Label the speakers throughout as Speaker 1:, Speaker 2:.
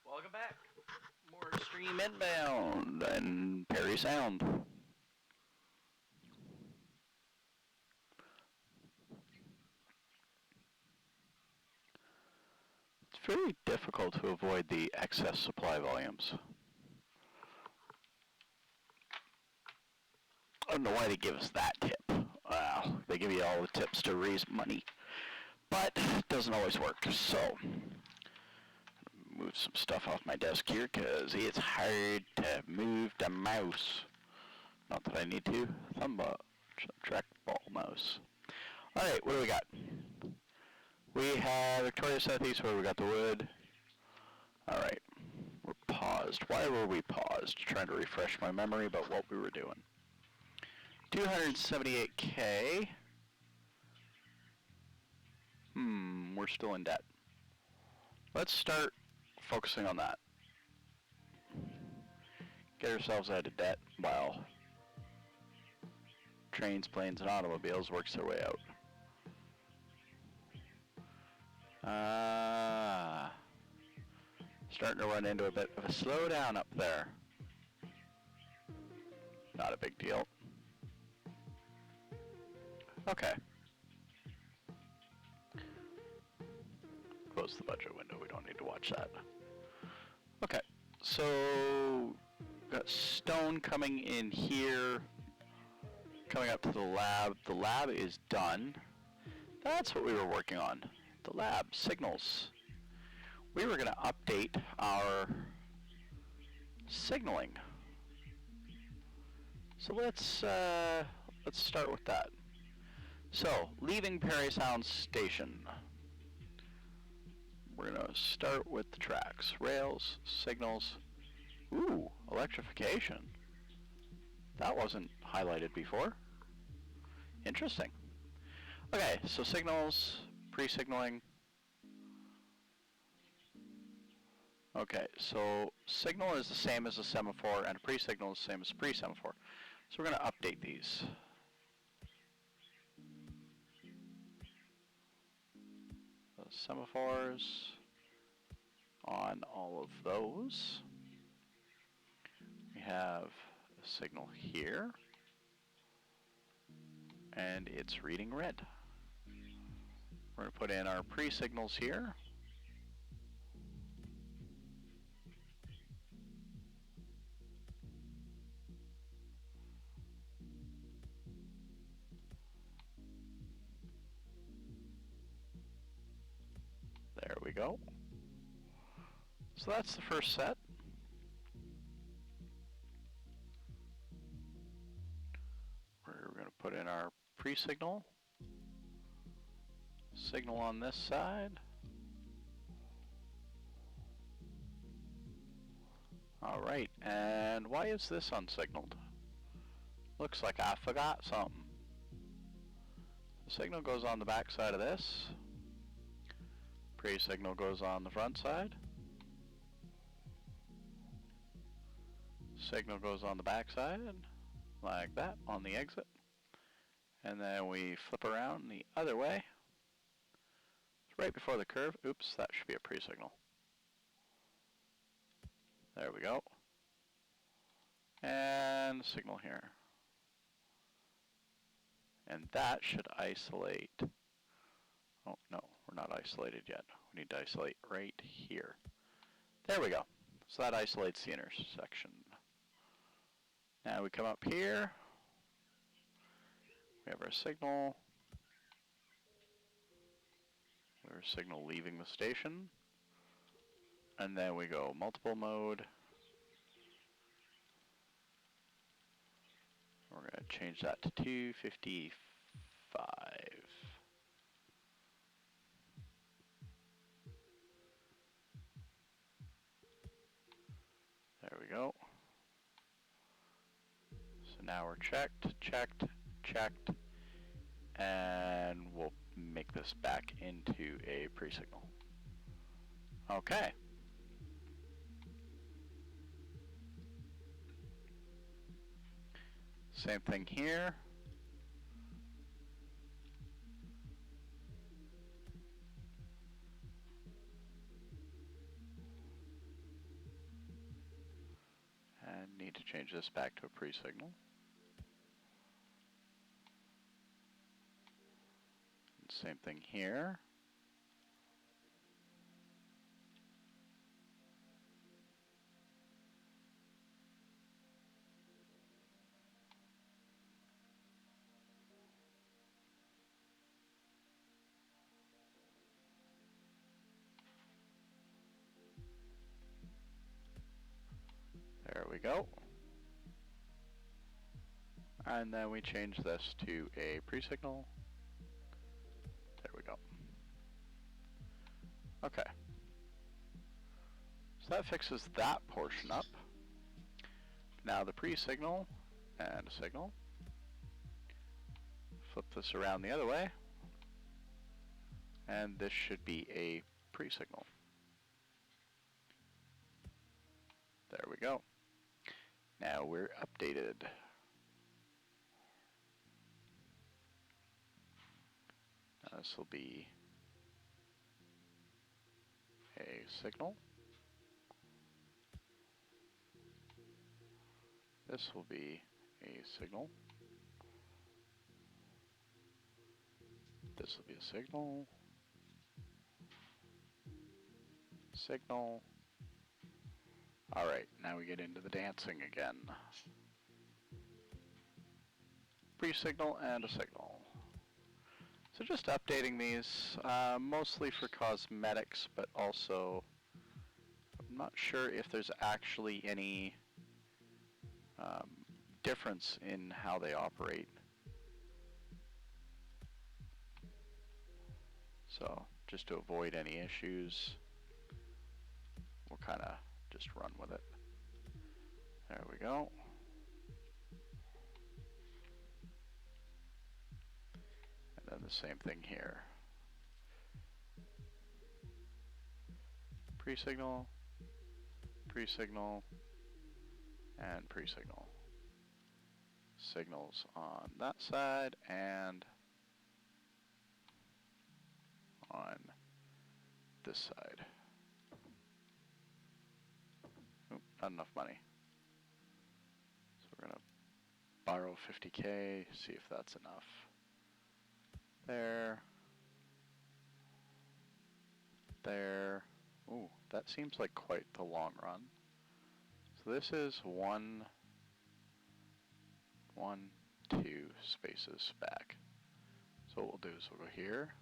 Speaker 1: Welcome back. More Stream Inbound and Perry Sound. It's very difficult to avoid the excess supply volumes. I don't know why they give us that tip. Wow, they give you all the tips to raise money, but it doesn't always work. So, move some stuff off my desk here because it's hard to move the mouse. Not that I need to. Trackball mouse. All right, what do we got? We have Victoria Southeast where we got the wood. All right, we're paused. Why were we paused? Trying to refresh my memory about what we were doing. 278K. We're still in debt. Let's start focusing on that. Get ourselves out of debt while trains, planes, and automobiles works their way out. Starting to run into a bit of a slowdown up there. Not a big deal. Okay. Close the budget window, we don't need to watch that. Okay, so got stone coming in here, coming up to the lab. The lab is done. That's what we were working on. The lab, signals. We were gonna update our signaling. So let's start with that. So, leaving Perry Sound Station. We're going to start with the tracks. Rails, signals. Ooh, electrification. That wasn't highlighted before. Interesting. Okay, so signals, pre-signaling. Okay, so signal is the same as a semaphore, and a pre-signal is the same as a pre-semaphore. So we're going to update these. Semaphores on all of those. We have a signal here, and it's reading red. We're going to put in our pre-signals here. There we go. So that's the first set. We're going to put in our pre-signal. Signal on this side. Alright, and why is this unsignaled? Looks like I forgot something. The signal goes on the back side of this. Pre-signal goes on the front side. Signal goes on the back side, like that, on the exit. And then we flip around the other way. Right before the curve. Oops, that should be a pre-signal. There we go. And signal here. And that should isolate. Oh, no, we're not isolated yet. We need to isolate right here. There we go. So that isolates the intersection. Now we come up here. We have our signal. We have our signal leaving the station. And then we go multiple mode. We're going to change that to 255. There we go. So now we're checked, and we'll make this back into a pre-signal. Okay. Same thing here. And need to change this back to a pre-signal. Same thing here. There we go. And then we change this to a pre-signal. There we go. Okay. So that fixes that portion up. Now the pre-signal and a signal. Flip this around the other way. And this should be a pre-signal. There we go. Now we're updated. Now this will be a signal. This will be a signal. This will be a signal. Signal. Alright, now we get into the dancing again. Pre-signal and a signal. So just updating these, mostly for cosmetics, but also I'm not sure if there's actually any difference in how they operate. So just to avoid any issues, we'll kind of just run with it. There we go. And then the same thing here. Pre-signal, pre-signal, and pre-signal. Signals on that side and on this side. Oop, not enough money. So we're going to borrow 50K, see if that's enough. There. There. Ooh, that seems like quite the long run. So this is 1, 2 spaces back. So what we'll do is we'll go here,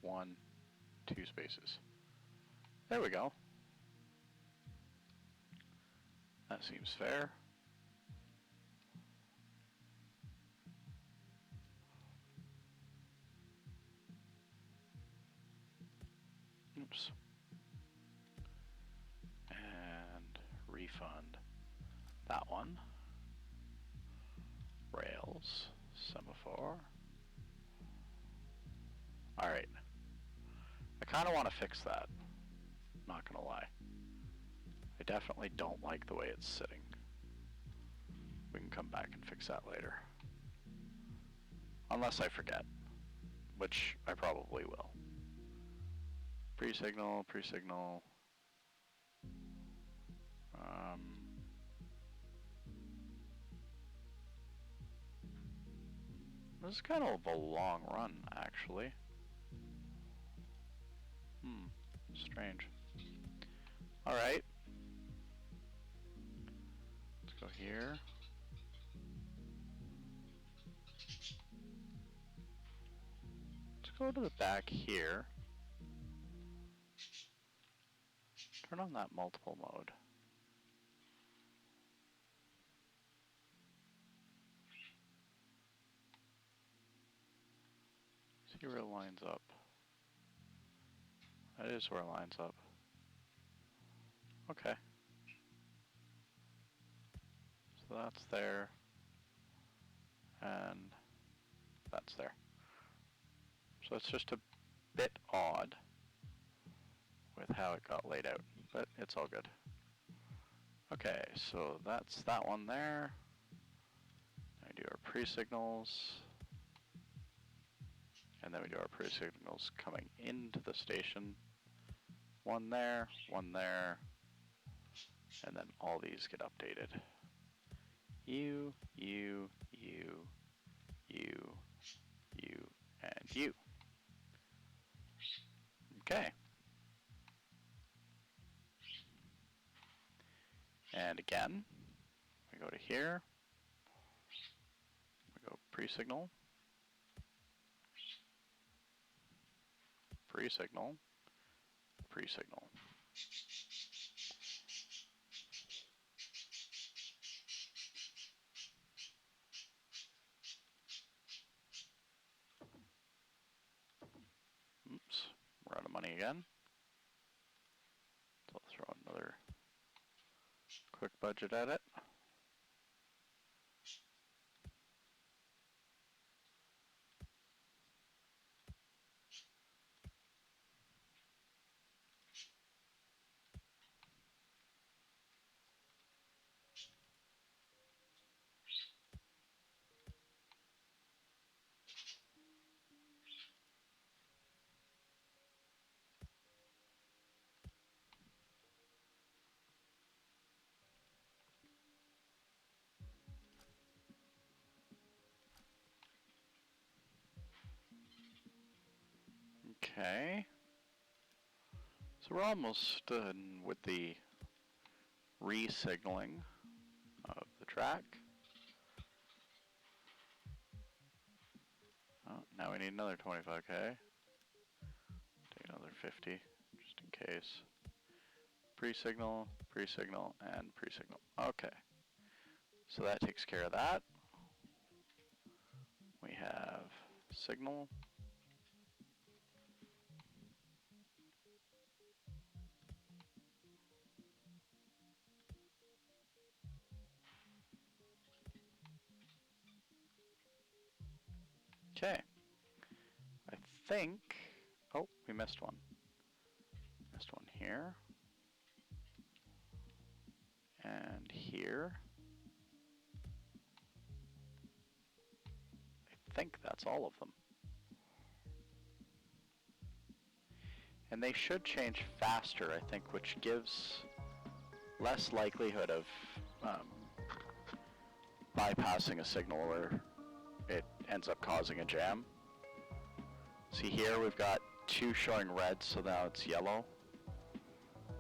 Speaker 1: 1, 2 spaces. There we go. That seems fair. Oops. And refund that one. Rails, semaphore. Alright. I kind of want to fix that. Not gonna lie. I definitely don't like the way it's sitting. We can come back and fix that later. Unless I forget, which I probably will. Pre-signal, pre-signal. This is kind of a long run, actually. Strange. Alright. Let's go here. Let's go to the back here. Turn on that multiple mode. See where it lines up. That is where it lines up. Okay. So that's there. And that's there. So it's just a bit odd with how it got laid out, but it's all good. Okay, so that's that one there. I We do our pre-signals, and then we do our pre-signals coming into the station. One there, and then all these get updated. You, and you. Okay. And again, we go to here, we go pre-signal, pre-signal, pre-signal. Oops, we're out of money again. So I'll throw another quick budget at it. Okay. So we're almost done with the re-signaling of the track. Oh, now we need another 25K. Take another 50, just in case. Pre-signal, pre-signal, and pre-signal. Okay. So that takes care of that. We have signal. Okay. I think, oh, we missed one. Missed one here. And here. I think that's all of them. And they should change faster, I think, which gives less likelihood of bypassing a signal where it ends up causing a jam. See here, we've got two showing red, so now it's yellow.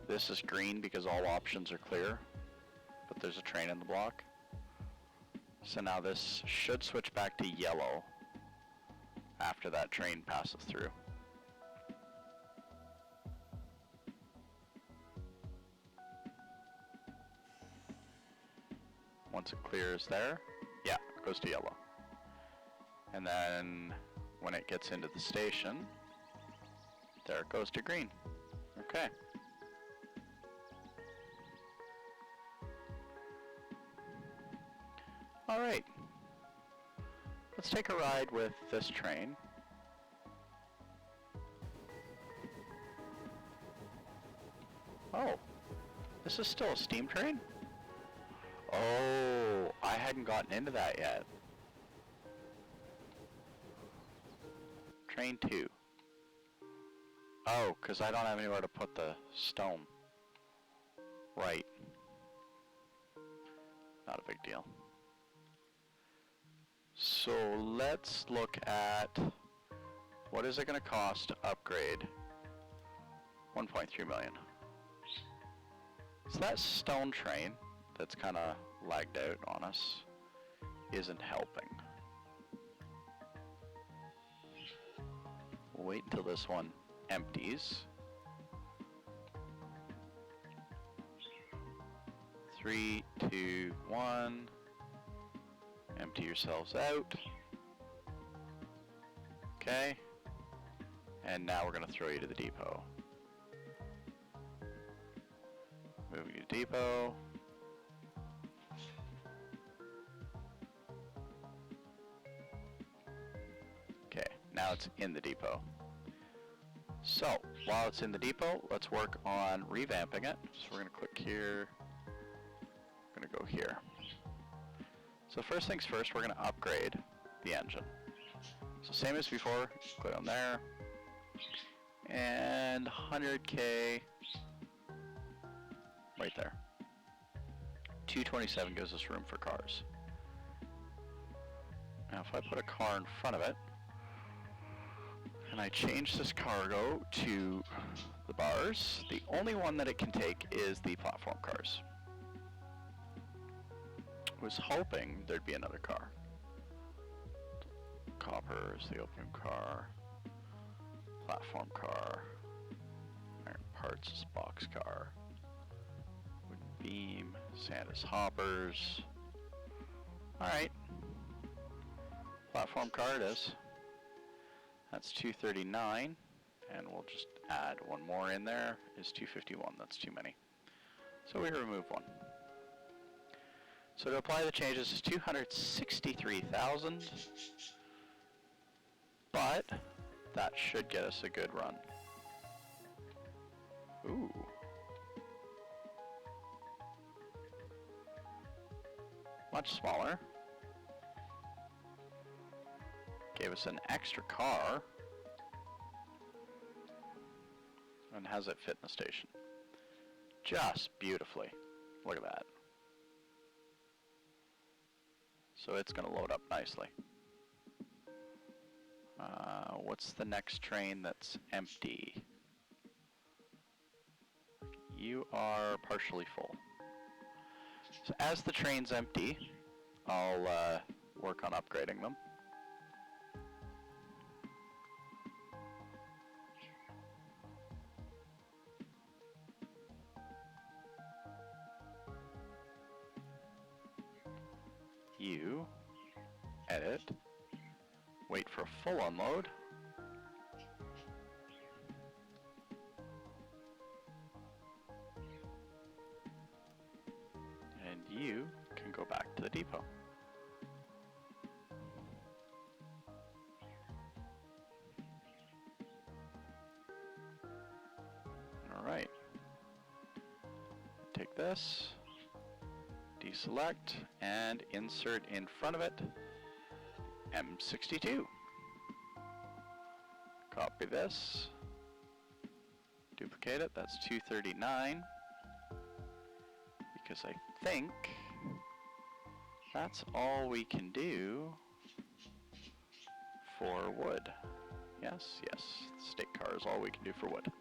Speaker 1: This is green because all options are clear, but there's a train in the block. So now this should switch back to yellow after that train passes through. Once it clears there, yeah, it goes to yellow. And then when it gets into the station, there it goes to green. Okay. All right. Let's take a ride with this train. Oh, this is still a steam train? Oh, I hadn't gotten into that yet. Train 2. Oh, because I don't have anywhere to put the stone. Right. Not a big deal. So let's look at what is it going to cost to upgrade 1.3 million. So that stone train that's kind of lagged out on us isn't helping. We'll wait until this one empties. 3, 2, 1. Empty yourselves out. Okay. And now we're going to throw you to the depot. Moving to depot. Okay, now it's in the depot. So, while it's in the depot, let's work on revamping it. So we're going to click here. We're going to go here. So first things first, we're going to upgrade the engine. So same as before, click on there, and 100K right there. 227 gives us room for cars. Now if I put a car in front of it, and I change this cargo to the bars, the only one that it can take is the platform cars. I was hoping there'd be another car. Copper is the open car. Platform car. Iron parts is box car. Wooden beam. Sand is hoppers. Alright. Platform car it is. That's 239. And we'll just add one more in there. Is 251. That's too many. So we remove one. So to apply the changes is 263,000. But that should get us a good run. Ooh. Much smaller. Gave us an extra car. And has it fit in the station. Just beautifully. Look at that. So it's going to load up nicely. What's the next train that's empty? You are partially full. So as the train's empty, I'll work on upgrading them. You edit, wait for a full unload, and you can go back to the depot. Alright, take this, deselect, and insert in front of it M62. Copy this, duplicate it, that's 239, because I think that's all we can do for wood. Yes, yes, state car is all we can do for wood.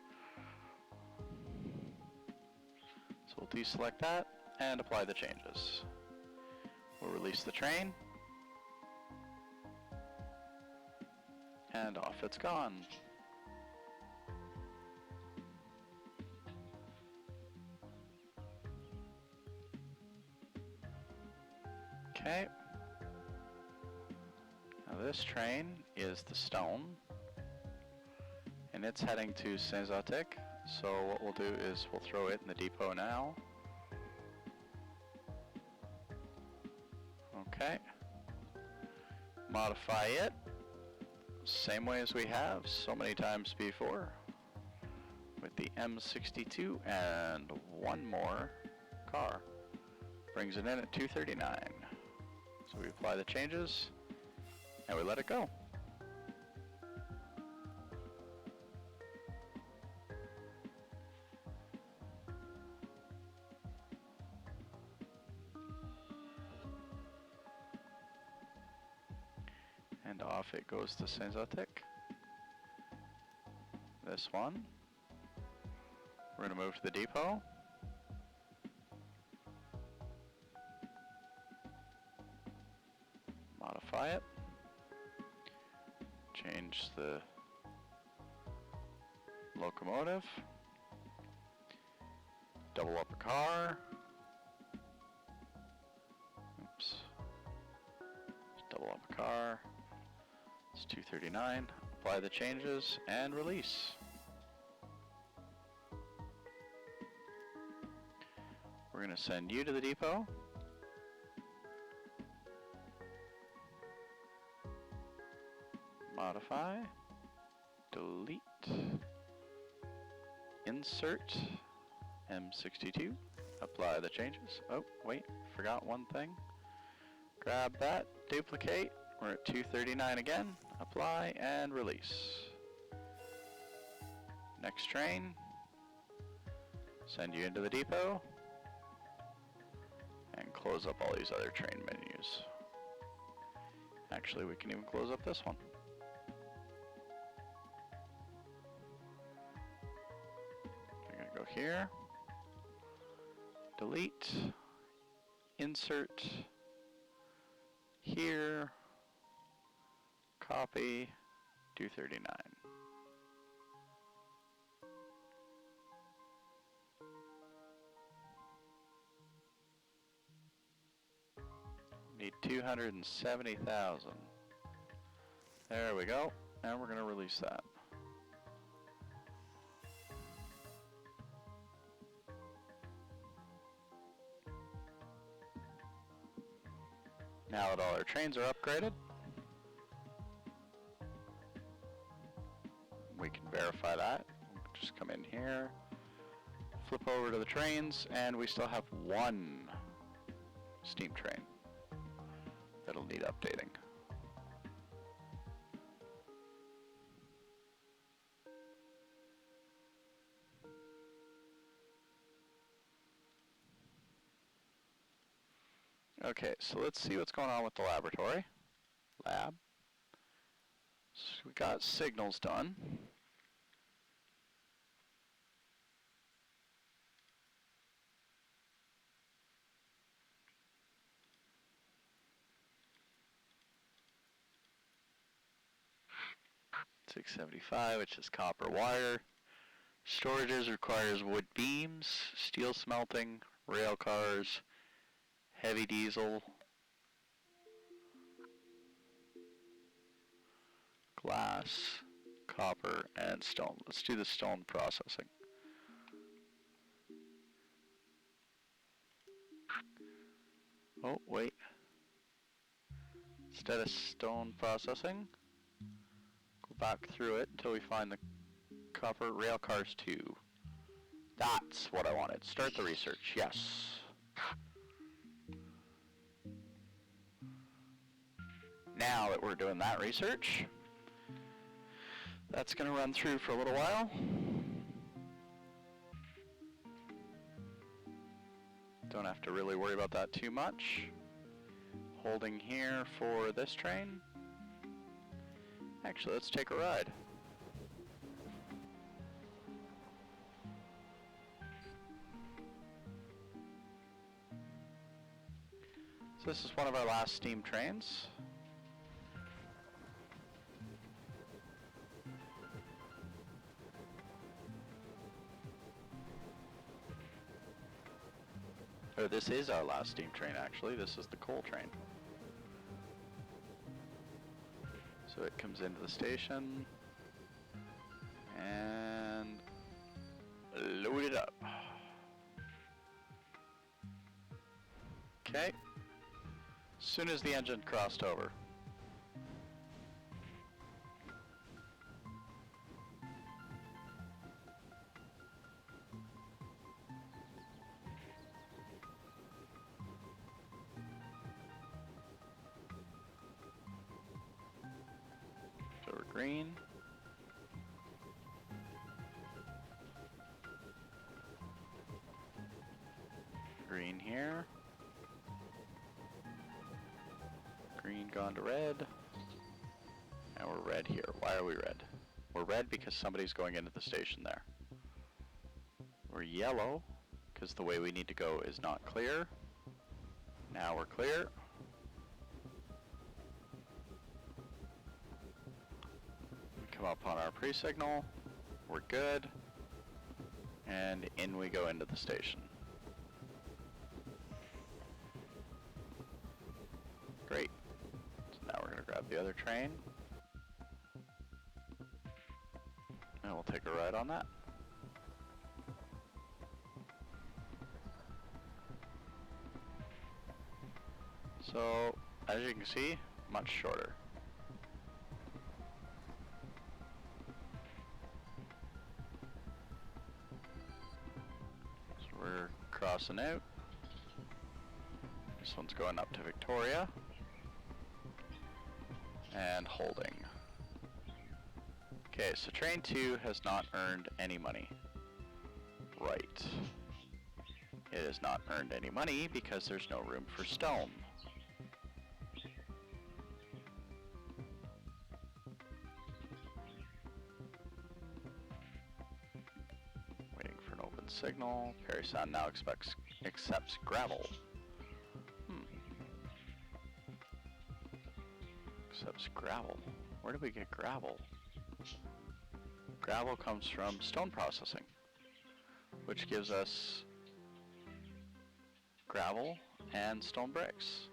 Speaker 1: So we'll deselect that and apply the changes. We'll release the train, and off it's gone. Okay. Now this train is the stone, and it's heading to Saint-Zotique. So what we'll do is we'll throw it in the depot now. Okay. Modify it. Same way as we have so many times before. With the M62 and one more car. Brings it in at 239. So we apply the changes and we let it go. And off it goes to Saint-Zotique. This one, we're going to move to the depot. Modify it. Change the locomotive. Double up a car. Oops. Double up a car. It's 239. Apply the changes and release. We're going to send you to the depot. Modify. Delete. Insert. M62. Apply the changes. Oh, wait, forgot one thing. Grab that, duplicate. We're at 239 again. Apply and release. Next train. Send you into the depot. And close up all these other train menus. Actually, we can even close up this one. I'm gonna go here. Delete. Insert. Here. Copy. 239. Need 270,000. There we go. And we're going to release that. Now that all our trains are upgraded, we can verify that. Just come in here, flip over to the trains, and we still have one steam train that'll need updating. Okay, so let's see what's going on with the laboratory. Lab. So we got signals done. $675, which is copper wire. Storages requires wood beams, steel smelting, rail cars, heavy diesel, glass, copper, and stone. Let's do the stone processing. Oh, wait. Instead of stone processing, go back through it until we find the copper rail cars 2. That's what I wanted. Start the research. Yes. Now that we're doing that research, that's going to run through for a little while. Don't have to really worry about that too much. Holding here for this train. Actually, let's take a ride. So this is one of our last steam trains. Or this is our last steam train, actually. This is the coal train. So it comes into the station and load it up. Okay. As soon as the engine crossed over. So we're green. Green here. Green gone to red. And we're red here. Why are we red? We're red because somebody's going into the station there. We're yellow because the way we need to go is not clear. Now we're clear. We come up on our pre-signal. We're good. And in we go into the station. Great. So now we're going to grab the other train. And we'll take a ride on that. So, as you can see, much shorter. So we're crossing out. This one's going up to Victoria. And holding. Okay, so train 2 has not earned any money. Right. It has not earned any money because there's no room for stone. Waiting for an open signal. Perry Sound now accepts gravel. Accepts gravel. Where do we get gravel? Gravel comes from stone processing, which gives us gravel and stone bricks.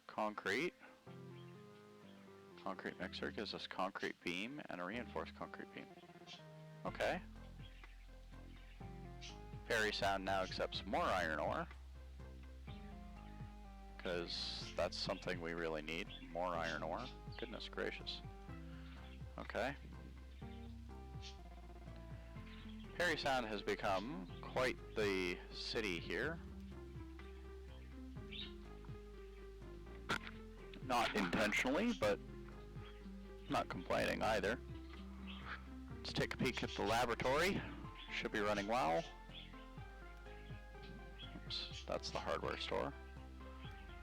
Speaker 1: Concrete. Concrete mixer gives us concrete beam and a reinforced concrete beam. Okay. Perry Sound now accepts more iron ore, because that's something we really need, more iron ore. Goodness gracious. Okay. Perry Sound has become quite the city here. Not intentionally, but not complaining either. Let's take a peek at the laboratory. Should be running well. Oops, that's the hardware store.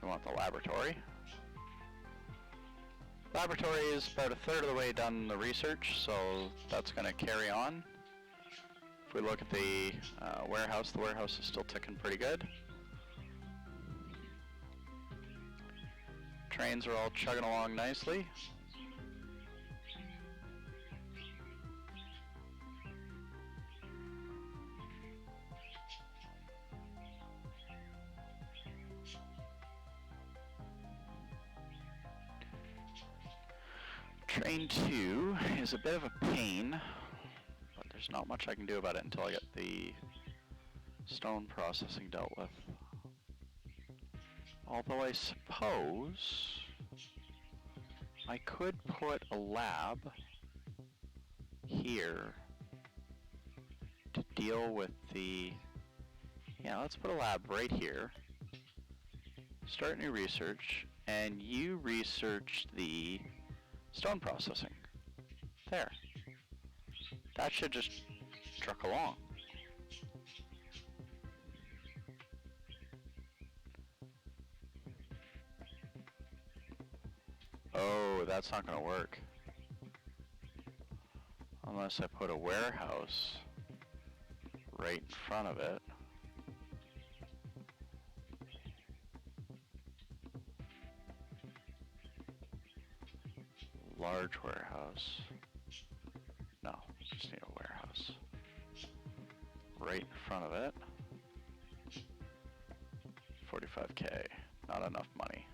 Speaker 1: We want the laboratory. Laboratory is about a third of the way done the research, so that's going to carry on. If we look at the warehouse is still ticking pretty good. Trains are all chugging along nicely. Train 2 is a bit of a pain, but there's not much I can do about it until I get the stone processing dealt with. Although I suppose I could put a lab here to deal with the... Yeah, let's put a lab right here. Start new research, and you research the stone processing. There. That should just truck along. Oh, that's not going to work. Unless I put a warehouse right in front of it. Large warehouse. No, just need a warehouse. Right in front of it. 45K. Not enough money.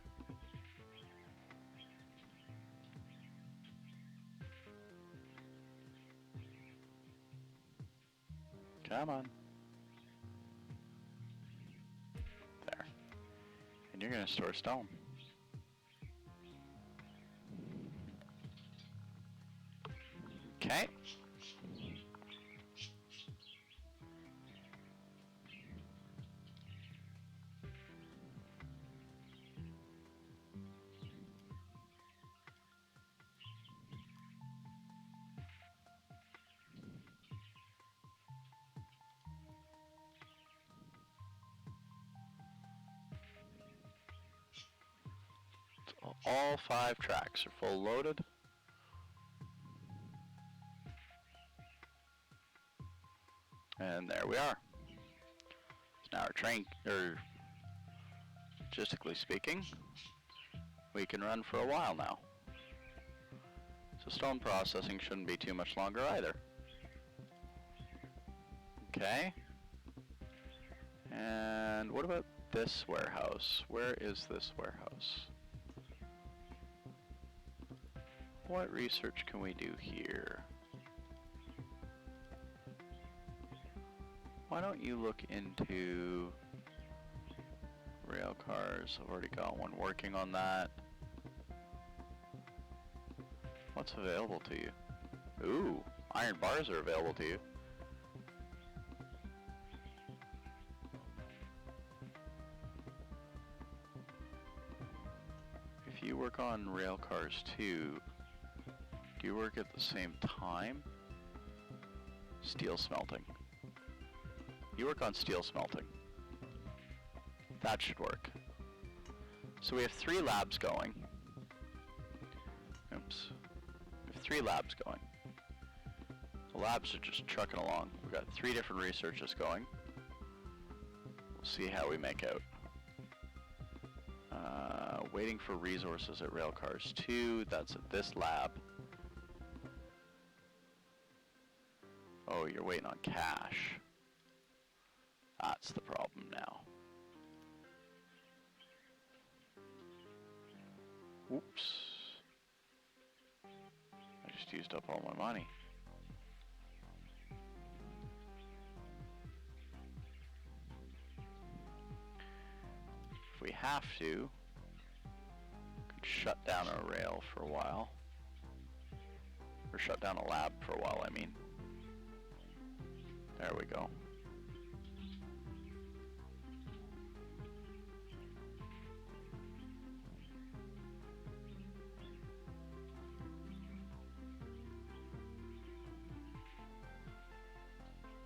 Speaker 1: Come on. There. And you're going to store stone. Okay. All 5 tracks are full loaded. And there we are. Now our train, logistically speaking, we can run for a while now. So stone processing shouldn't be too much longer either. Okay. And what about this warehouse? Where is this warehouse? What research can we do here? Why don't you look into rail cars? I've already got one working on that. What's available to you? Ooh, iron bars are available to you. If you were work on railcars too. Do you work at the same time? Steel smelting. You work on steel smelting. That should work. So we have 3 labs going. Oops. We have 3 labs going. The labs are just trucking along. We've got 3 different researches going. We'll see how we make out. Waiting for resources at railcars 2. That's at this lab. Oh, you're waiting on cash. That's the problem now. Oops. I just used up all my money. If we have to, we could shut down a rail for a while. Or shut down a lab for a while, I mean. There we go.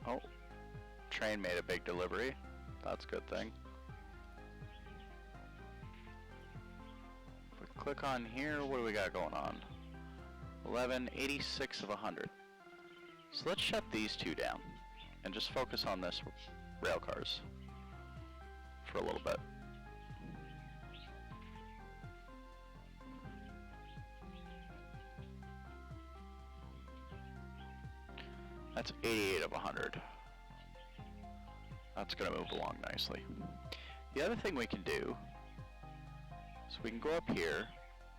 Speaker 1: Oh, train made a big delivery. That's a good thing. If we click on here, what do we got going on? 1186 of 100. So let's shut these 2 down and just focus on this railcars for a little bit. That's 88 of 100. That's going to move along nicely. The other thing we can do is we can go up here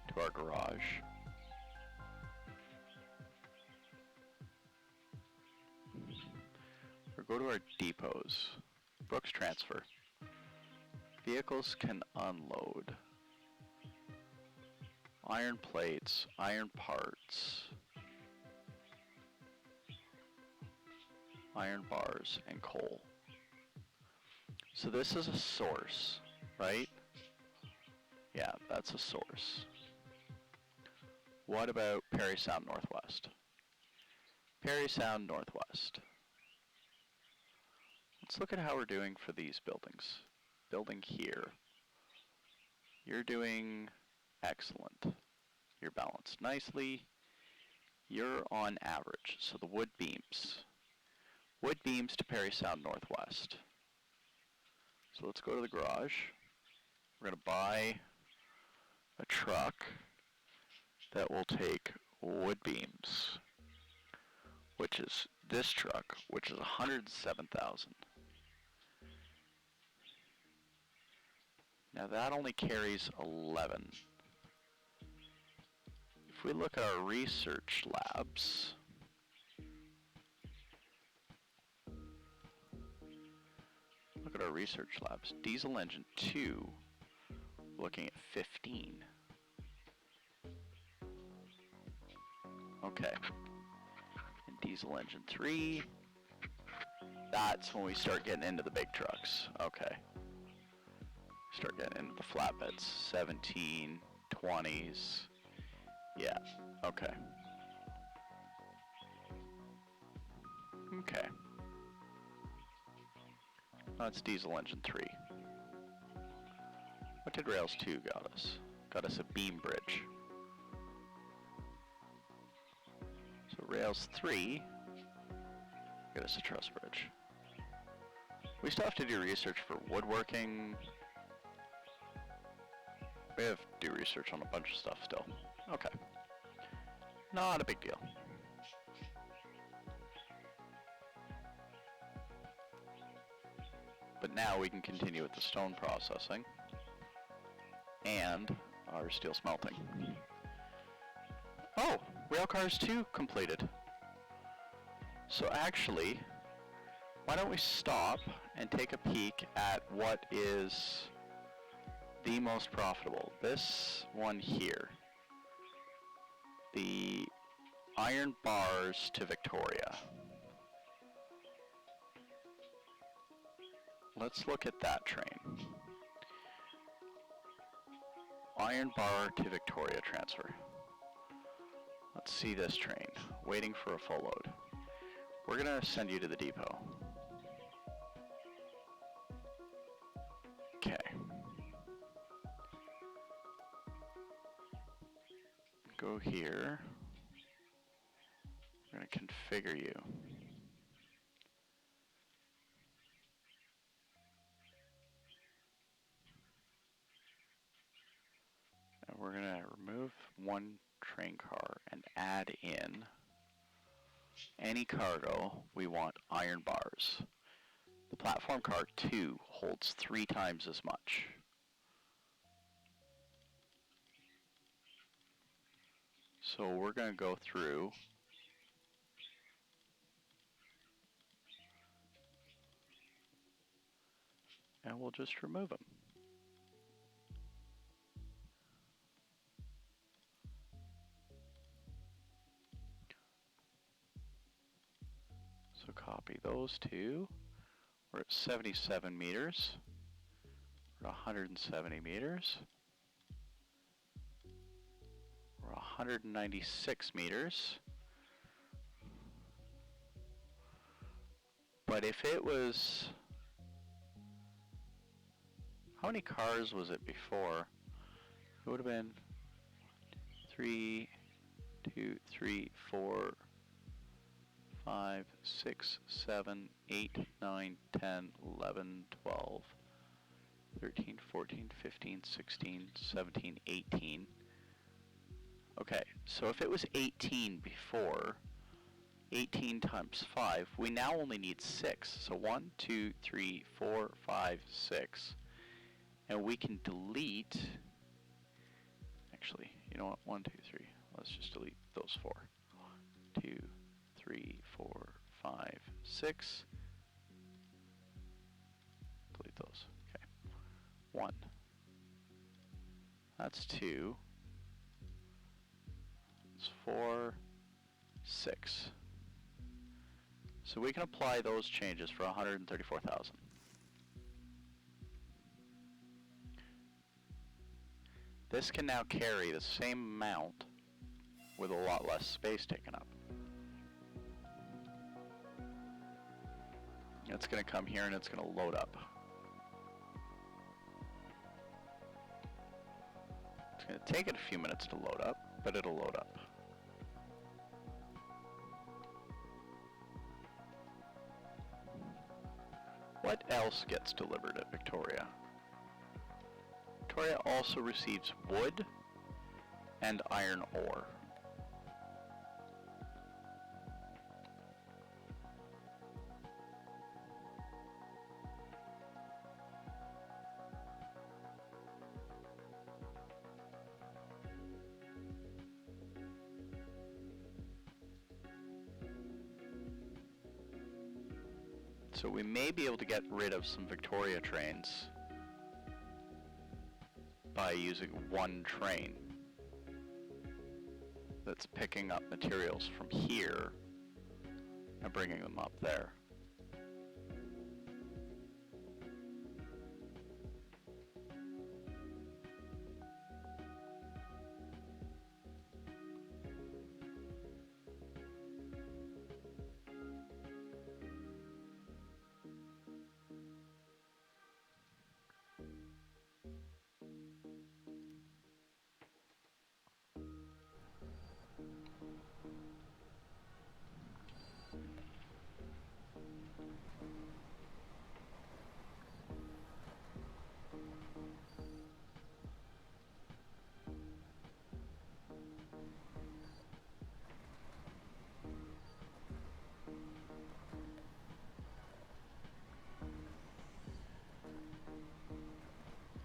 Speaker 1: to our garage. Or go to our depots. Brooks transfer. Vehicles can unload. Iron plates, iron parts, iron bars, and coal. So this is a source, right? Yeah, that's a source. What about Perry Sound Northwest? Perry Sound Northwest. Let's look at how we're doing for these buildings. Building here. You're doing excellent. You're balanced nicely. You're on average. So the wood beams. Wood beams to Perry Sound Northwest. So let's go to the garage. We're going to buy a truck that will take wood beams, which is this truck, which is 107,000. Now that only carries 11. If we look at our research labs, look at our research labs. Diesel engine 2, looking at 15. Okay. And diesel engine 3, that's when we start getting into the big trucks. Okay. Start getting into the flatbeds. 17, 20s. Yeah, okay. Okay. That's diesel engine 3. What did rails 2 got us? Got us a beam bridge. So rails 3 got us a truss bridge. We still have to do research for woodworking. We have to do research on a bunch of stuff still. Okay. Not a big deal. But now we can continue with the stone processing and our steel smelting. Oh, railcars 2 completed. So actually, why don't we stop and take a peek at what is the most profitable? This one here. The iron bars to Victoria. Let's look at that train. iron bar to Victoria transfer. Let's see this train. Waiting for a full load. We're gonna send you to the depot. Okay. Go here. We're gonna configure you. And we're gonna remove one train car and add in any cargo we want iron bars. The platform car 2 holds 3 times as much. So we're going to go through and we'll just remove them. So copy those 2. We're at 77 meters. We're at 170 meters. We're 196 meters. But if it was... How many cars was it before? It would have been 3, 2, 3, 4, 5, 6, 7, 8, 9, 10, 11, 12, 13, 14, 15, 16, 17, 18. Okay, so if it was 18 before, 18 times 5, we now only need 6. So 1, 2, 3, 4, 5, 6. And we can delete, actually, you know what, 1, 2, 3. Let's just delete those 4. 1, 2, 3, 4, 5, 6. Delete those. Okay. 1. That's 2. That's 4, 6. So we can apply those changes for 134,000. This can now carry the same amount with a lot less space taken up. It's going to come here and it's going to load up. It's going to take it a few minutes to load up, but it'll load up. What else gets delivered at Victoria? Victoria also receives wood and iron ore. So we may be able to get rid of some Victoria trains by using one train that's picking up materials from here and bringing them up there.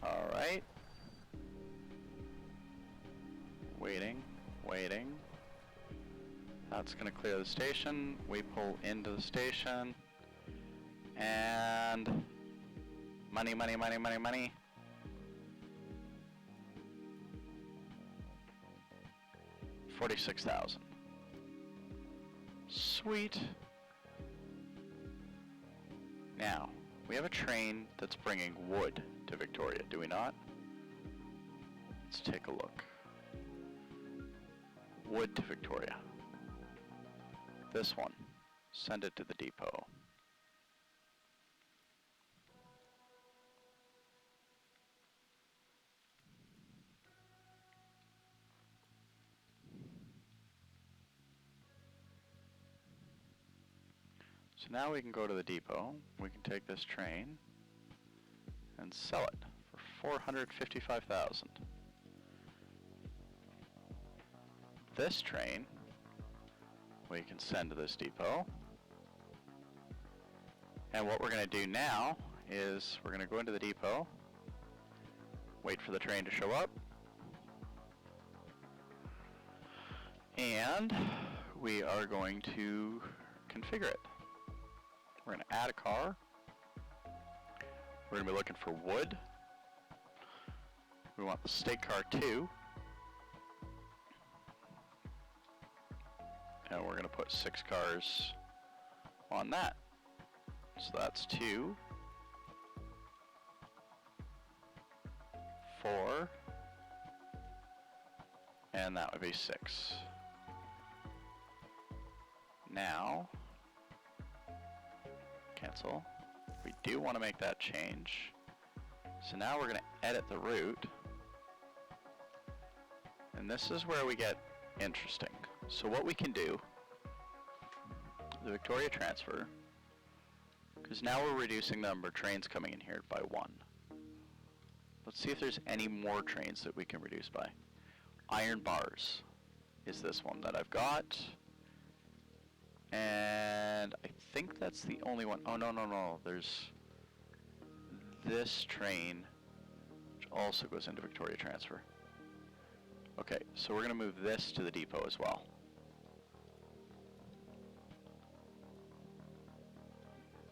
Speaker 1: Alright. Waiting, waiting. That's going to clear the station. We pull into the station. And money, money, money, money, money. $46,000. Sweet. Now, we have a train that's bringing wood to Victoria, do we not? Let's take a look. Wood to Victoria. This one. Send it to the depot. So now we can go to the depot. We can take this train and sell it for $455,000. This train we can send to this depot. And what we're going to do now is we're going to go into the depot, wait for the train to show up, and we are going to configure it. We're going to add a car. We're going to be looking for wood. We want the stake car 2. And we're going to put 6 cars on that. So that's 2, 4, and that would be 6. Now, cancel. We do want to make that change. So now we're going to edit the route. And this is where we get interesting. So what we can do, the Victoria transfer, because now we're reducing the number of trains coming in here by 1. Let's see if there's any more trains that we can reduce by. Iron bars is this one that I've got. And I think that's the only one. Oh, no. There's this train, which also goes into Victoria transfer. Okay, so we're going to move this to the depot as well.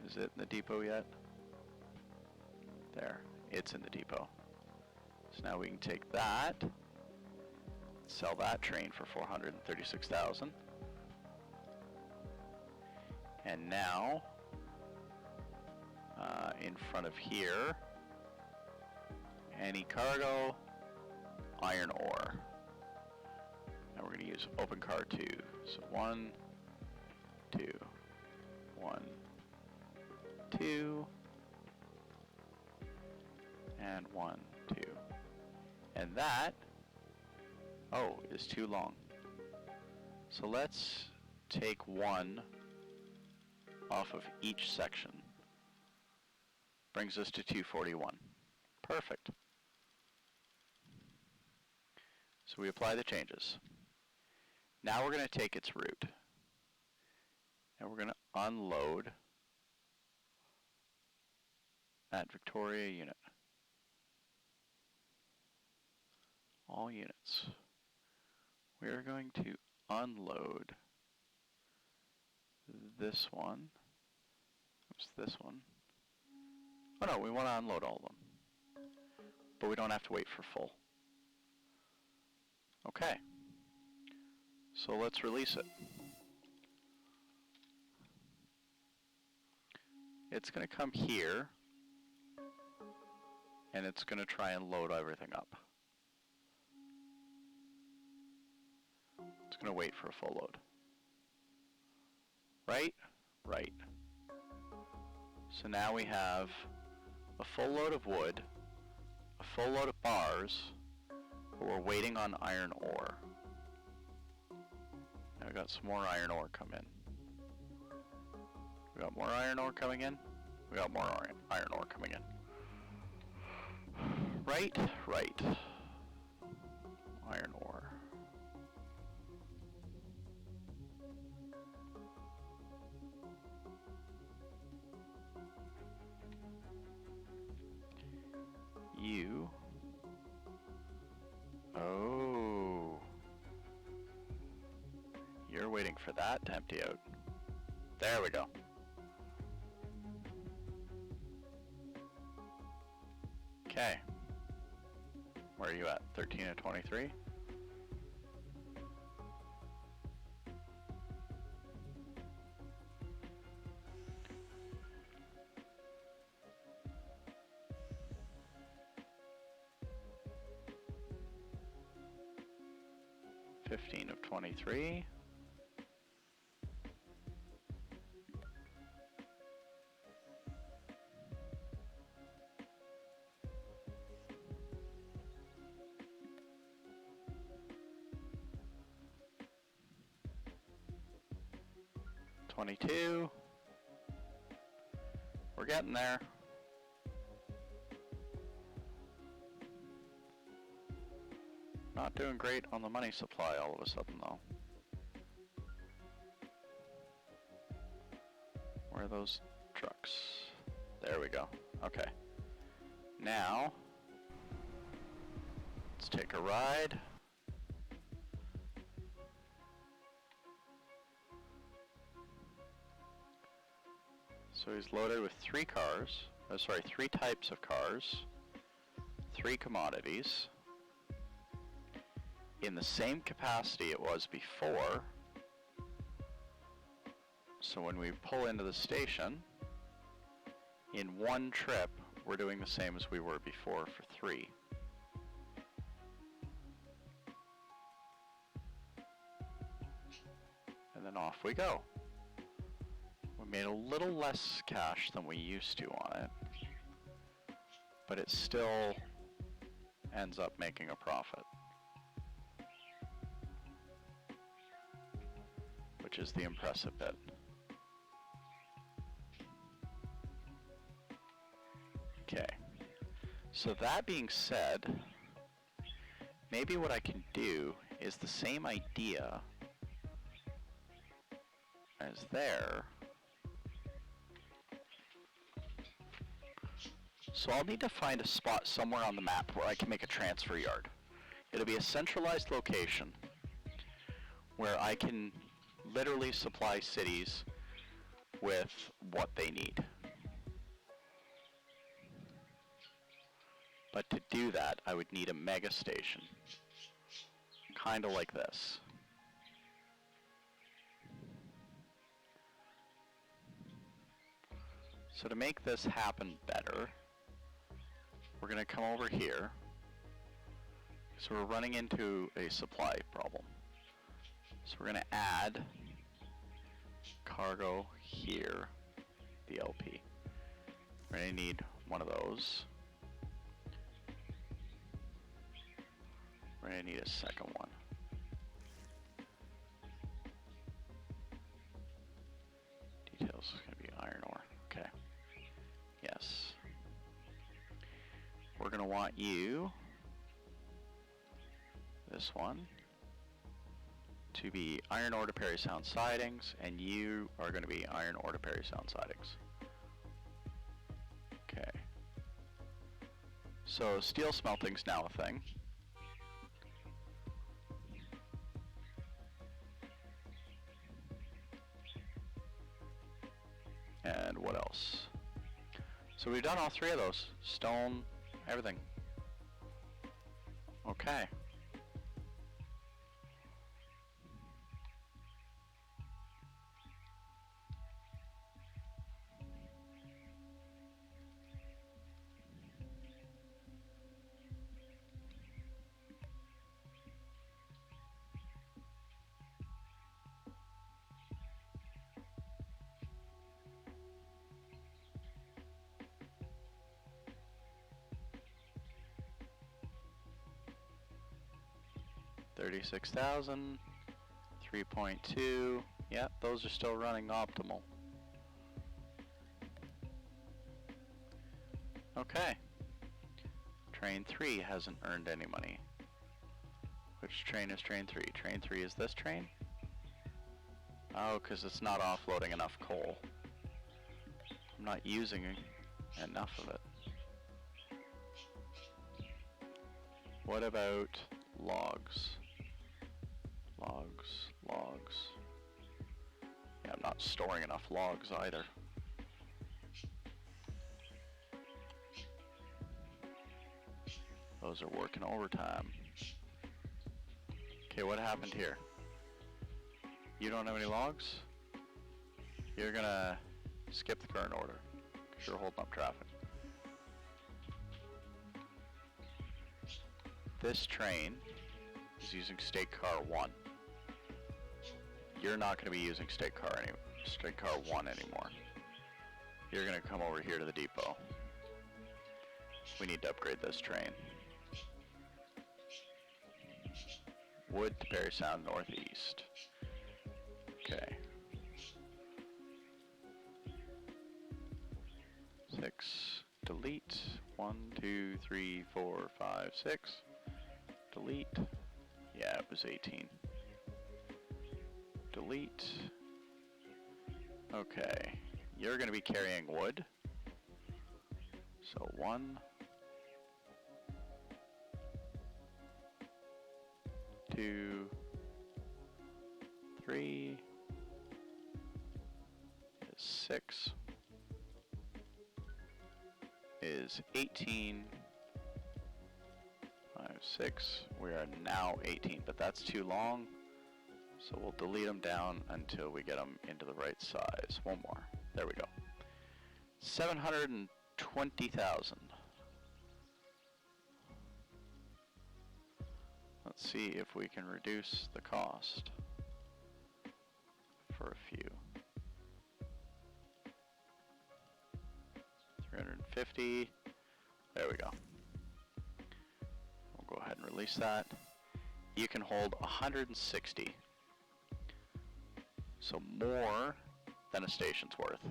Speaker 1: Is it in the depot yet? There, it's in the depot. So now we can take that, sell that train for $436,000. And now, in front of here, any cargo, iron ore. And we're going to use open car 2. So 1, 2, 1, 2, and 1, 2. And that, is too long. So let's take 1 off of each section. Brings us to 241. Perfect. So we apply the changes. Now we're going to take its route. And we're going to unload at Victoria unit. All units. We are going to unload this one. Oops, this one. Oh no, we want to unload all of them. But we don't have to wait for full. Okay. So let's release it. It's going to come here, and it's going to try and load everything up. It's going to wait for a full load. Right? Right. So now we have a full load of wood, a full load of bars, but we're waiting on iron ore. Now we got some more iron ore come in. We got more iron ore coming in. We got more iron ore coming in. Right, right. Iron ore. You. Oh. You're waiting for that to empty out. There we go. Okay. Where are you at? 13 of 23? 15 of 23. $22. We're getting there. Not doing great on the money supply all of a sudden though. Where are those trucks? There we go. Okay. Now, let's take a ride. So he's loaded with 3 cars, sorry, 3 types of cars, 3 commodities, in the same capacity it was before. So when we pull into the station, in one trip, we're doing the same as we were before for 3. And then off we go. We made a little less cash than we used to on it, but it still ends up making a profit, which is the impressive bit. Okay, so that being said, maybe what I can do is the same idea as there. So I'll need to find a spot somewhere on the map where I can make a transfer yard. It'll be a centralized location where I can literally supply cities with what they need. But to do that, I would need a mega station, kind of like this. So to make this happen better, we're going to come over here. So we're running into a supply problem. So we're going to add cargo here, the LP. We're going to need one of those. We're going to need a second one. Details is going to be iron ore. Okay. Yes. We're going to want you, this one, to be iron ore to Perry Sound sidings, and you are going to be iron ore to Perry Sound sidings. Okay. So steel smelting's now a thing. And what else? So we've done all 3 of those. Stone, everything. Okay. $36,000, 3.2. Yep, those are still running optimal. Okay. Train 3 hasn't earned any money. Which train is train 3? Train 3 is this train? Oh, because it's not offloading enough coal. I'm not using enough of it. What about logs? Logs. Yeah, I'm not storing enough logs either. Those are working overtime. Okay, what happened here? You don't have any logs? You're gonna skip the current order because you're holding up traffic. This train is using State Car 1. You're not going to be using State Car 1 anymore. You're going to come over here to the depot. We need to upgrade this train. Wood to Barry Sound northeast. Okay. 6. Delete. 1, 2, 3, 4, 5, 6. Delete. Yeah, it was 18. Delete. Okay. You're going to be carrying wood. So 1, 2, 3 is 6 is 18. 5, 6. We are now 18, but that's too long. So we'll delete them down until we get them into the right size. One more. There we go. 720,000. Let's see if we can reduce the cost for a few. 350. There we go. We'll go ahead and release that. You can hold 160. So more than a station's worth.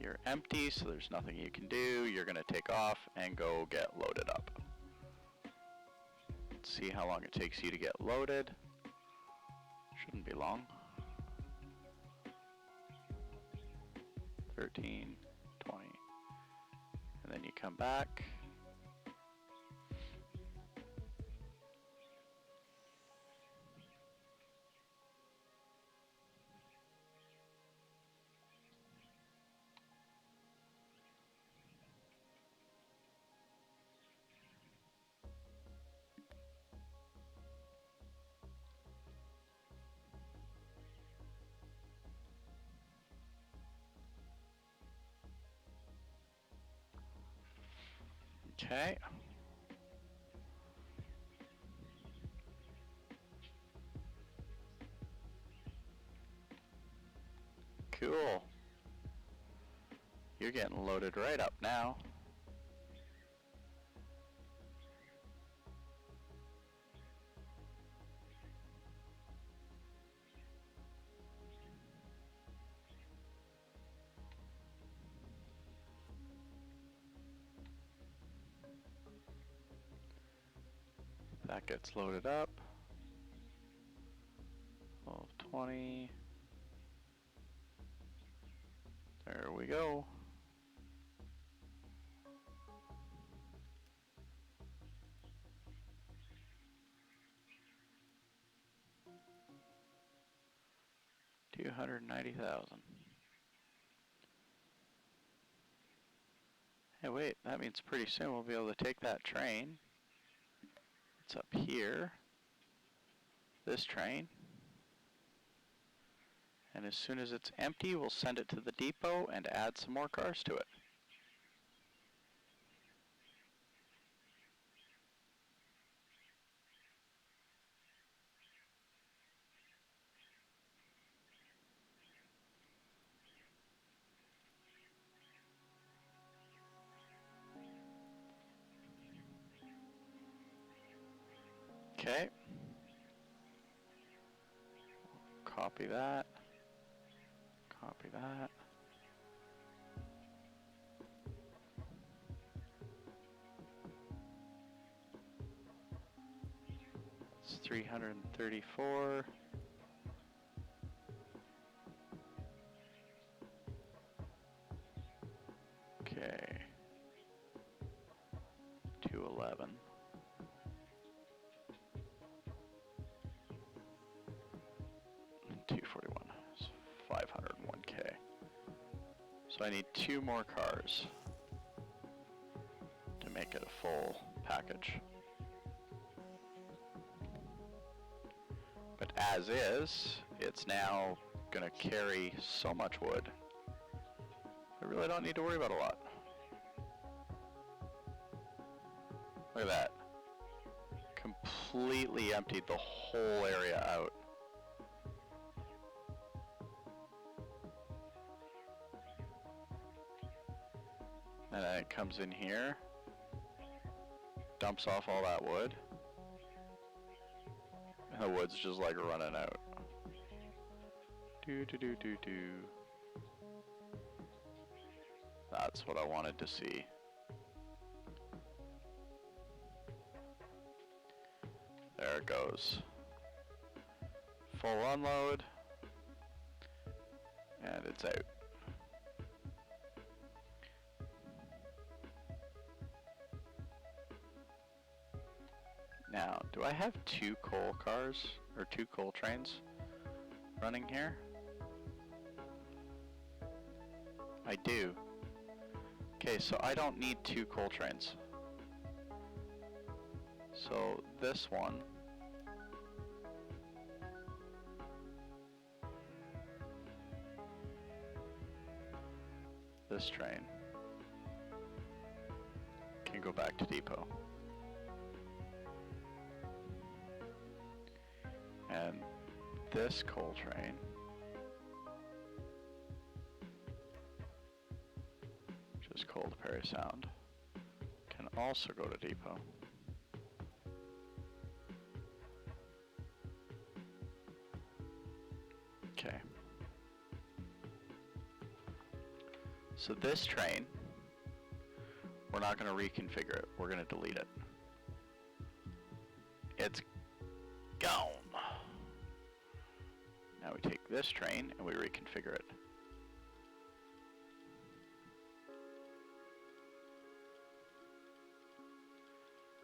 Speaker 1: You're empty, so there's nothing you can do. You're going to take off and go get loaded up. Let's see how long it takes you to get loaded. Shouldn't be long. 13, 20. And then you come back. Okay. Cool. You're getting loaded right up now. That gets loaded up. 1220. There we go. $290,000. Hey, wait, that means pretty soon we'll be able to take that train. It's up here. This train. And as soon as it's empty, we'll send it to the depot and add some more cars to it. Okay. Copy that. Copy that. It's 334. Okay. 211. It's 501K. So I need 2 more cars to make it a full package. But as is, it's now going to carry so much wood. I really don't need to worry about a lot. Look at that. completely emptied the whole area out. And then it comes in here, dumps off all that wood, and the wood's just like running out. Do. That's what I wanted to see. There it goes. Full unload, and it's out. Now, do I have 2 coal cars, or 2 coal trains running here? I do. Okay, so I don't need 2 coal trains. So this one, this train can go back to depot. And this coal train which is coal to Perry Sound, can also go to depot. Okay. So this train, we're not going to reconfigure it, we're going to delete it. It's gone. Now we take this train and we reconfigure it.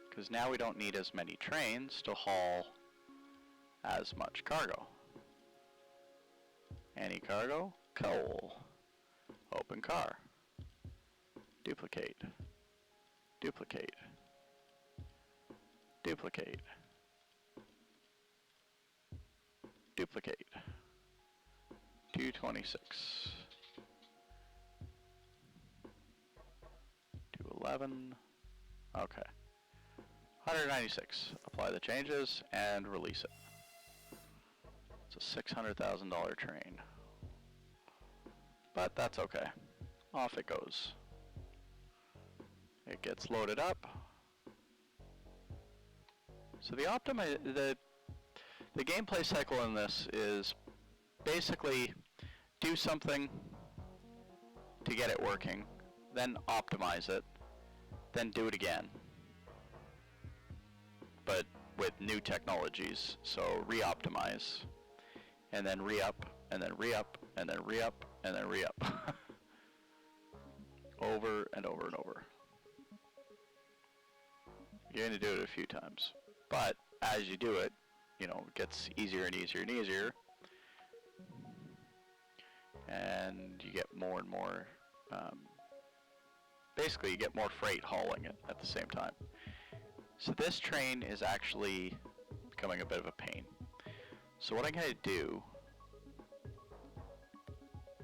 Speaker 1: Because now we don't need as many trains to haul as much cargo. Any cargo? Coal. Open car. Duplicate. Duplicate. Duplicate. Duplicate. 226. 211. Okay. 196. Apply the changes and release it. It's a $600,000 train. But that's okay. Off it goes. It gets loaded up. So the gameplay cycle in this is basically do something to get it working, then optimize it, then do it again. But with new technologies, so re-optimize, and then re-up, and then re-up, and then re-up, and then re-up. Over and over and over. You're going to do it a few times. But as you do it, you know, it gets easier and easier and easier. And you get more and more, basically you get more freight hauling it at the same time. So this train is actually becoming a bit of a pain. So what I'm going to do,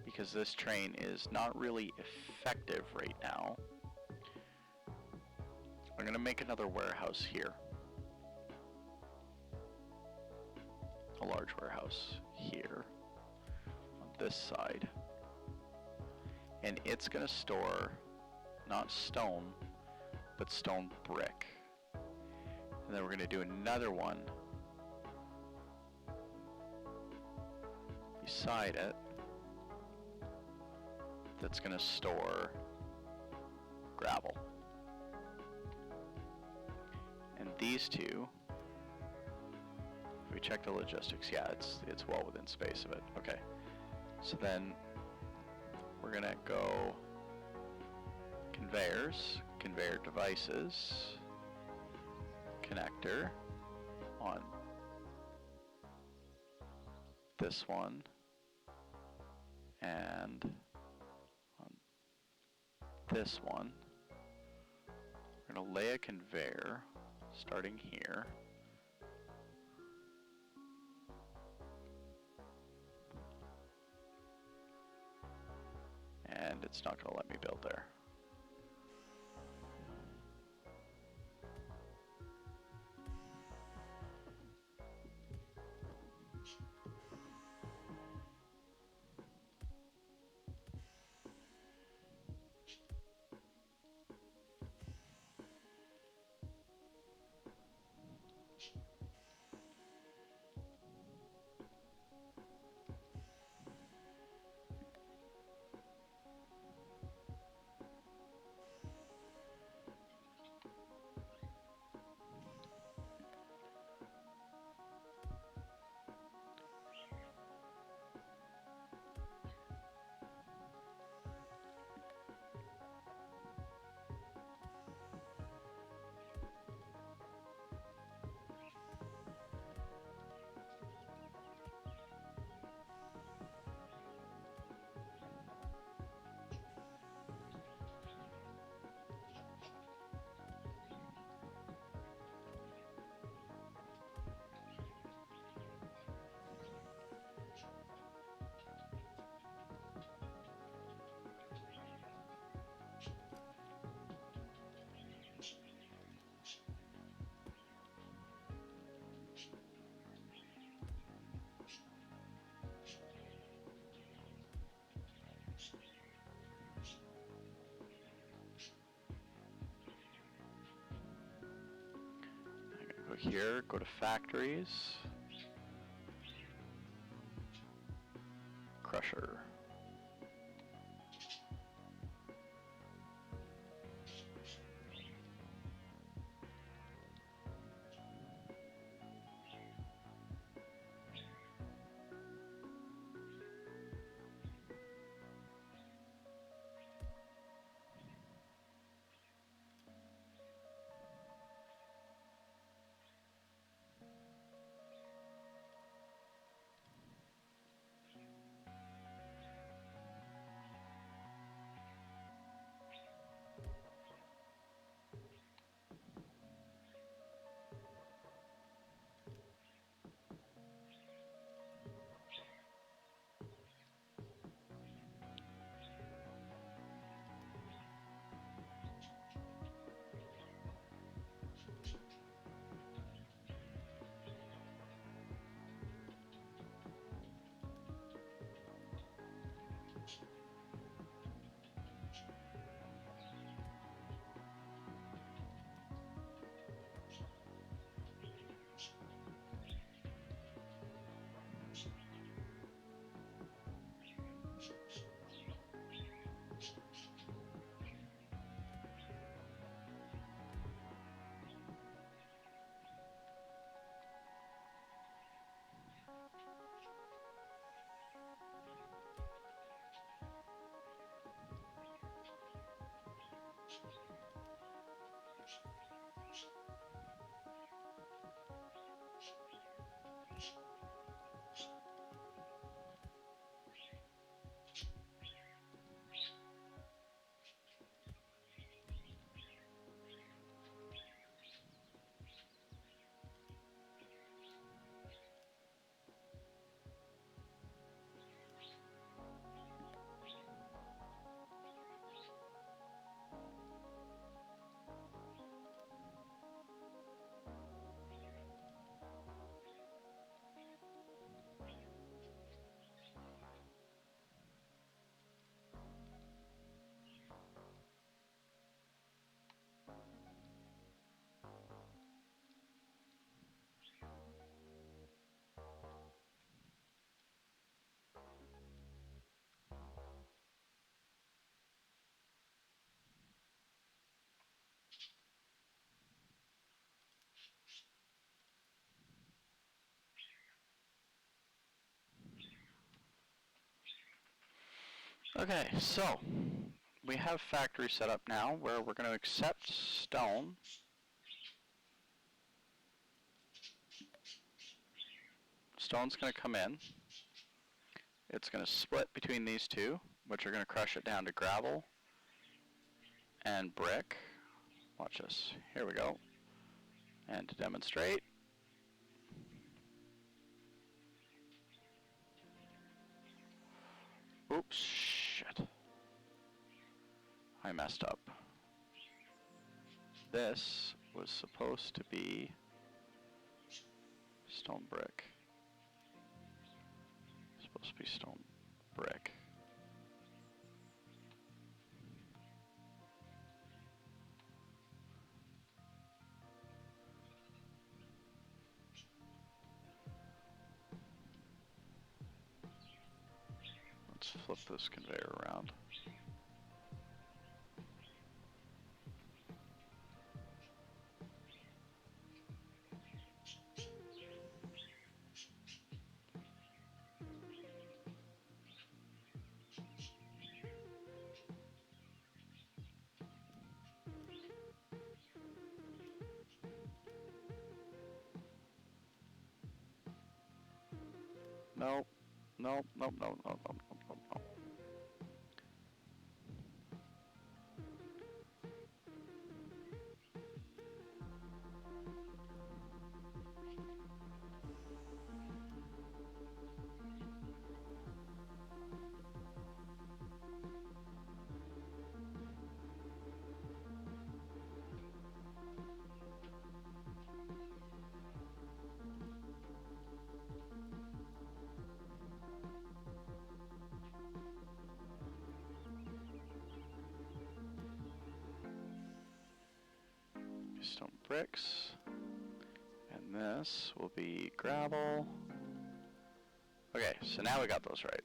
Speaker 1: because this train is not really effective right now, I'm going to make another warehouse here. A large warehouse here on this side. And it's going to store not stone, but stone brick. And then we're going to do another one beside it that's going to store gravel. And these two, if we check the logistics, yeah, it's well within space of it. Okay. So then we're going to go conveyors, conveyor devices, connector on this one, and on this one. We're going to lay a conveyor starting here. And it's not going to let me build there. here, go to factories, crusher. Okay, so we have factory set up now where we're going to accept stone. Stone's going to come in. It's going to split between these two, which are going to crush it down to gravel and brick. Watch this. Here we go. And to demonstrate, oops, shit. I messed up. This was supposed to be stone brick. Supposed to be stone brick. Let's flip this conveyor around. Nope. Nope, nope, nope, nope, nope, nope, nope, nope. Stone bricks, and this will be gravel. Okay, so now we got those right.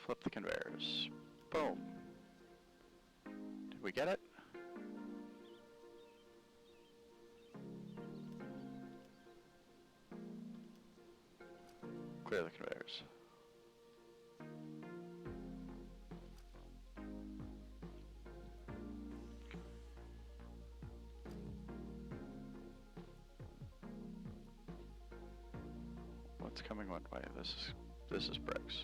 Speaker 1: Flip the conveyors. Boom. Did we get it? Clear the conveyors. What's coming one way? This is bricks.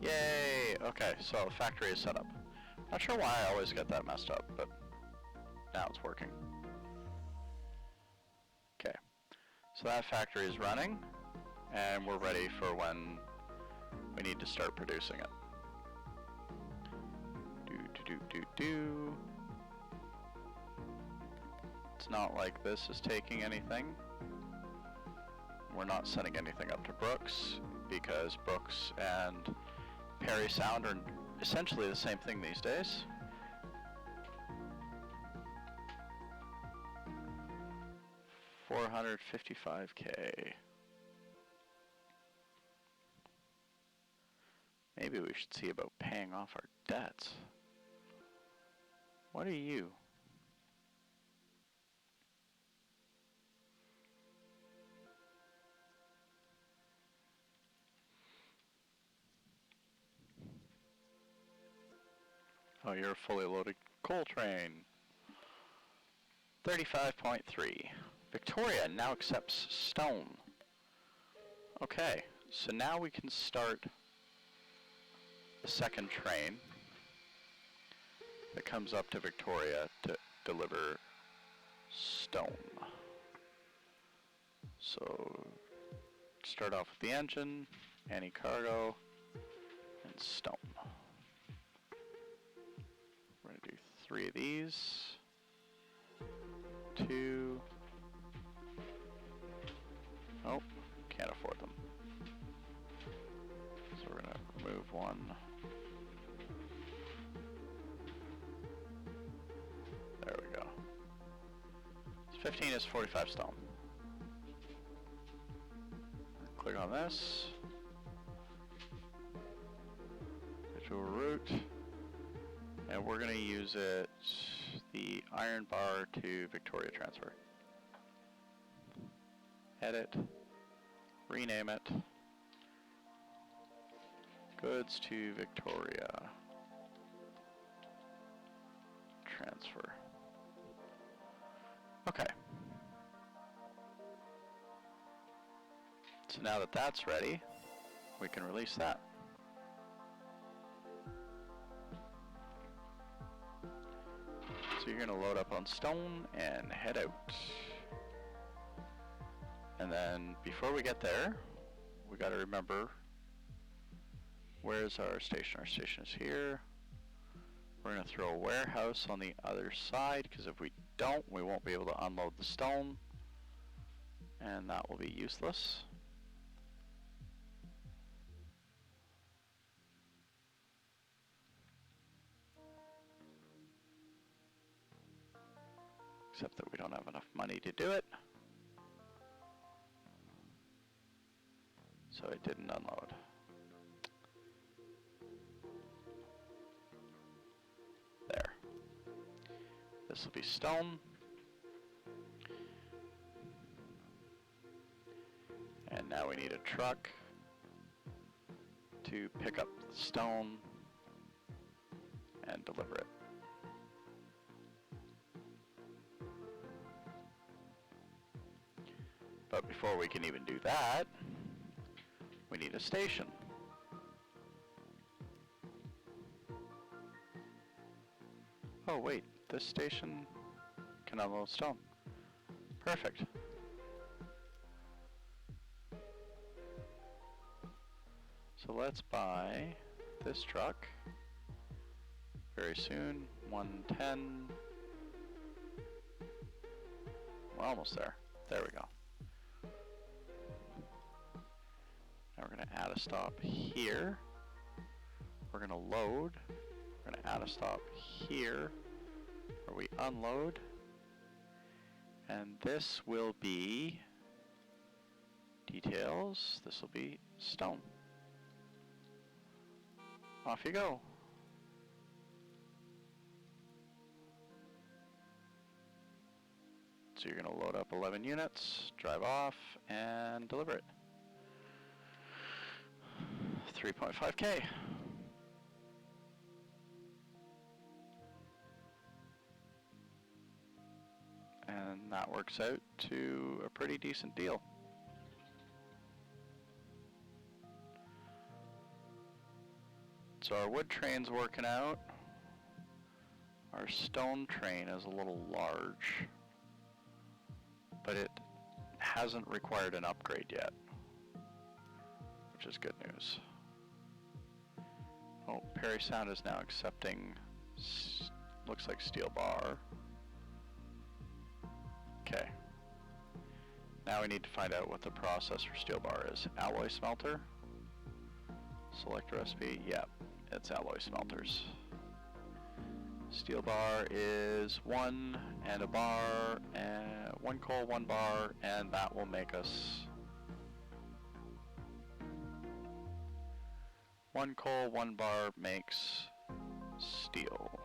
Speaker 1: Yay! Okay, so the factory is set up. Not sure why I always get that messed up, but now it's working. Okay, so that factory is running, and we're ready for when we need to start producing it. Do. It's not like this is taking anything. We're not sending anything up to Brooks, because Brooks and Perry Sound are essentially the same thing these days. $455K. Maybe we should see about paying off our debts. What are you? Oh, you're a fully loaded coal train. 35.3. Victoria now accepts stone. Okay, so now we can start the second train that comes up to Victoria to deliver stone. So, start off with the engine, any cargo, and stone. We're going to do 3 of these. 2. Oh, can't afford them. So we're going to remove 1. There we go. So 15 is 45 stone. Click on this. Visual route. And we're going to use it, the iron bar to Victoria transfer. Edit. Rename it. Goods to Victoria. Transfer. Okay. So now that that's ready, we can release that. So you're going to load up on stone and head out. And then before we get there, we got to remember, where's our station? Our station is here. We're going to throw a warehouse on the other side, because if we don't, we won't be able to unload the stone, and that will be useless. Except that we don't have enough money to do it. So it didn't unload. There. This will be stone. And now we need a truck to pick up the stone and deliver it. But before we can even do that, we need a station. Oh wait, this station can unload stone. Perfect. So let's buy this truck very soon. 110. We're almost there. There we go. Now we're going to add a stop here. We're going to load We're going to add a stop here where we unload. And this will be details. This will be stone. Off you go. So you're going to load up 11 units, drive off, and deliver it. 3.5K. And that works out to a pretty decent deal. So our wood train's working out. Our stone train is a little large, but it hasn't required an upgrade yet, which is good news. Oh, Perry Sound is now accepting, looks like steel bar. Okay. Now we need to find out what the process for steel bar is. Alloy smelter. Select recipe. Yep, it's alloy smelters. Steel bar is 1 and a bar, and 1 coal, 1 bar, and that will make us 1 coal, 1 bar makes steel.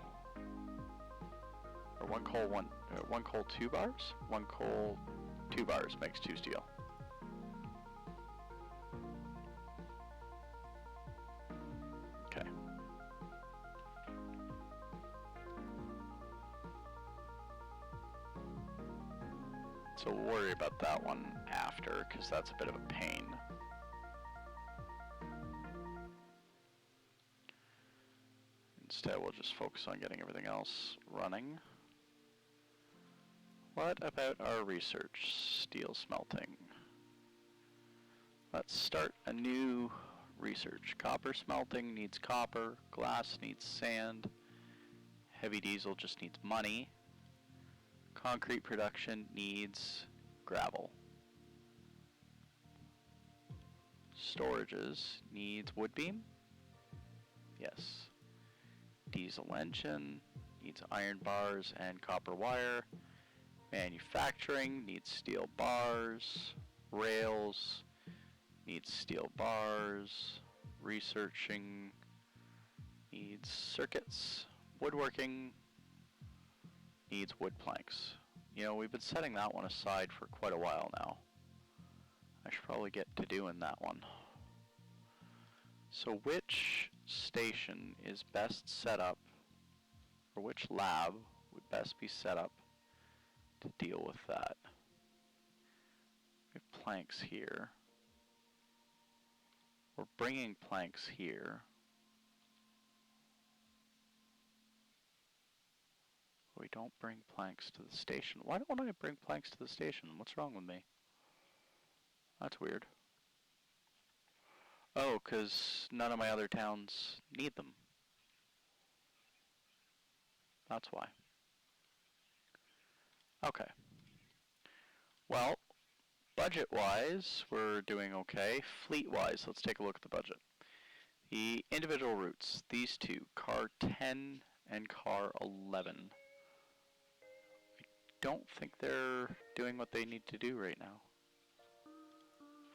Speaker 1: Or 1 coal, 1 coal, 2 bars? 1 coal, 2 bars makes 2 steel. Okay. So we'll worry about that one after, because that's a bit of a pain. Instead, we'll just focus on getting everything else running. What about our research? Steel smelting. Let's start a new research. Copper smelting needs copper, glass needs sand, heavy diesel just needs money, concrete production needs gravel, storages needs wood beam, yes, diesel engine needs iron bars and copper wire, manufacturing needs steel bars, rails needs steel bars, researching needs circuits, woodworking needs wood planks. You know, we've been setting that one aside for quite a while now. I should probably get to doing that one. So which station is best set up, or which lab would best be set up to deal with that? We have planks here. We're bringing planks here. We don't bring planks to the station. Why don't I bring planks to the station? What's wrong with me? That's weird. Oh, because none of my other towns need them. That's why. Okay. Well, budget-wise, we're doing okay. Fleet-wise, let's take a look at the budget. The individual routes, these two, car 10 and car 11. I don't think they're doing what they need to do right now.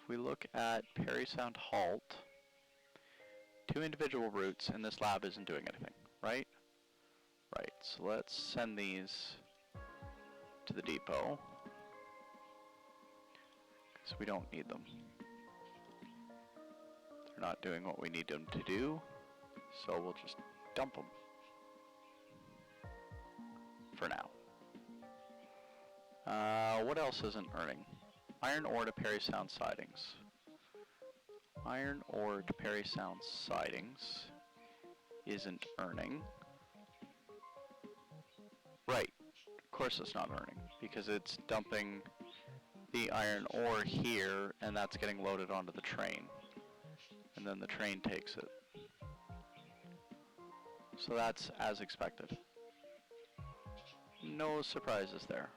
Speaker 1: If we look at Perry Sound Halt, 2 individual routes, and this lab isn't doing anything, right? Right, so let's send these to the depot, because we don't need them. They're not doing what we need them to do, so we'll just dump them for now. What else isn't earning? Iron ore to Perry Sound sidings. Iron ore to Perry Sound sidings isn't earning. Right, of course it's not earning, because it's dumping the iron ore here, and that's getting loaded onto the train. And then the train takes it. So that's as expected. No surprises there.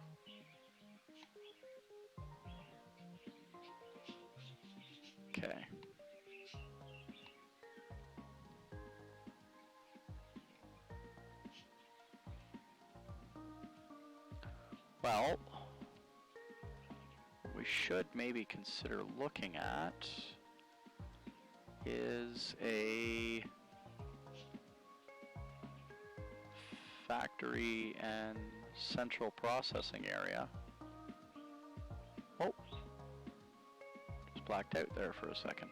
Speaker 1: Okay. Well, what we should maybe consider looking at is a factory and central processing area. Oh, just blacked out there for a second.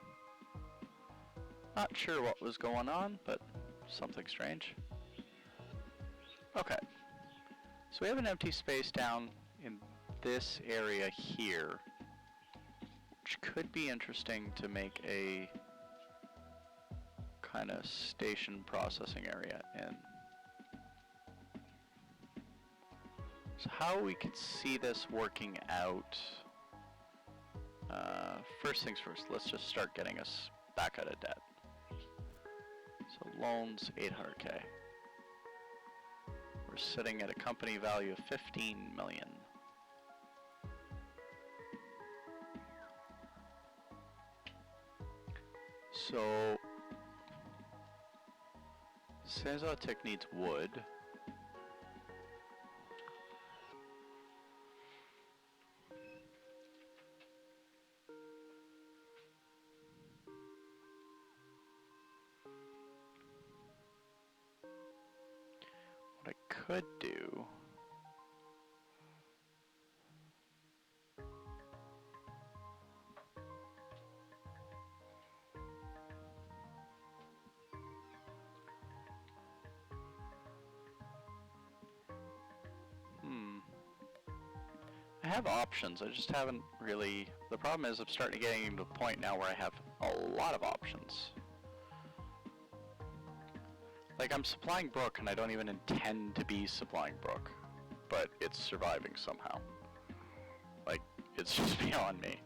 Speaker 1: Not sure what was going on, but something strange. Okay, so we have an empty space down in this area here, which could be interesting to make a kind of station processing area in. So how we could see this working out, first things first, let's just start getting us back out of debt. So loans, 800K. We're sitting at a company value of 15 million. So, Sanzotic needs wood. What I could do I have options, I just haven't really... The problem is I'm starting to get to the point now where I have a lot of options. Like, I'm supplying Brook and I don't even intend to be supplying Brook, but it's surviving somehow. Like, it's just beyond me.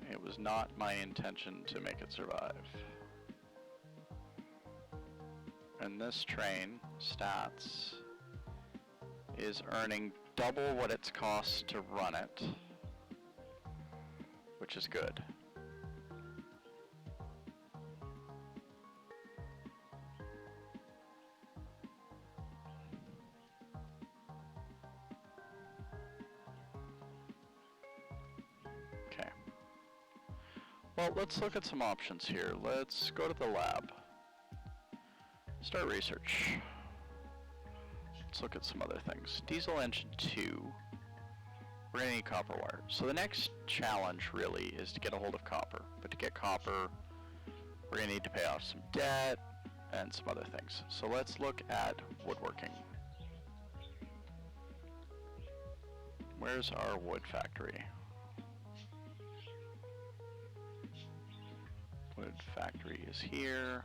Speaker 1: It was not my intention to make it survive. And this train, stats, is earning double what it's cost to run it, which is good. Okay. Well, let's look at some options here. Let's go to the lab. Start research. Let's look at some other things. Diesel engine 2. We're gonna need copper wire. So the next challenge really is to get a hold of copper. But to get copper, we're gonna need to pay off some debt and some other things. So let's look at woodworking. Where's our wood factory? Wood factory is here.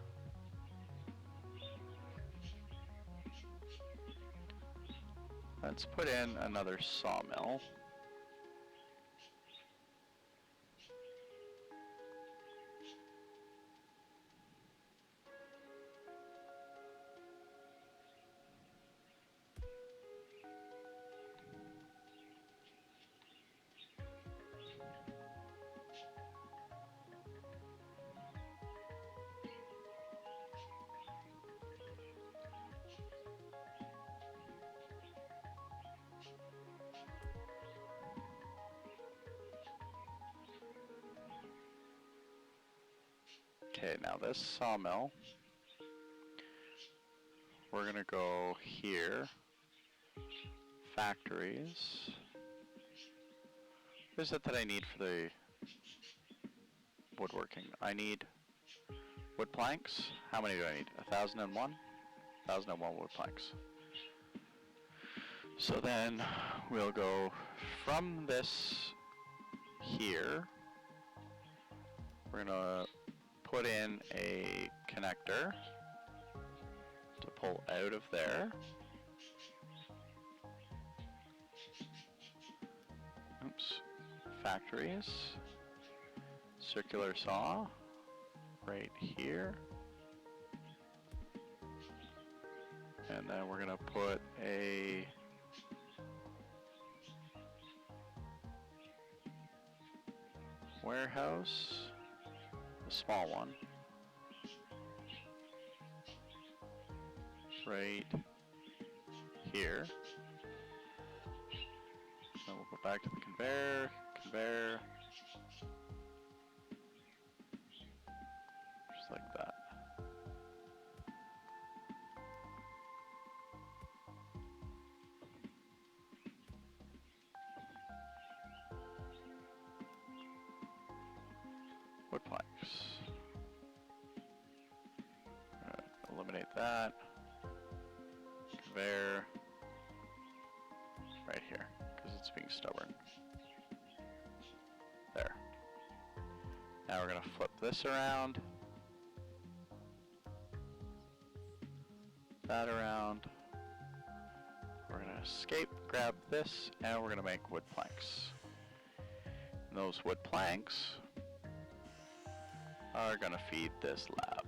Speaker 1: Let's put in another sawmill. Okay, now this sawmill, we're gonna go here, factories. What is it that I need for the woodworking? I need wood planks. How many do I need? 1,001? 1,001 wood planks. So then we'll go from this here, we're gonna put in a connector to pull out of there. Oops. Factories. Circular saw right here. And then we're gonna put a warehouse, a small one, right here. Then we'll go back to the conveyor, conveyor. Just like that. Wood planks. Eliminate that. Conveyor. Right here, because it's being stubborn. There. Now we're going to flip this around. That around. We're going to escape, grab this, and we're going to make wood planks. And those wood planks are going to feed this lab.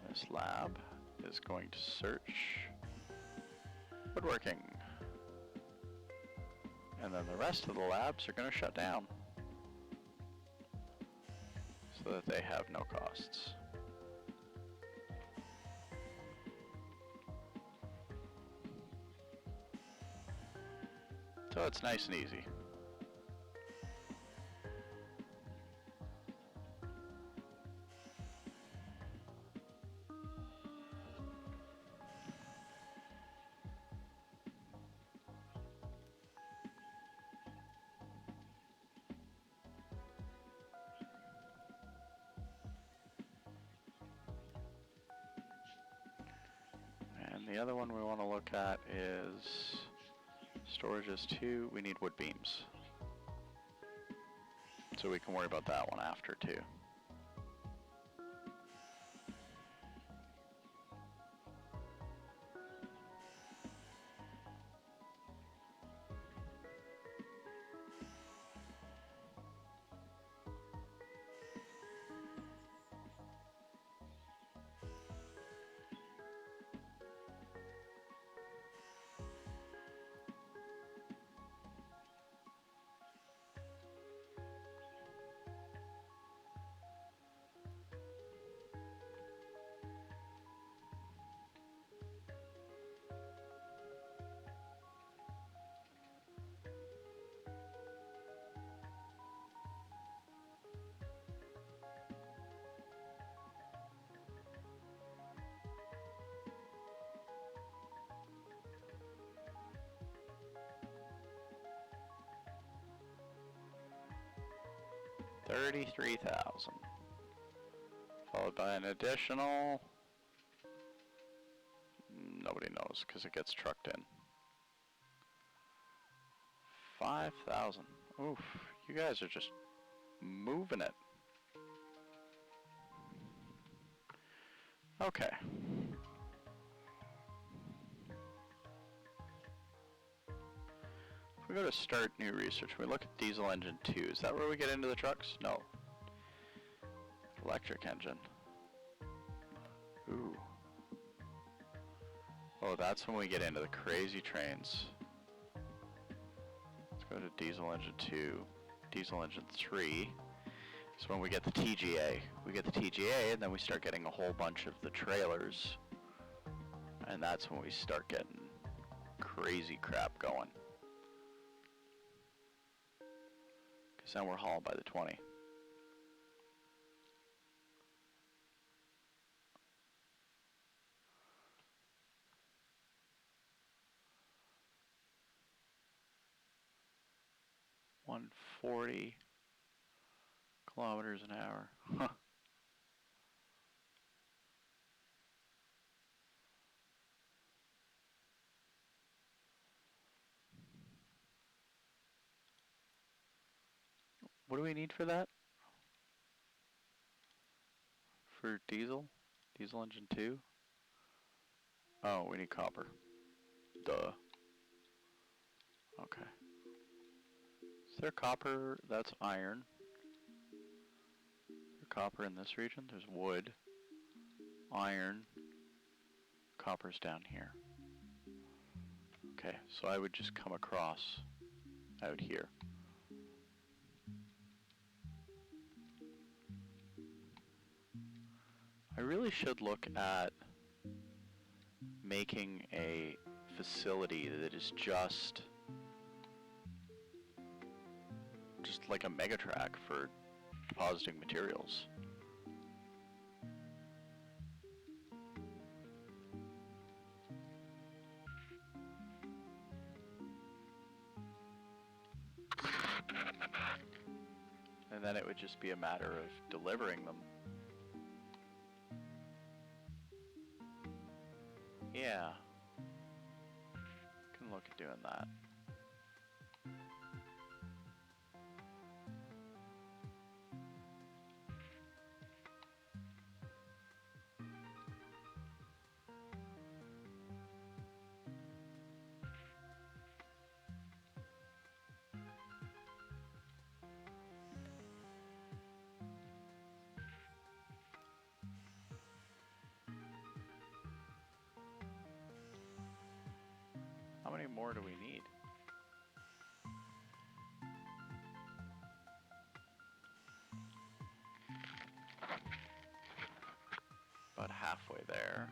Speaker 1: This lab is going to search woodworking. And then the rest of the labs are going to shut down so that they have no costs. So it's nice and easy. And the other one we want to look at is storage is 2. We need wood beams. So we can worry about that one after too. $33,000, followed by an additional, nobody knows because it gets trucked in, 5,000. Oof, you guys are just moving it. Okay. If we go to start new research, we look at diesel engine 2. Is that where we get into the trucks? No. Electric engine. Ooh. Oh, that's when we get into the crazy trains. Let's go to diesel engine 2. Diesel engine 3 is when we get the TGA. We get the TGA and then we start getting a whole bunch of the trailers. And that's when we start getting crazy crap going. Because then we're hauled by the 20. $140 kilometers an hour. Huh. What do we need for that? For diesel? Diesel engine 2? Oh, we need copper. Duh. Okay. Is there copper? That's iron. Is there copper in this region? There's wood, iron, copper's down here. Okay, so I would just come across out here. I really should look at
Speaker 2: making a facility that is just like a megatrack for depositing materials. And then it would just be a matter of delivering them. Yeah. Can look at doing that. How many more do we need? About halfway there.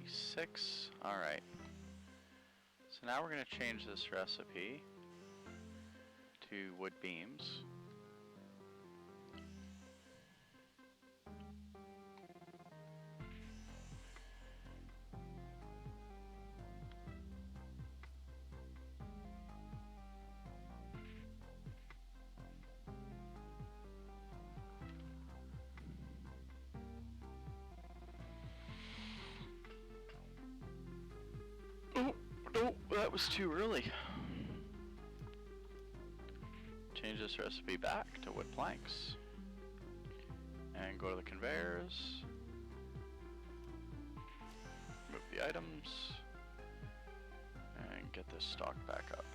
Speaker 2: Six. All right. So now we're going to change this recipe to wood beams. Oh, that was too early. Change this recipe back to wood planks. And go to the conveyors. Move the items. And get this stock back up.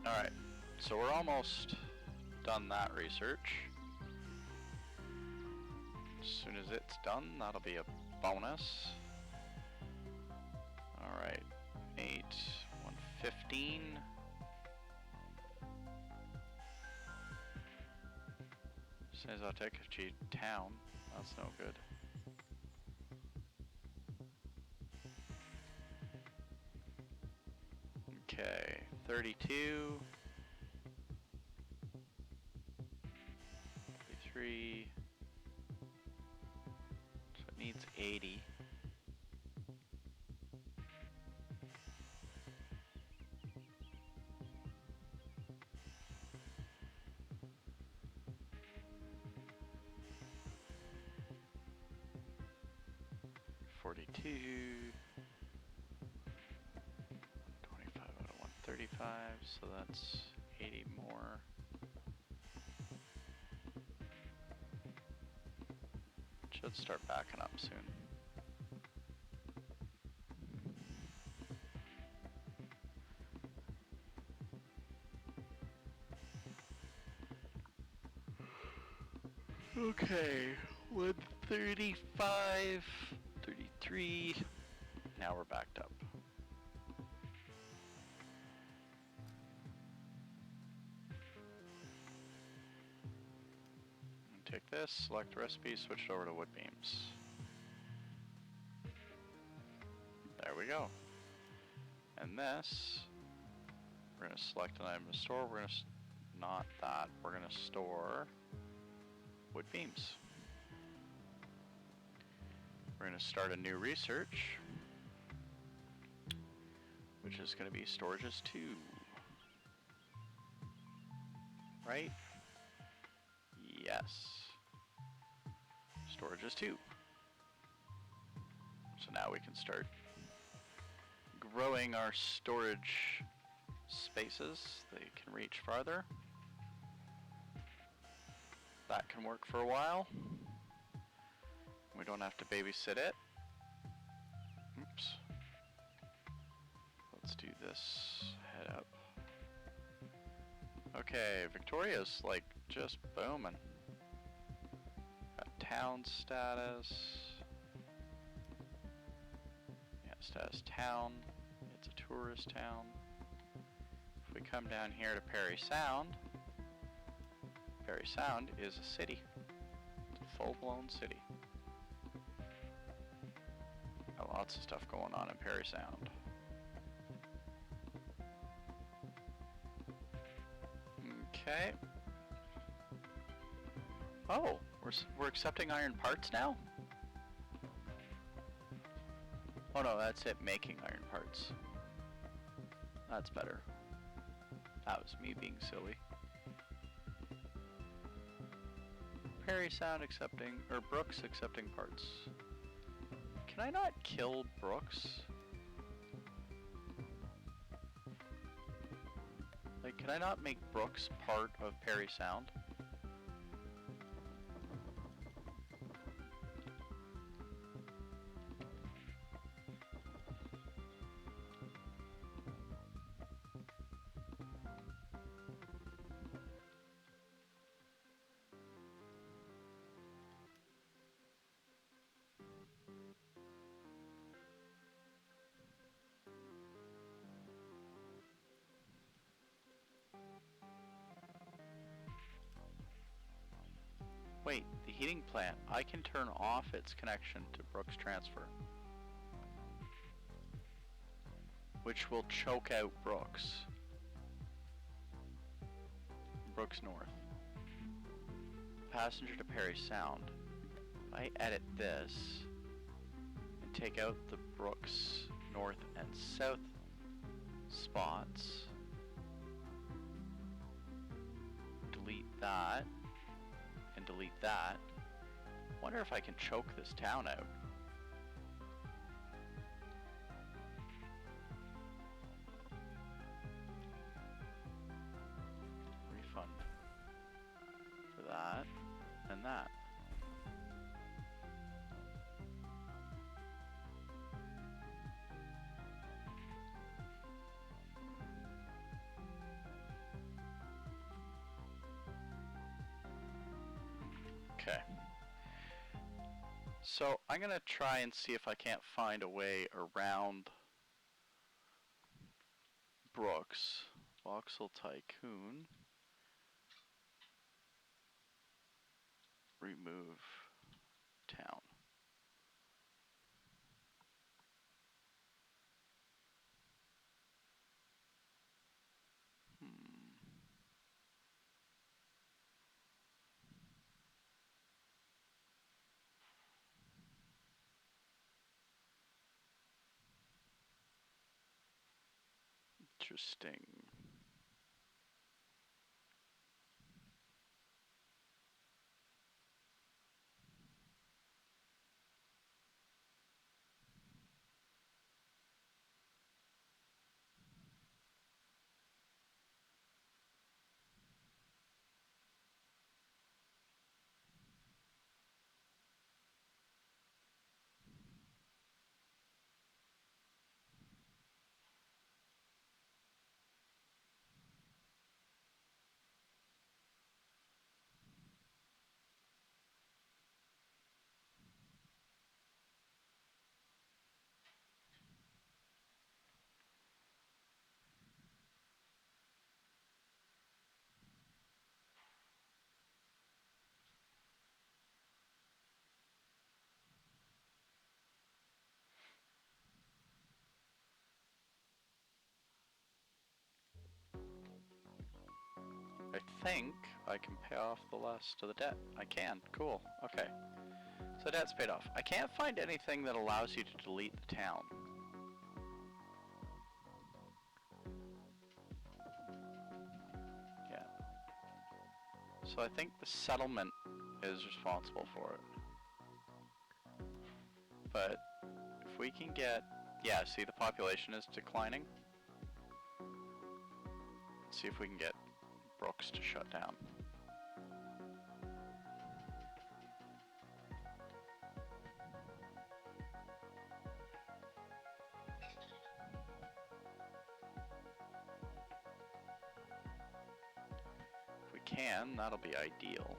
Speaker 2: Alright, so we're almost done that research. As soon as it's done, that'll be a bonus. Alright, 8, 115. Says I'll take a town. That's no good. Okay, 32. 33. So it needs 80. 42. 25 out of 135, so that's 80 more. Should start backing up soon. Okay, 135, 33. Now we're backed up. Take this, select recipe, switch it over to wood beams. There we go. And this, we're going to select an item to store. We're going to, not that, we're going to store wood beams. We're going to start a new research, which is going to be storages 2. Right? Yes. Storages 2. So now we can start growing our storage spaces. They can reach farther. That can work for a while. We don't have to babysit it. Oops. Let's do this. Head up. Okay, Victoria's like just booming. Got town status. Yeah, status town. It's a tourist town. If we come down here to Perry Sound is a city. It's a full-blown city. Got lots of stuff going on in Perry Sound. Okay. Oh, we're accepting iron parts now? Oh no, that's it, making iron parts. That's better. That was me being silly. Perry Sound accepting, or Brooks accepting parts. Can I not kill Brooks? Like, can I not make Brooks part of Perry Sound? Wait, the heating plant, I can turn off its connection to Brooks Transfer, which will choke out Brooks North. Passenger to Perry Sound. If I edit this and take out the Brooks North and South spots, delete that, and delete that. Wonder if I can choke this town out. Refund for that and that. Okay. So I'm gonna try and see if I can't find a way around Brooks. Voxel Tycoon. Remove town. Interesting. think I can pay off the rest of the debt. I can. Cool. Okay. So debt's paid off. I can't find anything that allows you to delete the town. Yeah. So I think the settlement is responsible for it. But if we can get... Yeah, see the population is declining? Let's see if we can get Brooks to shut down. If we can, that'll be ideal.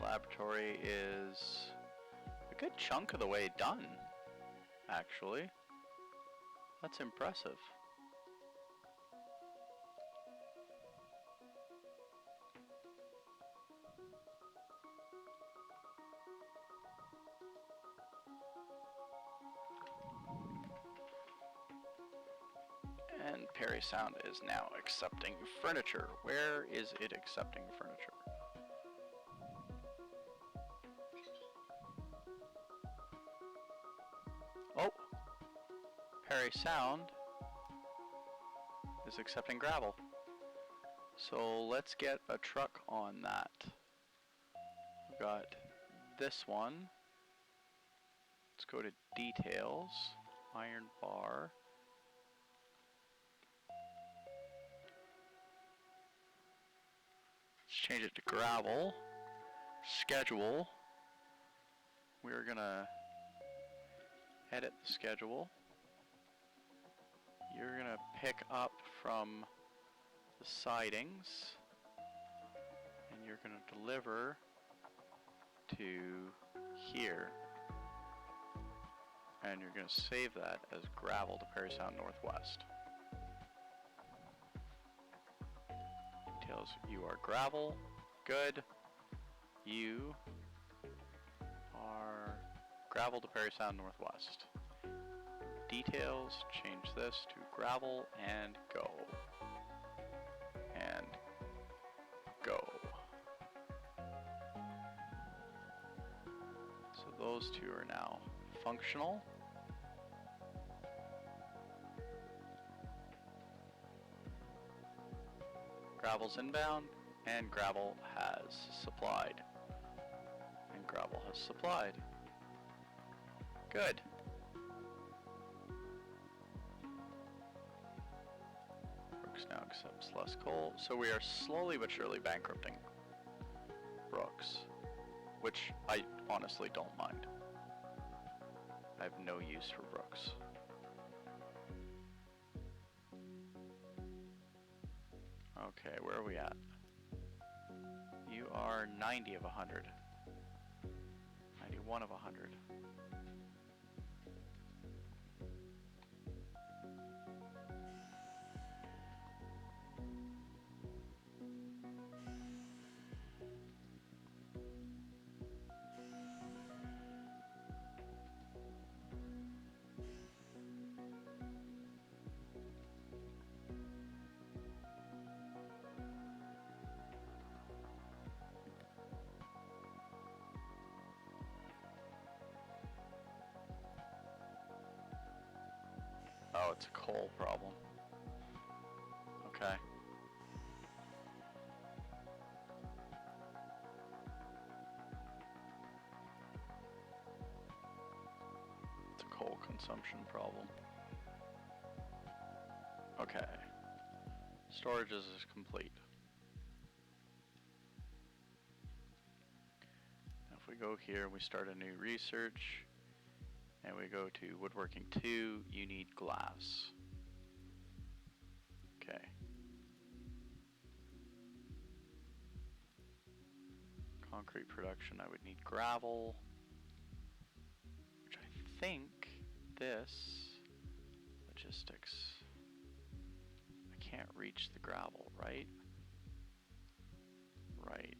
Speaker 2: Laboratory is a good chunk of the way done, actually. That's impressive. And Perry Sound is now accepting furniture. Where is it accepting furniture? Oh! Perry Sound is accepting gravel. So let's get a truck on that. We've got this one. Let's go to details, iron bar. Let's change it to gravel. Schedule. We're gonna edit the schedule. You're gonna pick up from the sidings and you're gonna deliver to here, and you're gonna save that as gravel to Perry Sound Northwest. Details, you are gravel, good. You are gravel to Perry Sound Northwest. Details, change this to gravel and go. And go. So those two are now functional. Gravel's inbound, and gravel has supplied. And gravel has supplied. Good. Brooks now accepts less coal. So we are slowly but surely bankrupting Brooks, which I honestly don't mind. I have no use for Brooks. Okay, where are we at? You are 90 of 100. 91 of 100. Oh, it's a coal problem. Okay. It's a coal consumption problem. Okay. Storage is complete. Now if we go here and we start a new research, and we go to woodworking 2, you need glass. Okay. Concrete production, I would need gravel, which I think this, logistics, can't reach the gravel, right? Right.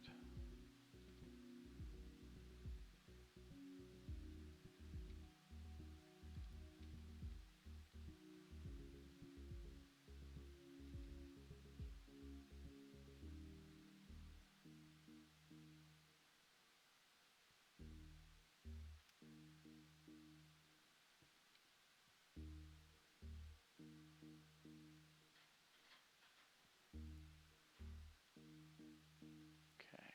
Speaker 2: Okay.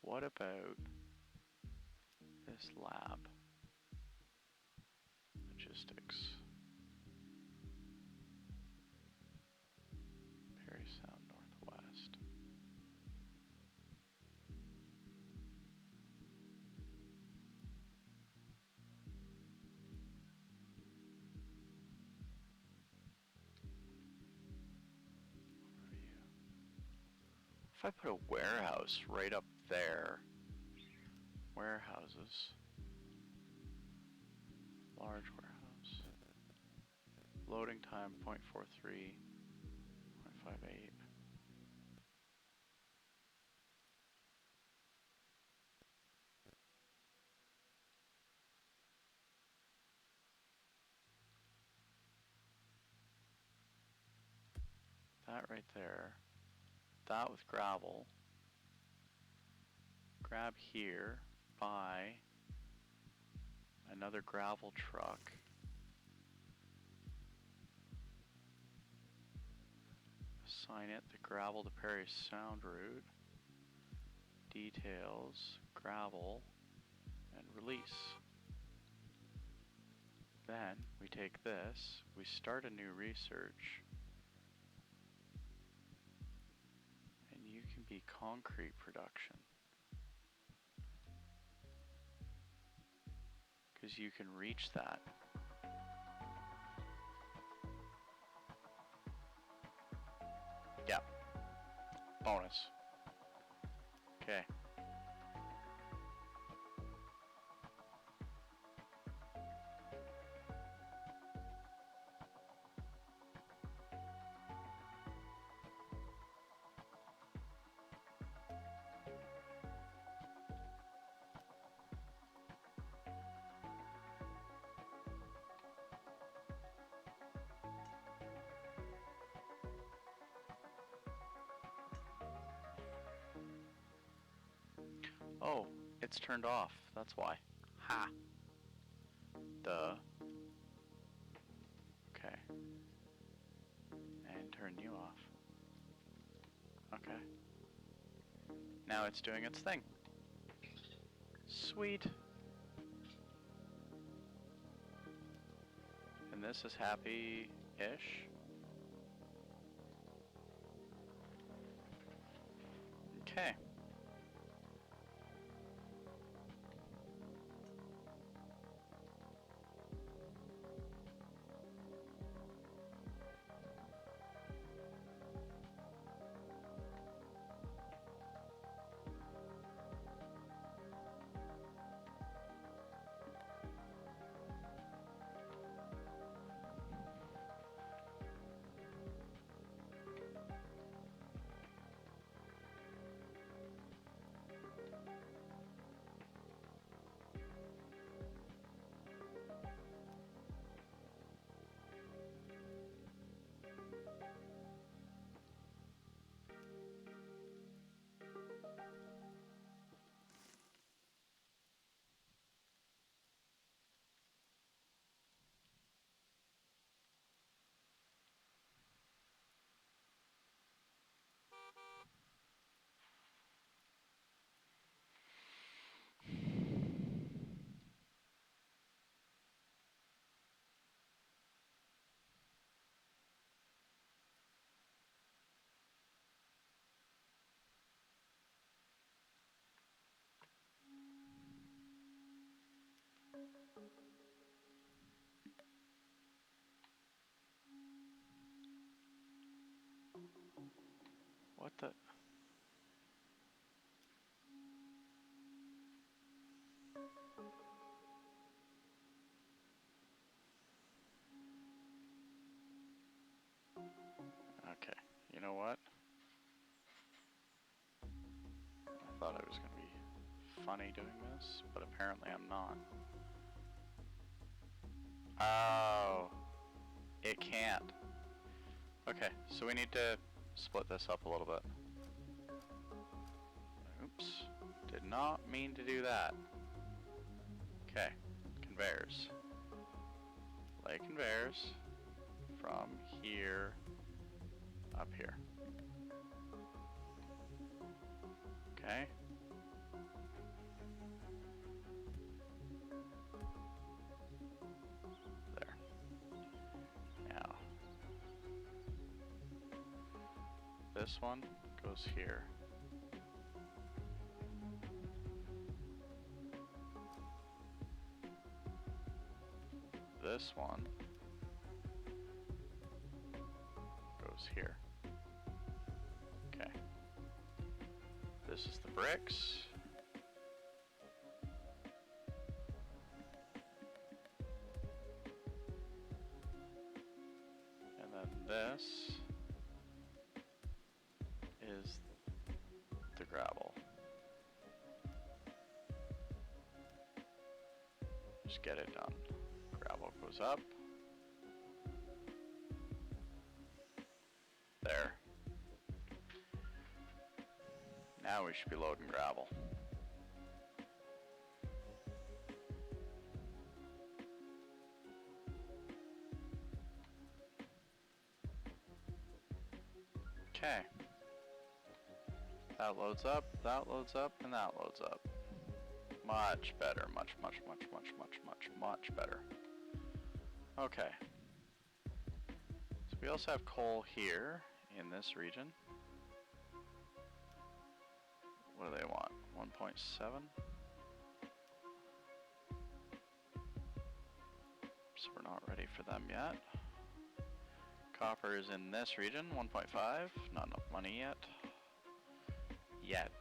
Speaker 2: What about this lab? Logistics. Perry Sound Northwest. Overview. If I put a warehouse right up there, warehouses, large warehouse, loading time 0.43, 0.58. That right there, that with gravel, grab here, buy another gravel truck, assign it the gravel to Perry Sound route, details, gravel, and release. Then we take this, we start a new research, and you can be concrete production. Because you can reach that. Yeah. Bonus. Okay. Oh, it's turned off. That's why. Ha. Duh. Okay. And turn you off. Okay. Now it's doing its thing. Sweet. And this is happy-ish. Okay. What the? Okay, you know what? I thought I was going to be funny doing this, but apparently I'm not. Oh, it can't. Okay, so we need to split this up a little bit. Oops, did not mean to do that. Okay, conveyors. Lay conveyors from here up here. Okay. There. Now, this one goes here. This one goes here. Okay. This is the bricks. And then this is the gravel. Just get it done. Gravel goes up. There. Now we should be loading gravel. Okay. That loads up, and that loads up. Much better, much better. Okay. So we also have coal here in this region. What do they want? 1.7? So we're not ready for them yet. Copper is in this region, 1.5. Not enough money yet.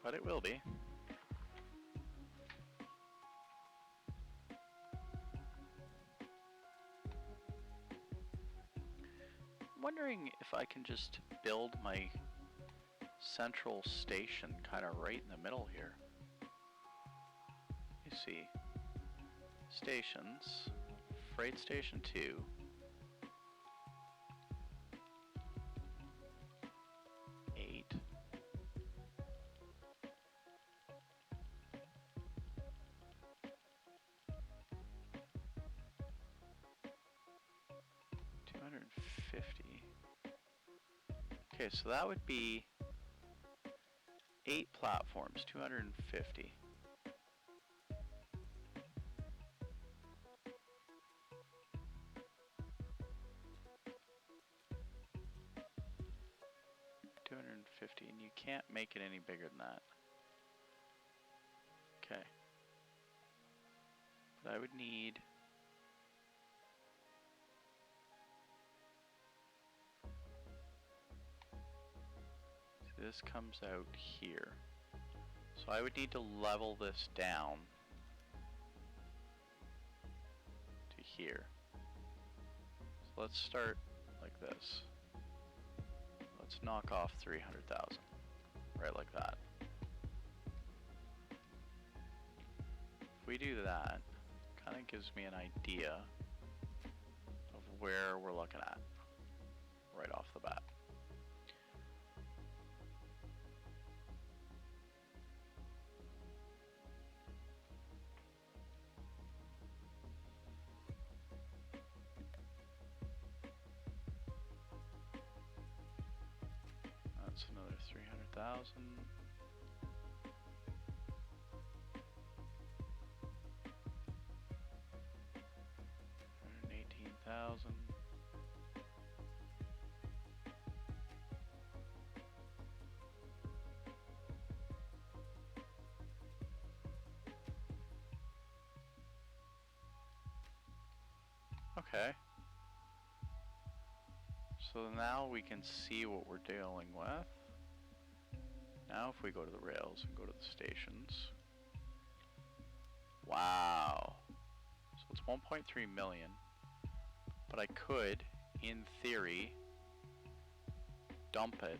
Speaker 2: But it will be. I'm wondering if I can just build my central station kind of right in the middle here. You see. Stations. Freight station 2. Okay, so that would be 8 platforms, 250. And you can't make it any bigger than that. Okay. But I would need this comes out here. So I would need to level this down to here. So let's start like this. Let's knock off 300,000. Right like that. If we do that, kind of gives me an idea of where we're looking at right off the bat. That's another 300,000. $118,000. Okay. So now we can see what we're dealing with. Now if we go to the rails and go to the stations. Wow. So it's 1.3 million. But I could, in theory, dump it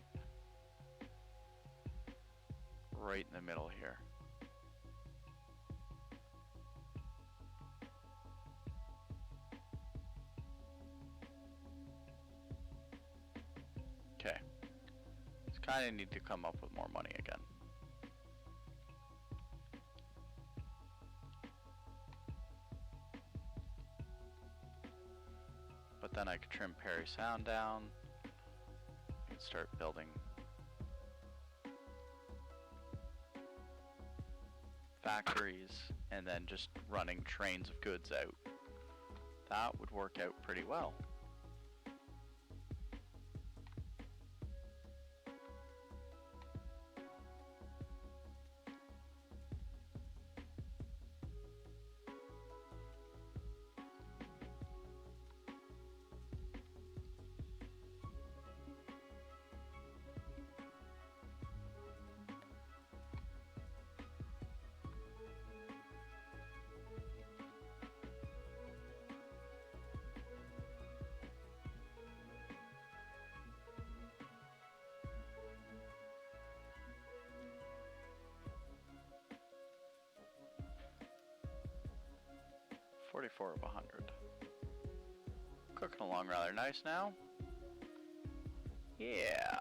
Speaker 2: right in the middle here. Okay. Just kind of need to come up with more money again. But then I could trim Perry Sound down and start building factories and then just running trains of goods out. That would work out pretty well. $44 of 100. Cooking along rather nice now. Yeah.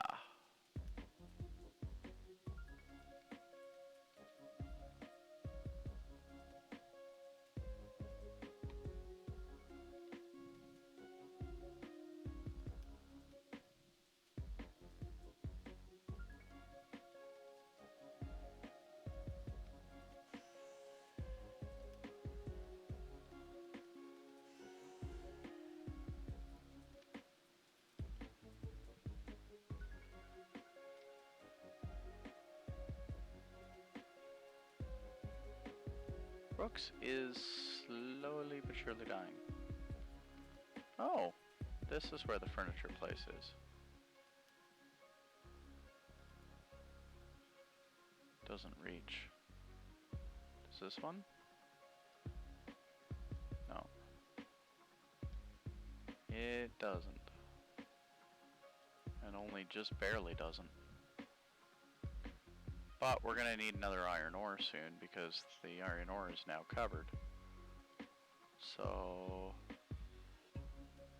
Speaker 2: Brooks is slowly but surely dying. Oh, this is where the furniture place is. Doesn't reach. Does this one? No. It doesn't. And only just barely doesn't. But we're going to need another iron ore soon because the iron ore is now covered. So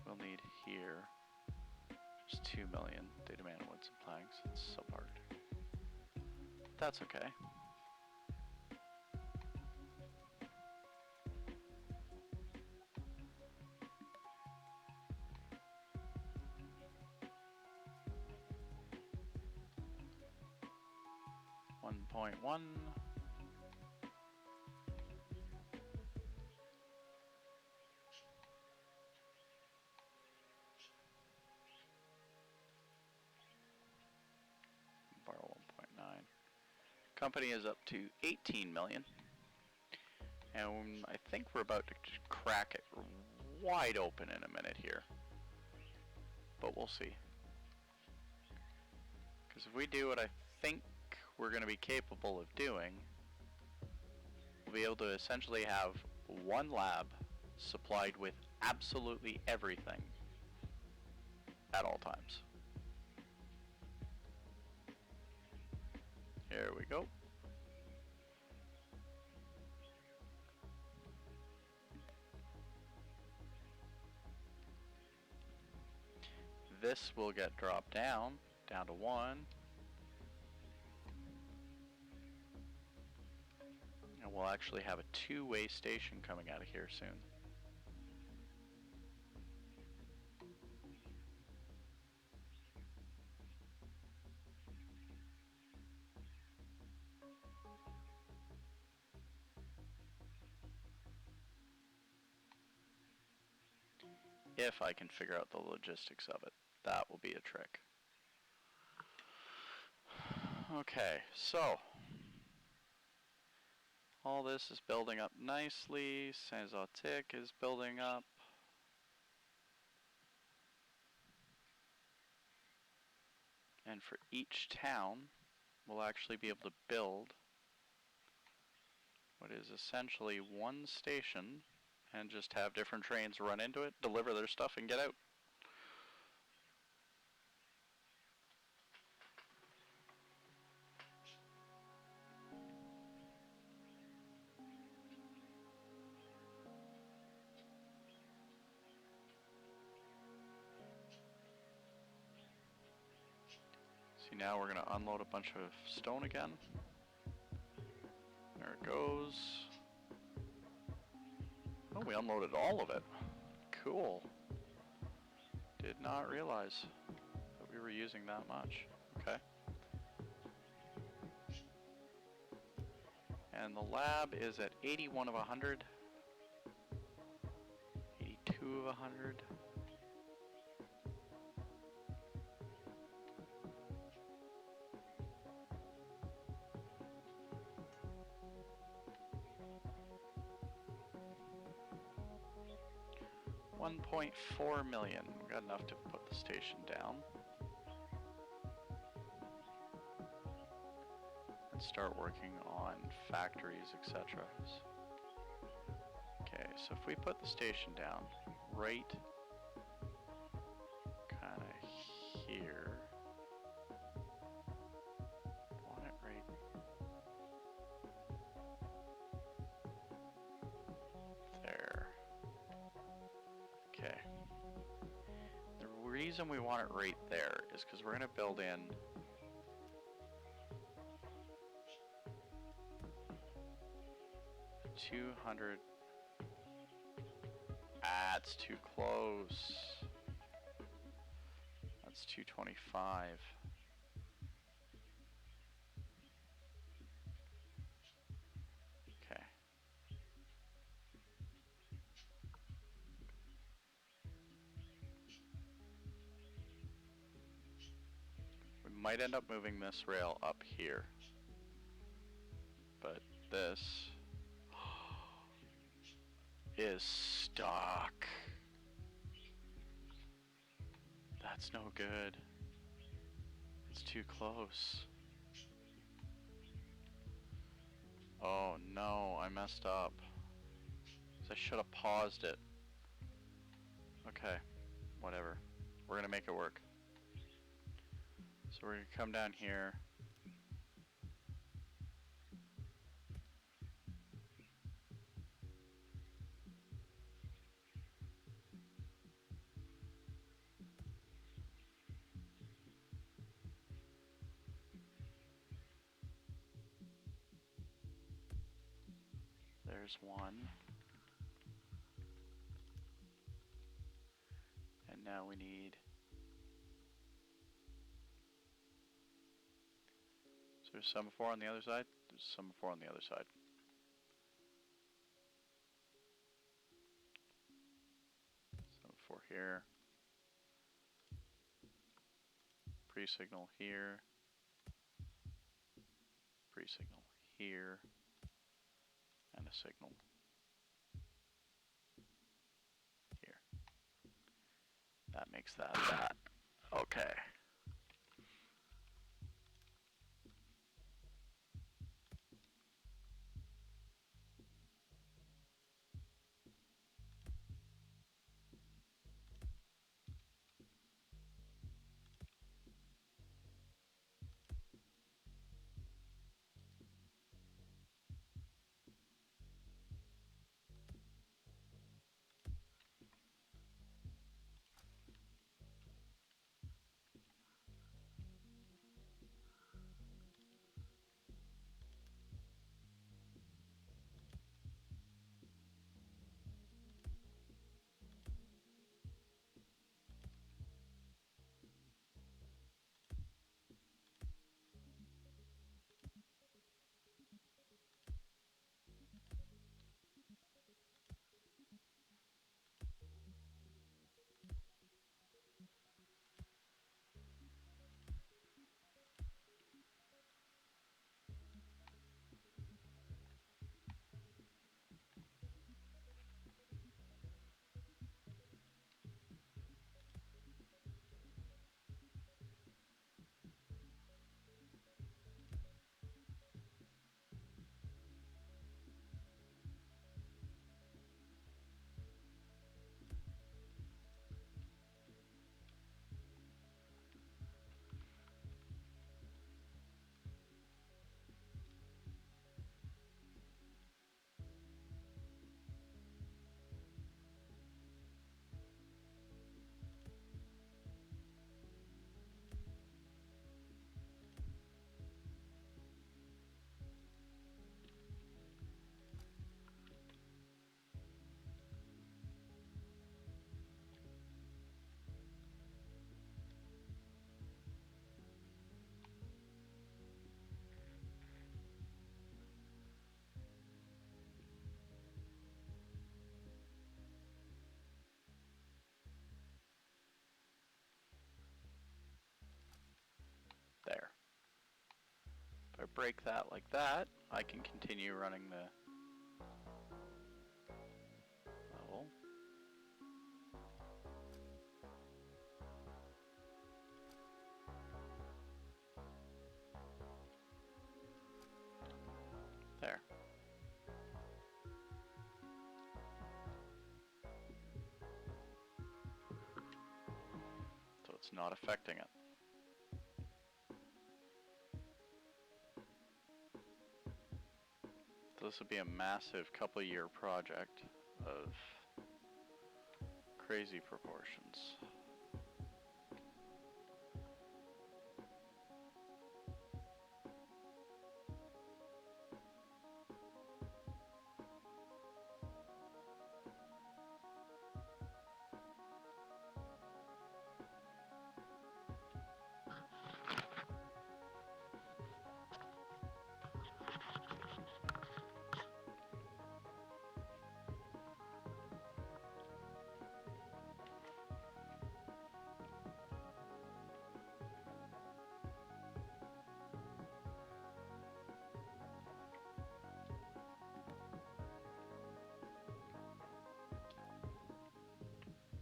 Speaker 2: we'll need here just 2 million. They demand woods and planks. It's subpart. That's okay. .1. Borrow 1.9. Company is up to 18 million. And I think we're about to crack it wide open in a minute here. But we'll see. Because if we do what I think we're going to be capable of doing, we'll be able to essentially have one lab supplied with absolutely everything at all times. Here we go. This will get dropped down to 1. And we'll actually have a two-way station coming out of here soon. If I can figure out the logistics of it, that will be a trick. Okay, so all this is building up nicely. Saint-Zotique is building up. And for each town, we'll actually be able to build what is essentially one station and just have different trains run into it, deliver their stuff, and get out. See, now we're going to unload a bunch of stone again. There it goes. Oh, we unloaded all of it. Cool. Did not realize that we were using that much. Okay. And the lab is at 81 of 100. 82 of 100. $1.4 million. We got enough to put the station down. And start working on factories, etc. Okay, so if we put the station down right kind of here. Want it right there. Okay. The reason we want it right there is because we're going to build in $200. Ah, it's too close. That's 225. Okay. We might end up moving this rail up here. But this is stuck. That's no good. It's too close. Oh no, I messed up. I should have paused it. Okay, whatever. We're gonna make it work. So we're gonna come down here. There's one. And now we need... So there's semaphore on the other side? There's semaphore on the other side. Semaphore here. Pre-signal here. Pre-signal here. And a signal here. That makes that that. Okay. break that like that, I can continue running the level. There. So it's not affecting it. So this would be a massive couple-year project of crazy proportions.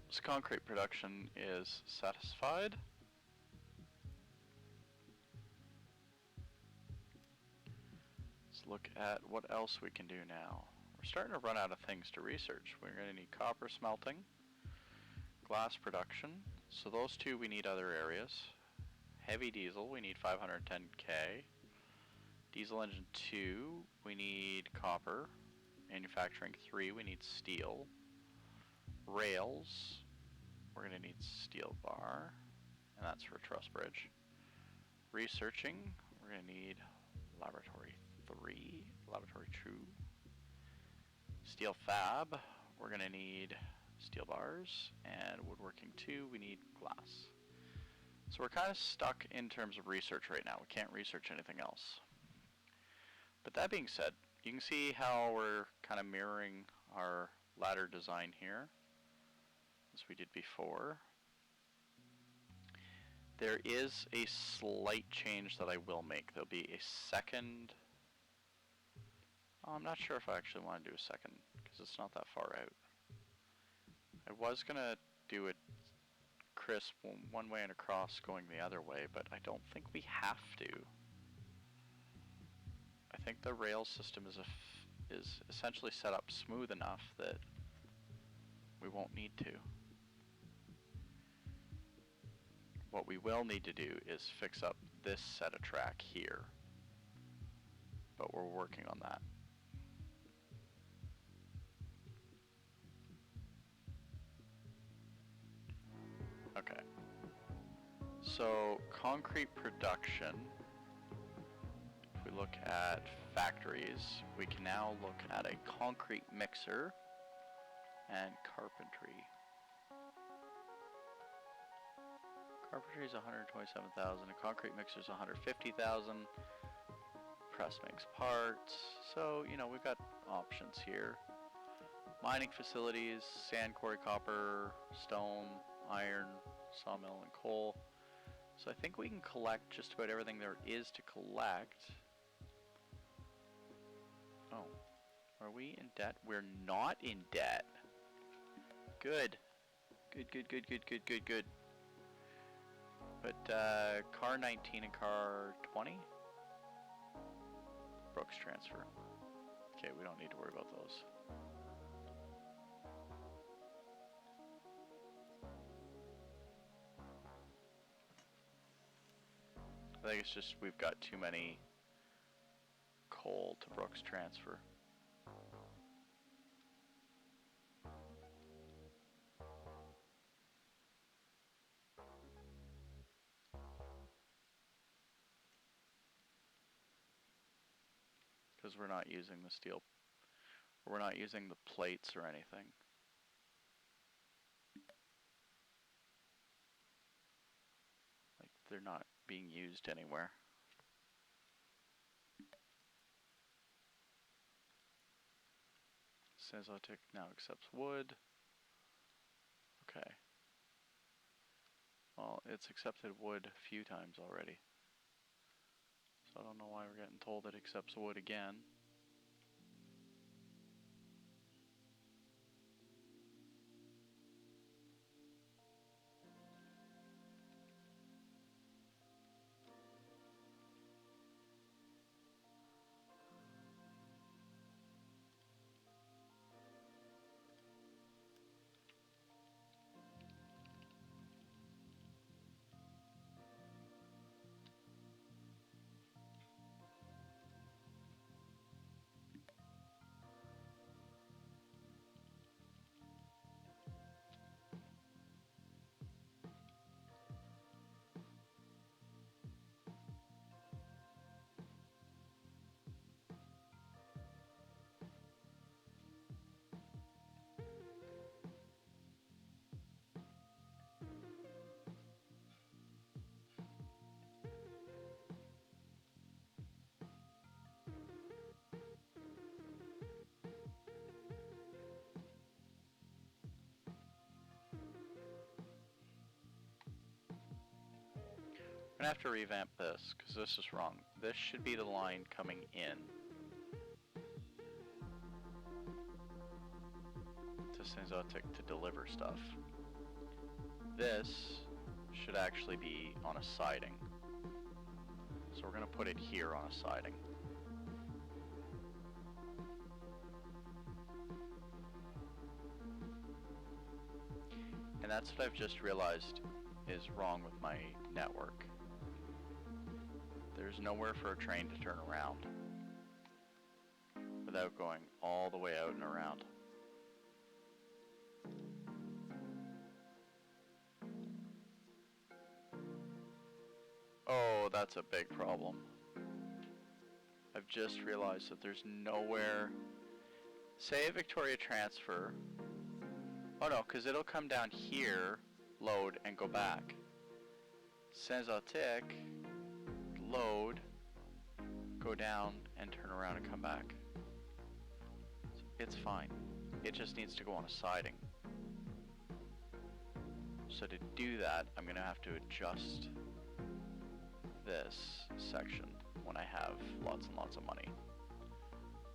Speaker 2: This concrete production is satisfied. Let's look at what else we can do now. We're starting to run out of things to research. We're going to need copper smelting, glass production. So those two we need other areas. Heavy diesel, we need 510K. Diesel engine 2, we need copper. Manufacturing 3, we need steel. Rails, we're going to need steel bar, and that's for truss bridge. Researching, we're going to need laboratory 3, laboratory 2. Steel fab, we're going to need steel bars, and woodworking 2, we need glass. So we're kind of stuck in terms of research right now. We can't research anything else. But that being said, you can see how we're kind of mirroring our ladder design here, as we did before. There is a slight change that I will make. There'll be a second... Oh, I'm not sure if I actually want to do a second, because it's not that far out. I was going to do it crisp one way and across going the other way, but I don't think we have to. I think the rail system is essentially set up smooth enough that we won't need to. What we will need to do is fix up this set of track here, but we're working on that. Okay, so concrete production, if we look at factories, we can now look at a concrete mixer and carpentry. Carpentry is 127,000, a concrete mixer is 150,000, press makes parts, so you know we've got options here. Mining facilities, sand quarry, copper, stone, iron, sawmill, and coal. So I think we can collect just about everything there is to collect. Oh, are we in debt? We're not in debt. Good. Good. But car 19 and car 20? Brooks transfer. Okay, we don't need to worry about those. I think it's just we've got too many coal to Brooks transfer. Because we're not using the steel, we're not using the plates or anything. Like, they're not being used anywhere. Sensotic now accepts wood. Okay. Well, it's accepted wood a few times already. So I don't know why we're getting told it accepts wood again. I'm gonna have to revamp this because this is wrong. This should be the line coming in to Synzotic to deliver stuff. This should actually be on a siding. So we're gonna put it here on a siding. And that's what I've just realized is wrong with my network. There's nowhere for a train to turn around without going all the way out and around. Oh, that's a big problem. I've just realized that there's nowhere. Say a Victoria transfer. Oh no, because it'll come down here, load, and go back. Synzotic, load, go down, and turn around and come back. It's fine. It just needs to go on a siding. So to do that, I'm going to have to adjust this section when I have lots and lots of money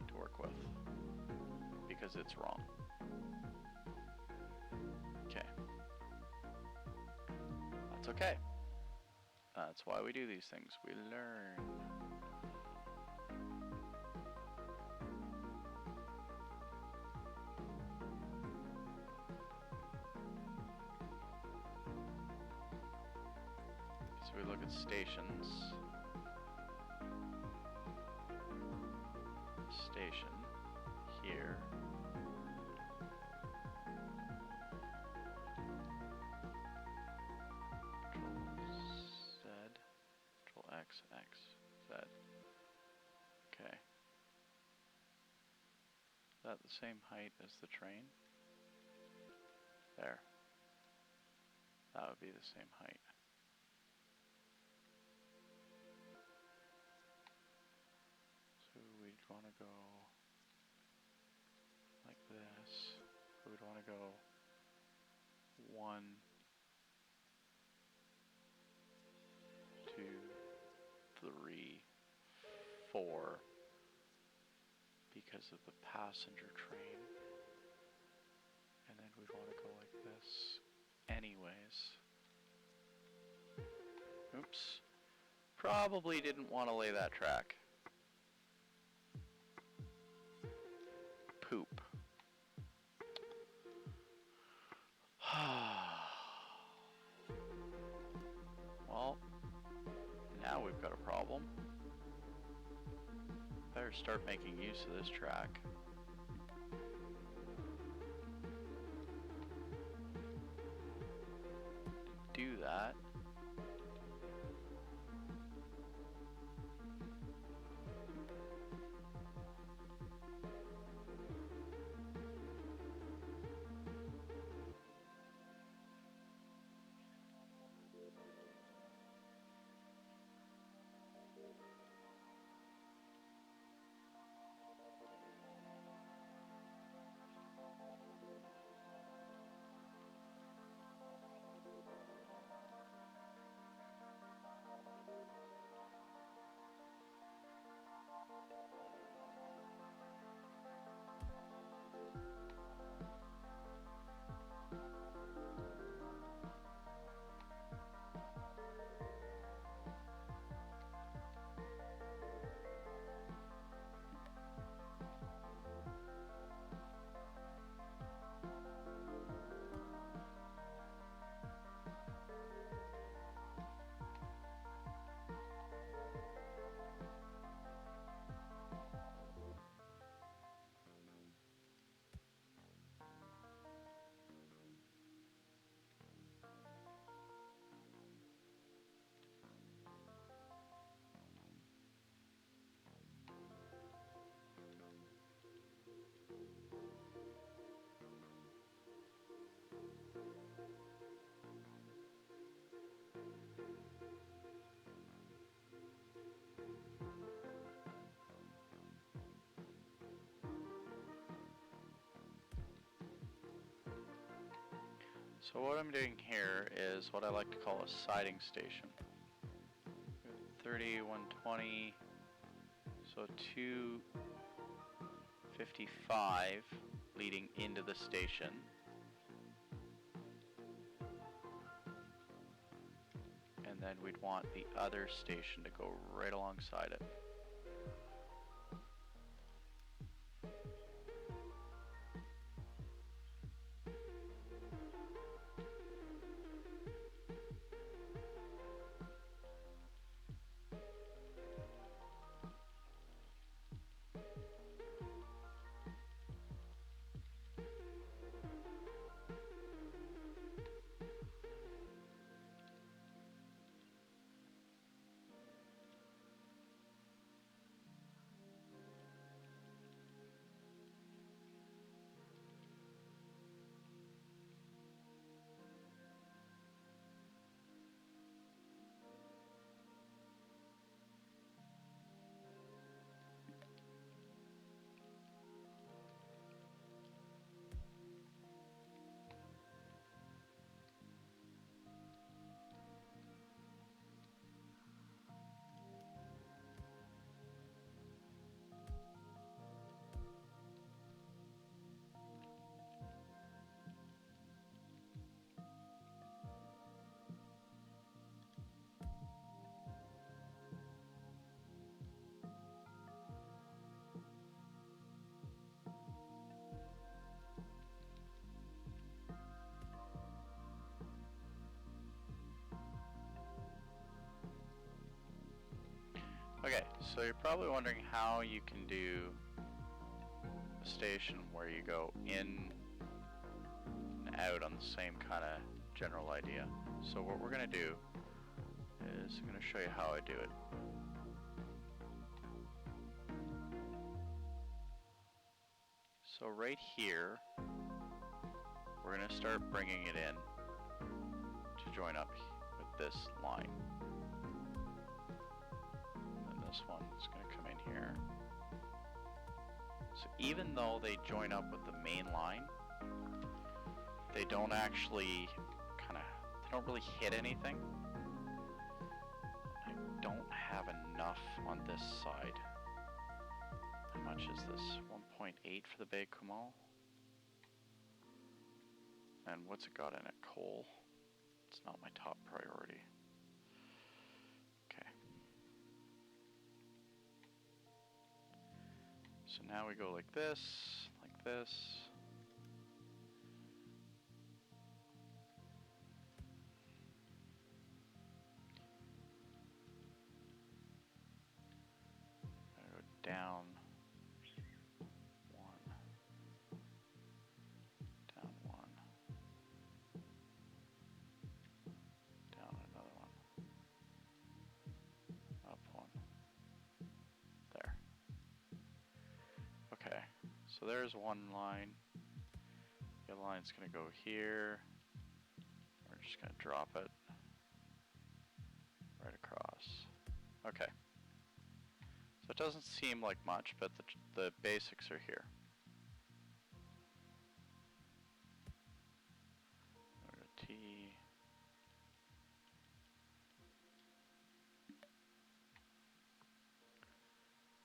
Speaker 2: to work with, because it's wrong. Okay. That's okay. That's why we do these things. We learn. So we look at stations. Station here. Control X, X, Z. Okay. Is that the same height as the train? There. That would be the same height. So we'd want to go like this. We'd want to go 1, 2, 3, 4 because of the passenger train. And then we'd want to go like this anyways. Oops. Probably didn't want to lay that track. Poop. Well, now we've got a problem. Better start making use of this track. Do that. So what I'm doing here is what I like to call a siding station. 30, 120, so 255 leading into the station. And then we'd want the other station to go right alongside it. Okay, so you're probably wondering how you can do a station where you go in and out on the same kind of general idea. So what we're going to do is I'm going to show you how I do it. So right here, we're going to start bringing it in to join up with this line. This one's going to come in here. So even though they join up with the main line, they don't actually they don't really hit anything. I don't have enough on this side. How much is this? 1.8 for the Bay Kumo. And what's it got in it? Coal. It's not my top priority. So now we go like this, like this. I go down one, down one, down another one, up one. There. Okay, so there's one line. The other line's going to go here. We're just going to drop it right across. Okay. So it doesn't seem like much, but the basics are here. Go to T.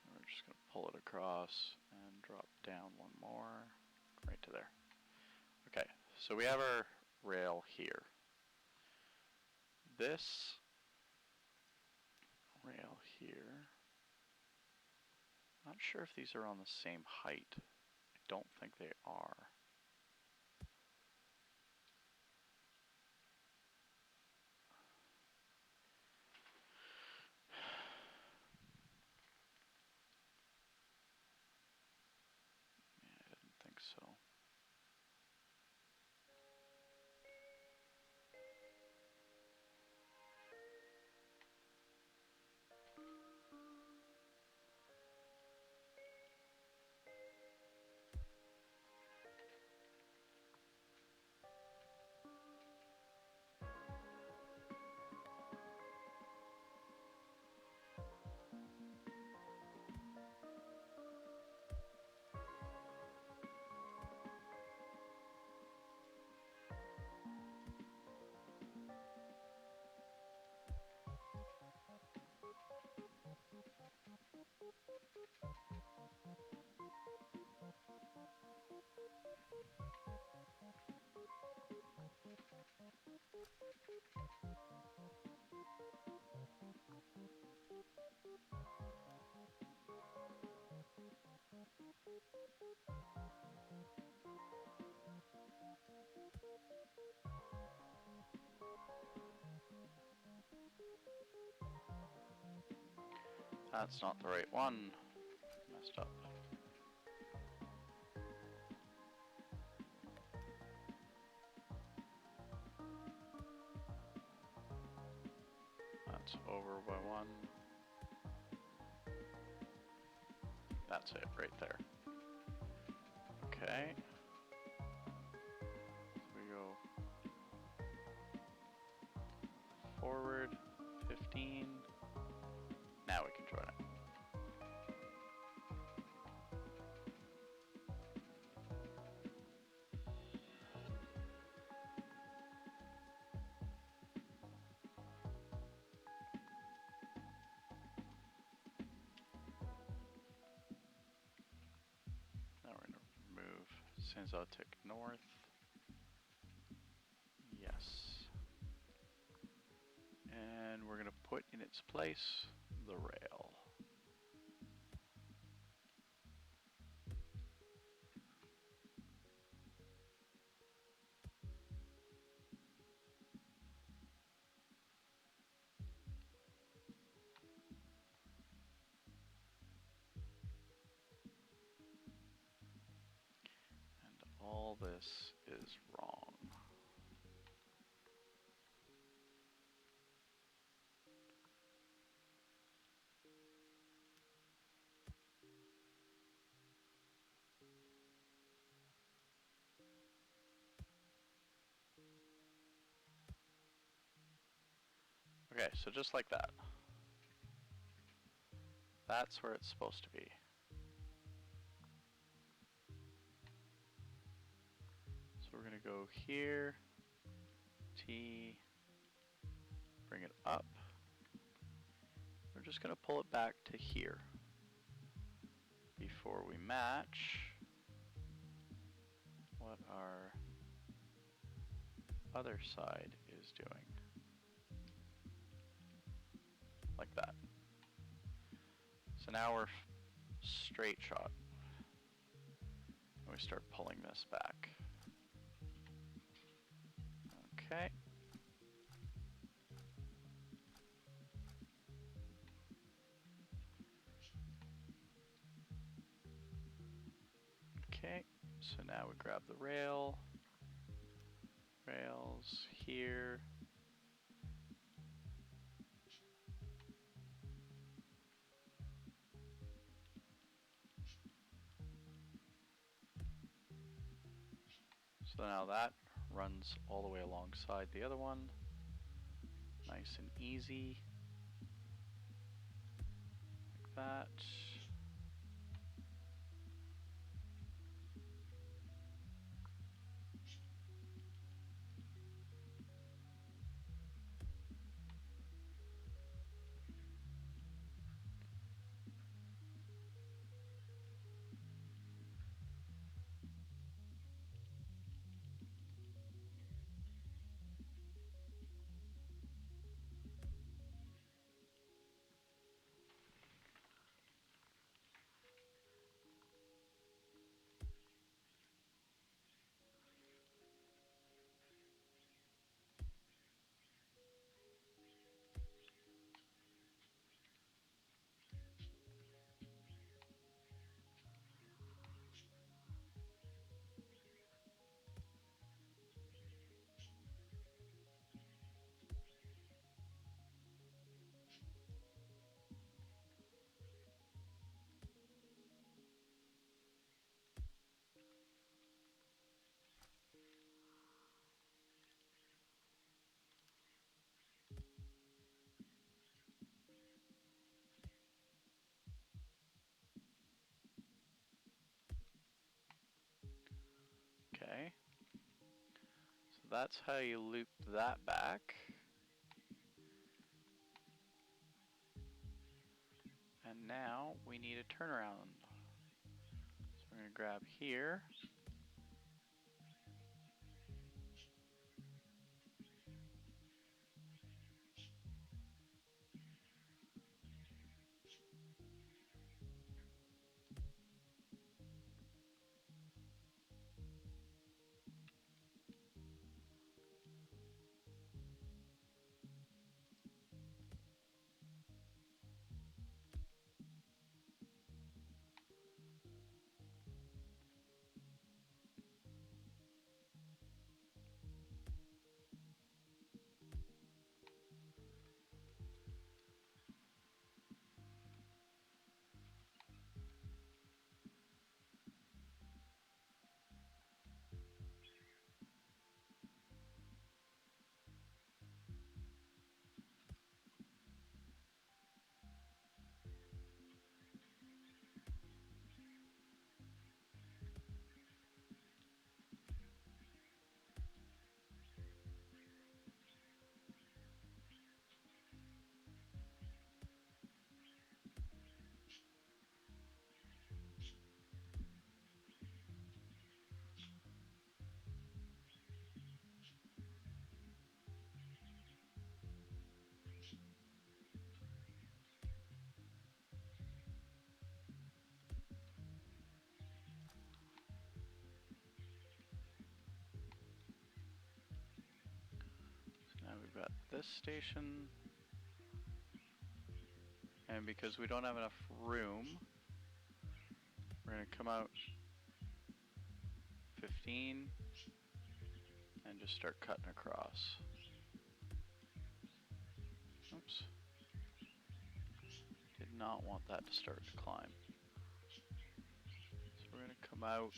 Speaker 2: We're just going to pull it across and drop down one more, right to there. Okay, so we have our rail here. This rail here, not sure if these are on the same height. I don't think they are. Yeah, I didn't think so. That's not the right one. Messed up. That's over by one. That's it right there. Okay. So we go forward 15. Now we can join it. Now we're going to move Sanzotic north. Yes. And we're going to put in its place the rail. And all this is wrong. Okay, so just like that. That's where it's supposed to be. So we're going to go here, T, bring it up. We're just going to pull it back to here before we match what our other side is doing. Like that. So now we're straight shot. And we start pulling this back. Okay. Okay, so now we grab the rail. Rails here. So now that runs all the way alongside the other one. Nice and easy. Like that. Okay. So that's how you loop that back. And now we need a turnaround. So we're going to grab here. this station. And because we don't have enough room, we're going to come out 15 and just start cutting across. Oops. Did not want that to start to climb. So we're going to come out.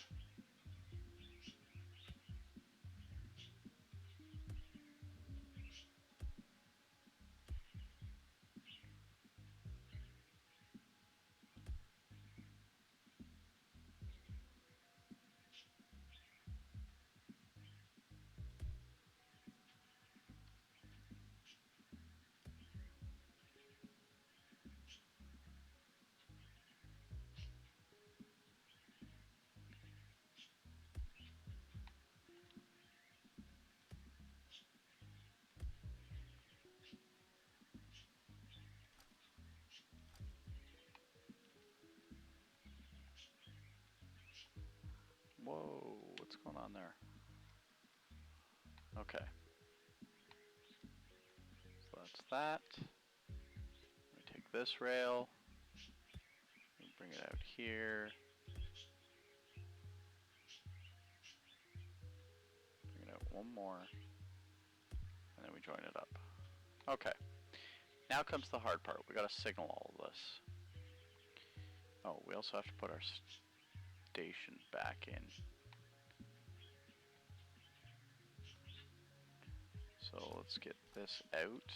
Speaker 2: Whoa, what's going on there? Okay. So that's that. We take this rail, we bring it out here, bring it out one more, and then we join it up. Okay. Now comes the hard part. We gotta signal all of this. Oh, we also have to put our station back in. So let's get this out.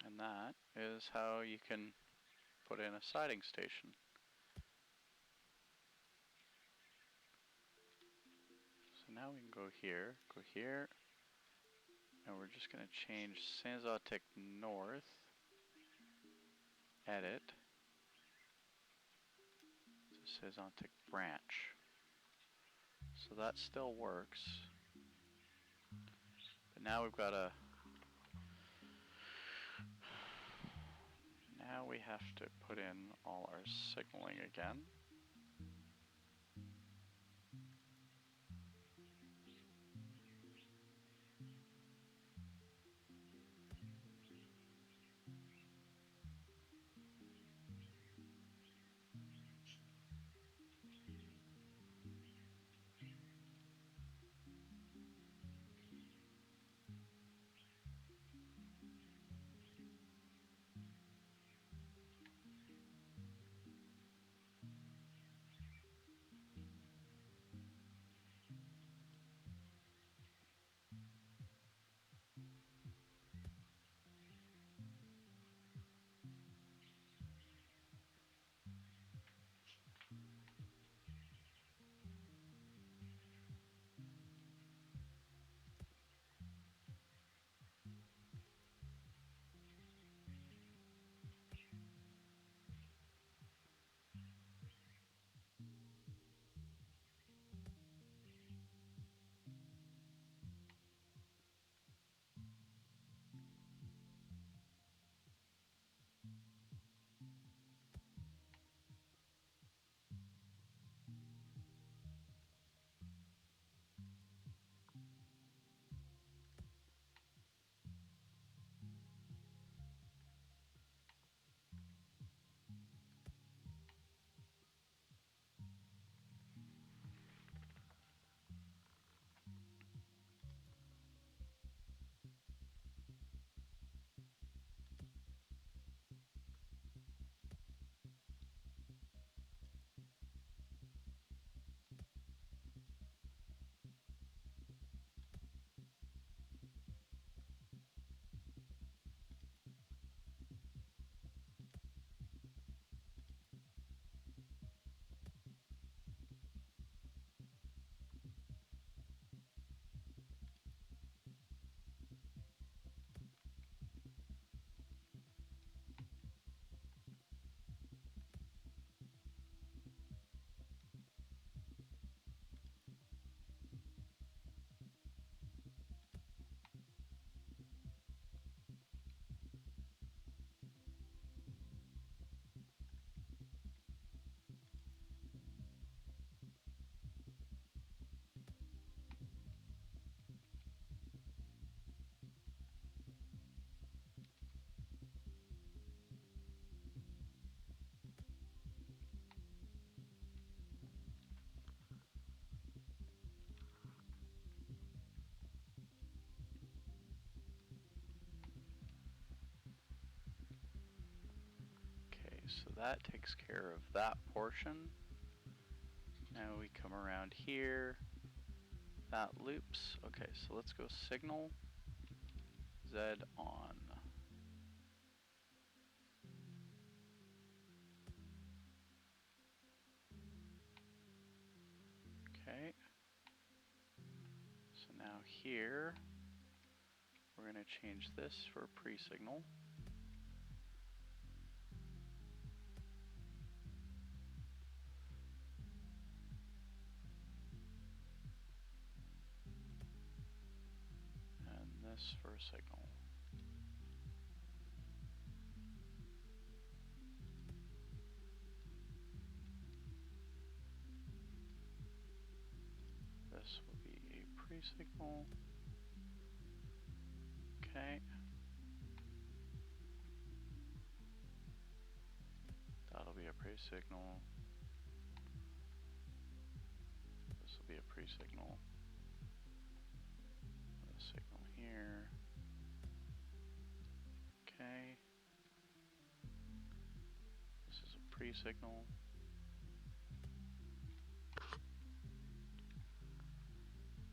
Speaker 2: And that is how you can put in a siding station. So now we can go here, and we're just going to change Sanzotic North, edit, to Sanzotic Branch. So that still works. But now we've got to, now we have to put in all our signaling again. so that takes care of that portion. Now we come around here. That loops. Okay, so let's go signal Z on. Okay. So now here, we're going to change this for pre-signal. And this for a signal. This will be a pre-signal. Okay. That'll be a pre-signal. This will be a pre-signal. A signal here. Okay. This is a pre-signal.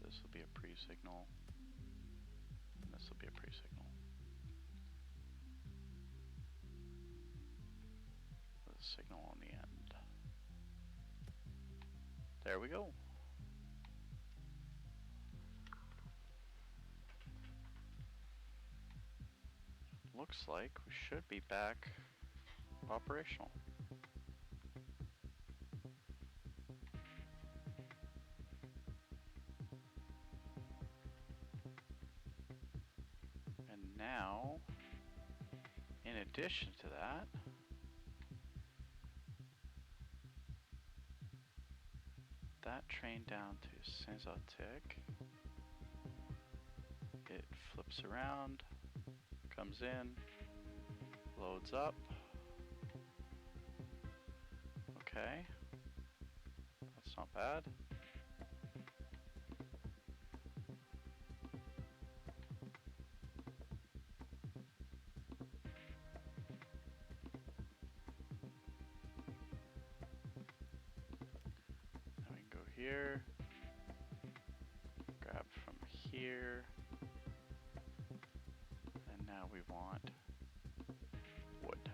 Speaker 2: This will be a pre-signal. And this will be a pre-signal. With a signal on the end. There we go. Looks like we should be back operational. And now, in addition to that, that train down to Saint-Zotique, it flips around, comes in, loads up. Okay, that's not bad. Then we can go here, grab from here, and now we want wood.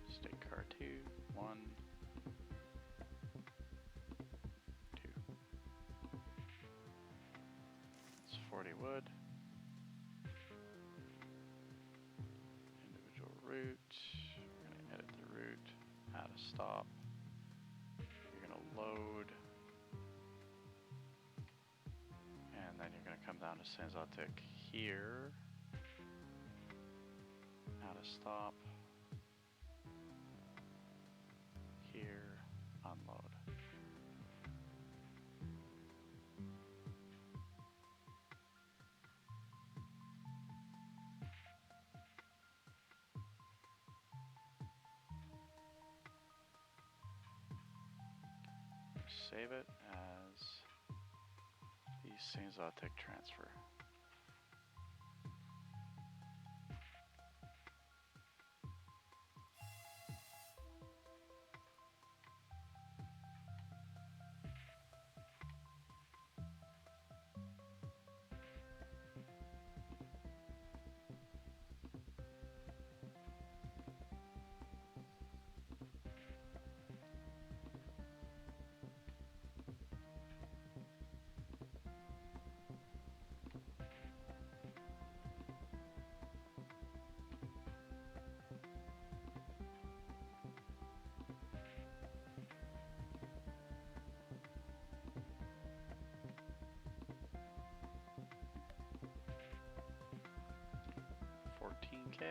Speaker 2: State car 2, 1, 2. It's 40 wood. Individual route. We're going to edit the route, add a stop. You're going to load. And then you're going to come down to Saint-Zotique here. Add a stop. Here, unload. Save it as the Saint-Zotique transfer. $14K.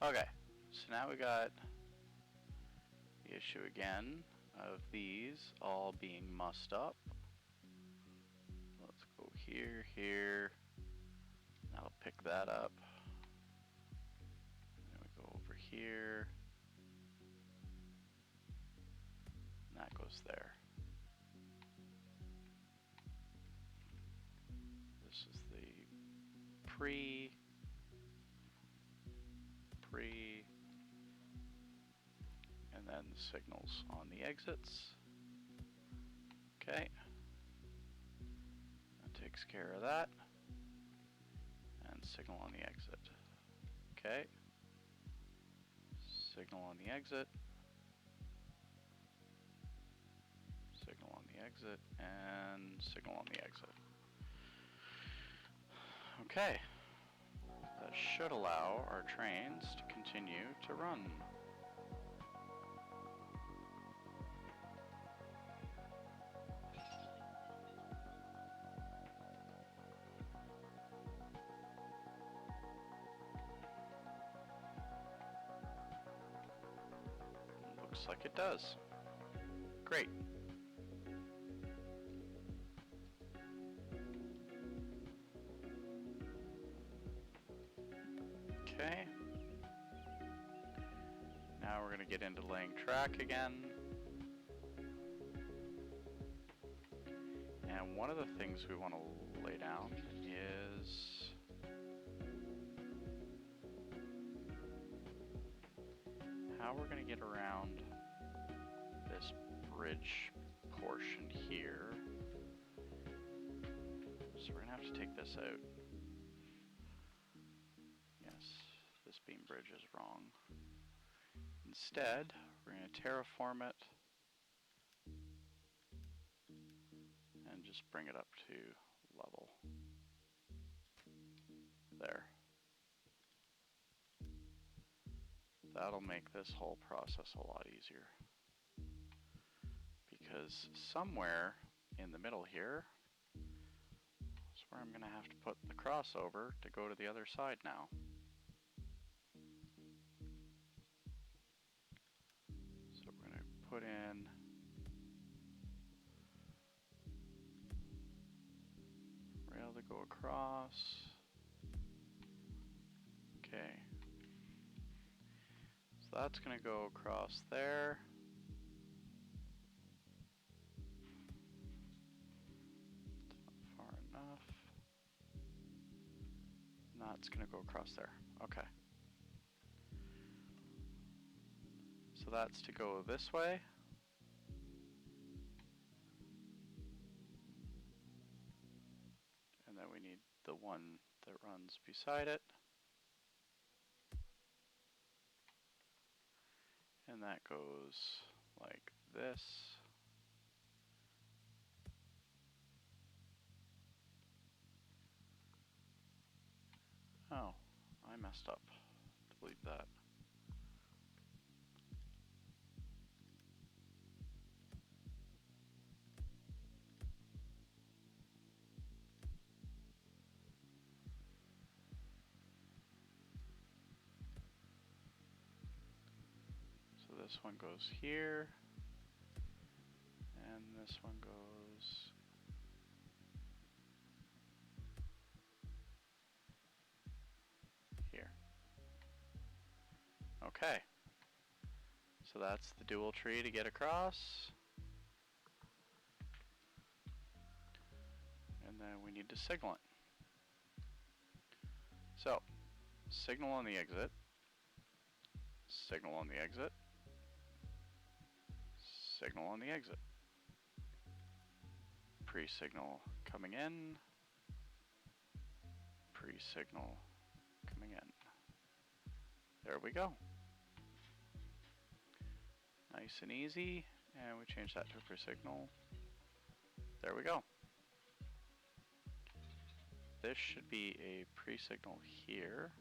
Speaker 2: Okay, so now we got the issue again of these all being mussed up. Let's go here, here. That'll pick that up. Then we go over here. And that goes there. This is the pre, and then the signals on the exits. Okay. That takes care of that. And signal on the exit. Okay. Signal on the exit. Signal on the exit. And signal on the exit. Okay. That should allow our trains to continue to run. Looks like it does. Great. Okay. Now we're going to get into laying track again. And one of the things we want to lay down is how we're going to get around this bridge portion here. So we're going to have to take this out. Yes, this beam bridge is wrong. Instead, we're going to terraform it and just bring it up to level. There. That'll make this whole process a lot easier. Because somewhere in the middle here is where I'm going to have to put the crossover to go to the other side now. So we're going to put in rail to go across. Okay. So that's going to go across there. Not far enough. And that's going to go across there. Okay. So that's to go this way. And then we need the one that runs beside it. And that goes like this. Oh, I messed up. Delete that. So this one goes here, and this one goes here. Okay. So that's the dual tree to get across. And then we need to signal it. So, signal on the exit, signal on the exit, signal on the exit. Pre-signal coming in, pre-signal coming in. There we go. Nice and easy, and we change that to a pre-signal. There we go. This should be a pre-signal here,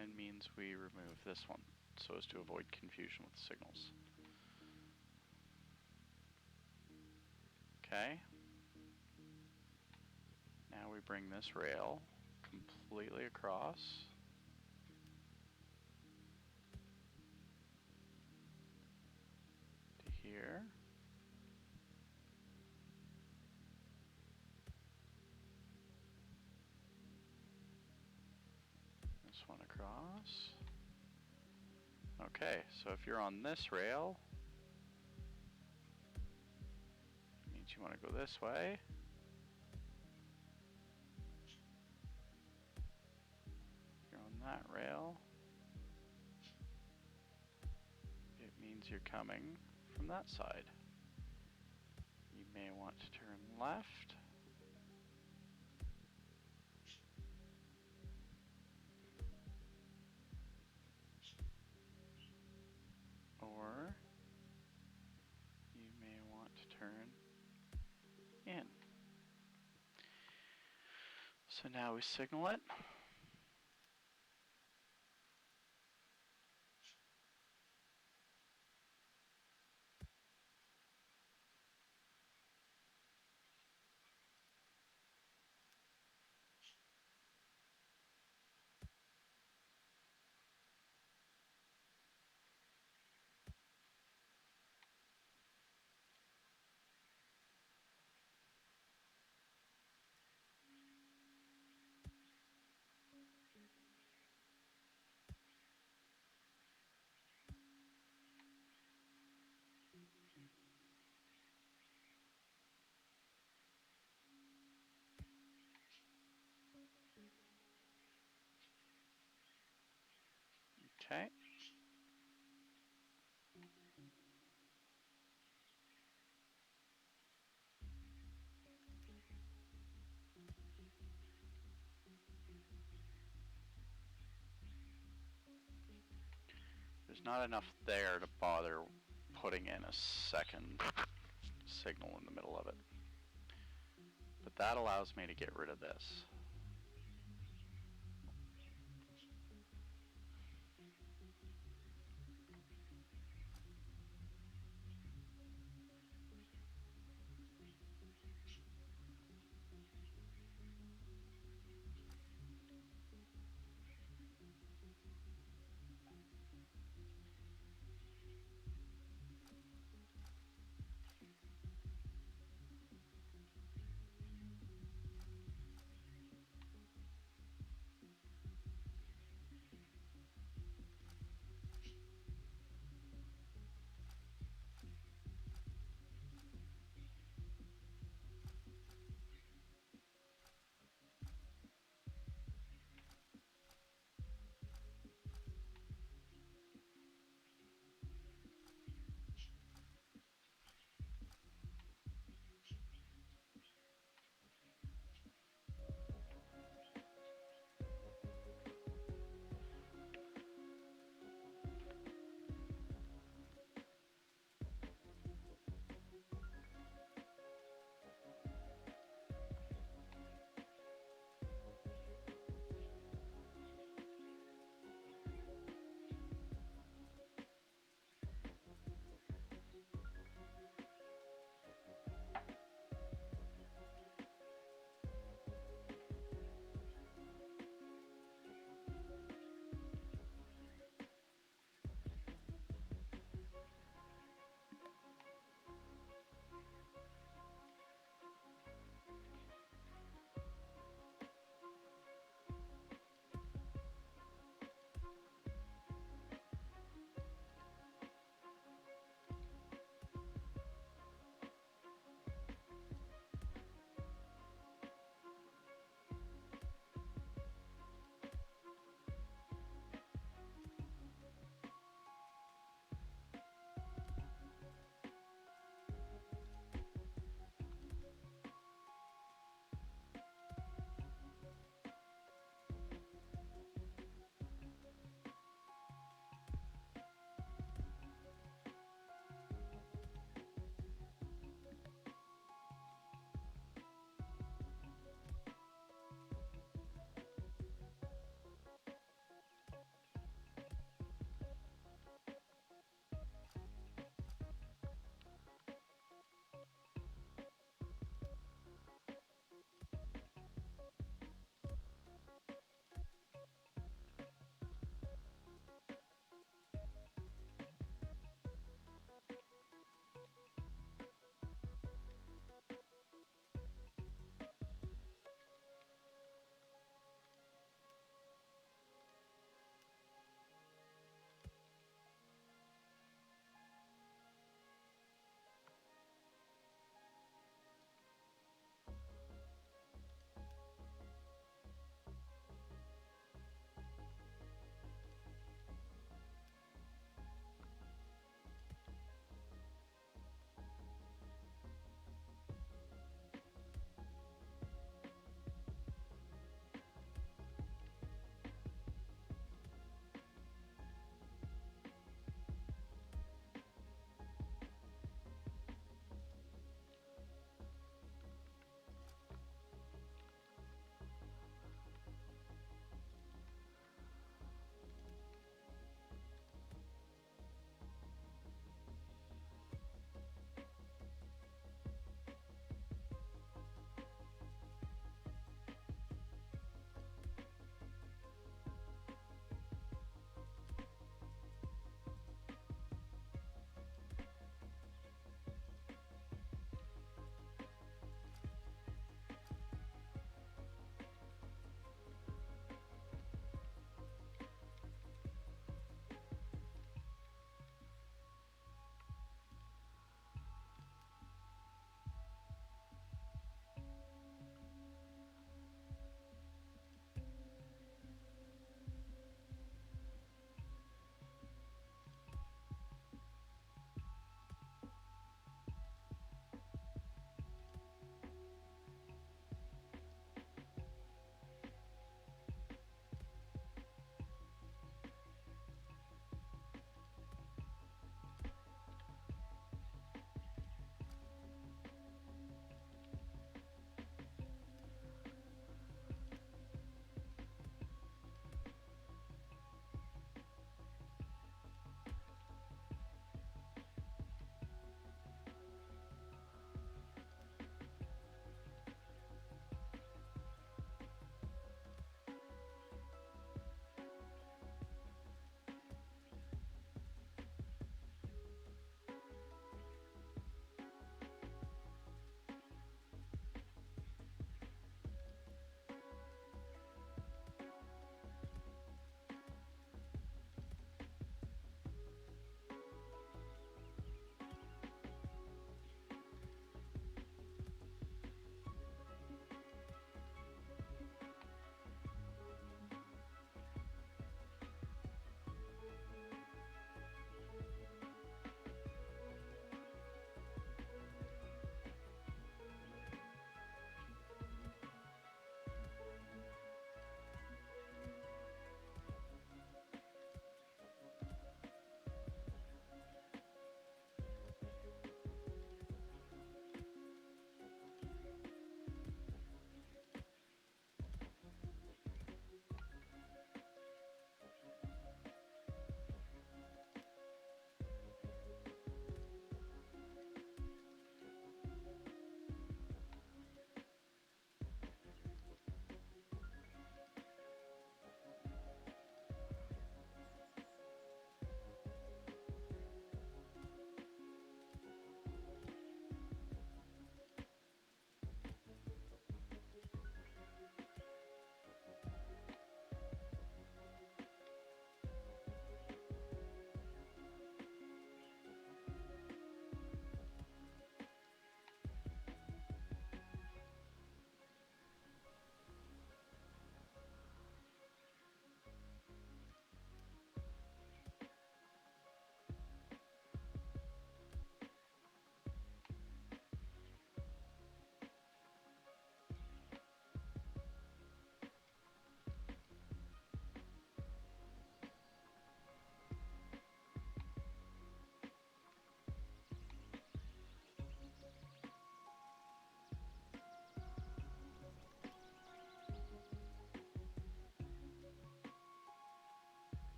Speaker 2: and means we remove this one so as to avoid confusion with the signals. Okay. Now we bring this rail completely across. To here. This one across. Okay, so if you're on this rail, it means you want to go this way. If you're on that rail, it means you're coming from that side. You may want to turn left. Or you may want to turn in. So now we signal it. Okay. There's not enough there to bother putting in a second signal in the middle of it. But that allows me to get rid of this.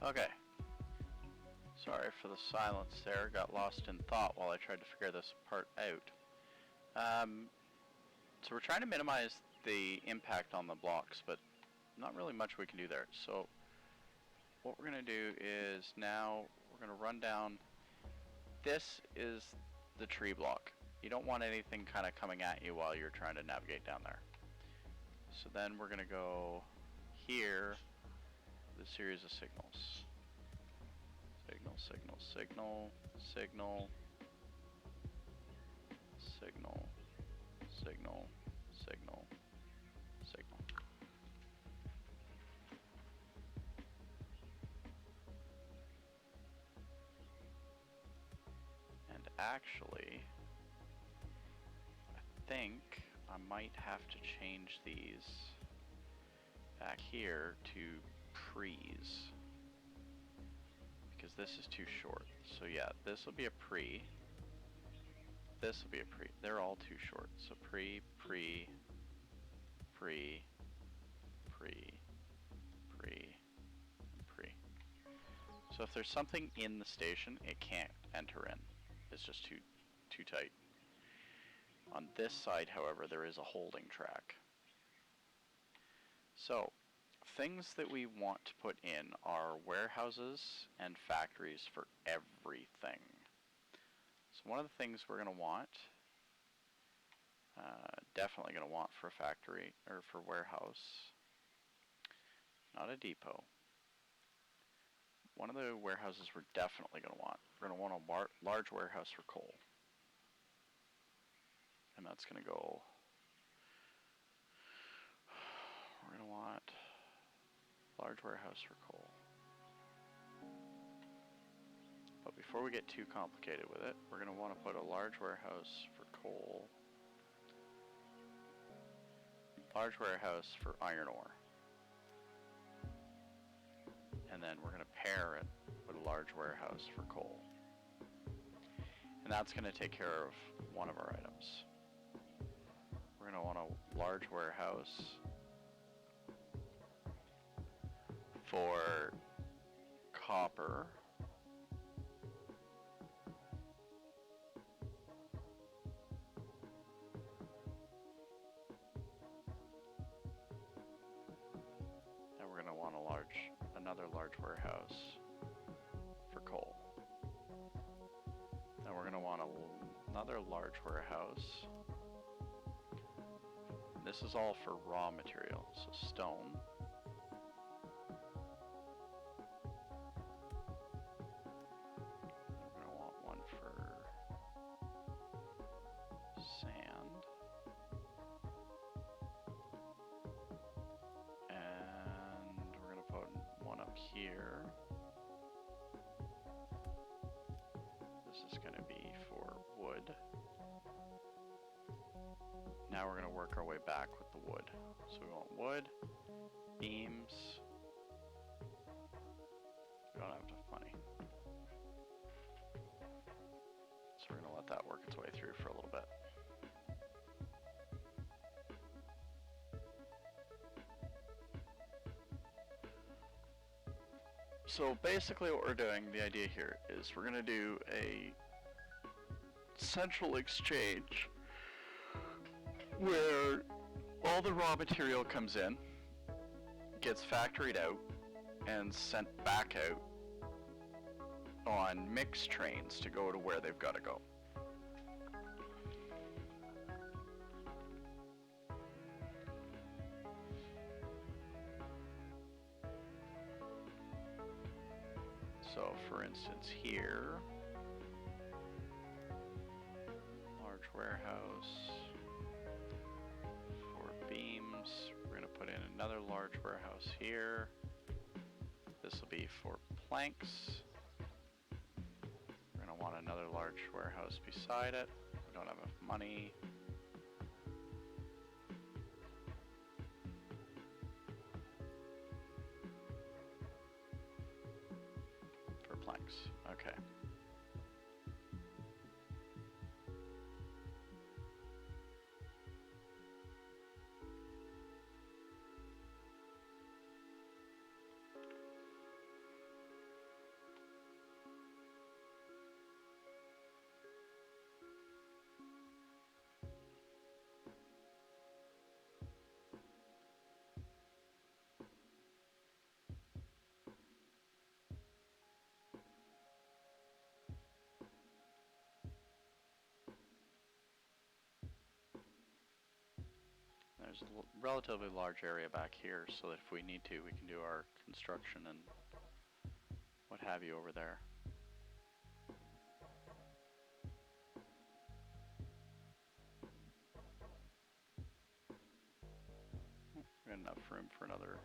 Speaker 2: Okay. Sorry for the silence there. Got lost in thought while I tried to figure this part out. So we're trying to minimize the impact on the blocks, but not really much we can do there. So what we're going to do is now we're going to run down. This is the tree block. You don't want anything kind of coming at you while you're trying to navigate down there. So then we're going to go here, the series of signals. Signal, signal, signal, signal, signal, signal, signal, signal. And actually, I think I might have to change these back here to pre's, because this is too short. So yeah, this will be a pre. This will be a pre. They're all too short. So pre, pre, pre, pre, pre, and pre. So if there's something in the station, it can't enter in. It's just too tight. On this side, however, there is a holding track. So things that we want to put in are warehouses and factories for everything. So one of the things we're going to want, definitely going to want for a factory or for warehouse, not a depot. One of the warehouses we're definitely going to want, we're going to want a large warehouse for coal. And that's going to go, we're going to want a large warehouse for coal. But before we get too complicated with it, we're going to want to put a large warehouse for coal, large warehouse for iron ore. And then we're going to pair it with a large warehouse for coal. And that's going to take care of one of our items. We're going to want a large warehouse for copper. And we're going to want another large warehouse for coal. And we're going to want another large warehouse. This is all for raw material, so stone. We're going to want one for sand. And we're going to put one up here. This is going to be for wood. Now we're going to work our way back with the wood. So we want wood, beams. We don't have enough money. So we're going to let that work its way through for a little bit. So basically what we're doing, the idea here, is we're going to do a central exchange where all the raw material comes in, gets factoried out, and sent back out on mixed trains to go to where they've got to go. So for instance here, large warehouse for beams. We're going to put in another large warehouse here. This will be for planks. We're going to want another large warehouse beside it. We don't have enough money. For planks, okay. there's a relatively large area back here, so that if we need to, we can do our construction and what have you over there. We got enough room for another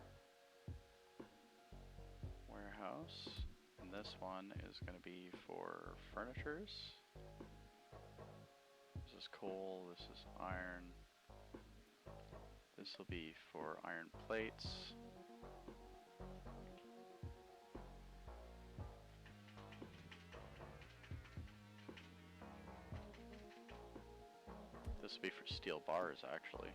Speaker 2: warehouse. And this one is going to be for furnitures. This is coal, this is iron. This will be for iron plates. This will be for steel bars, actually.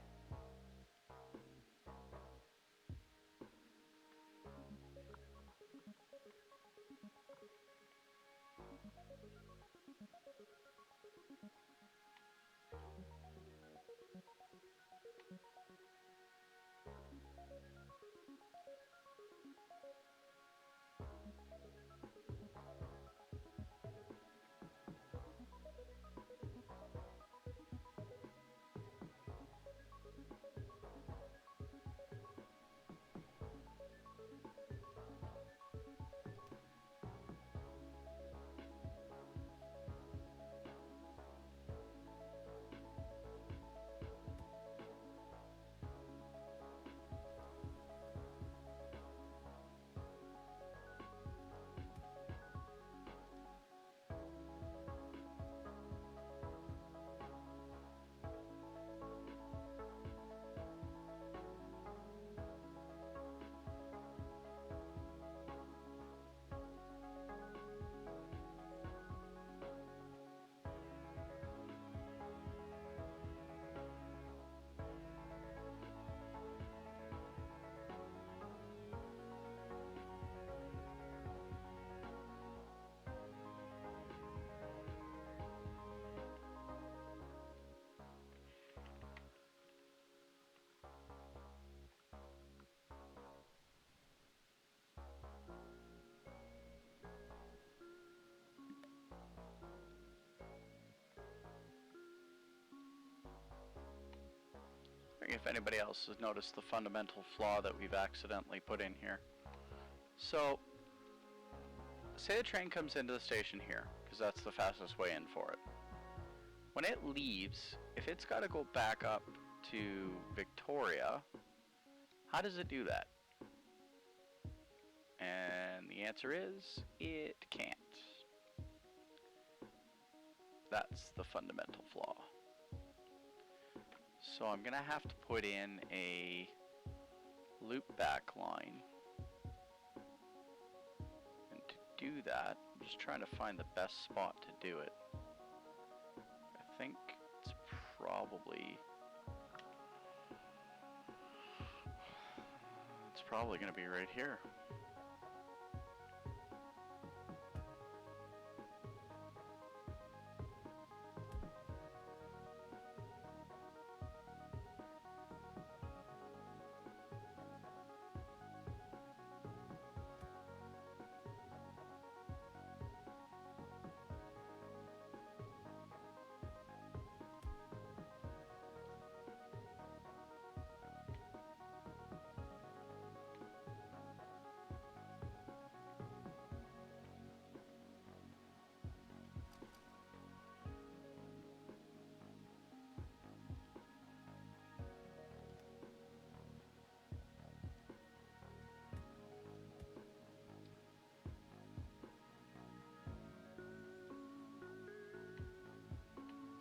Speaker 2: If anybody else has noticed the fundamental flaw that we've accidentally put in here. So, say the train comes into the station here, because that's the fastest way in for it. When it leaves, if it's got to go back up to Victoria, how does it do that? And the answer is, it can't. That's the fundamental flaw. So I'm going to have to put in a loop back line. And to do that, I'm just trying to find the best spot to do it. I think it's probably going to be right here.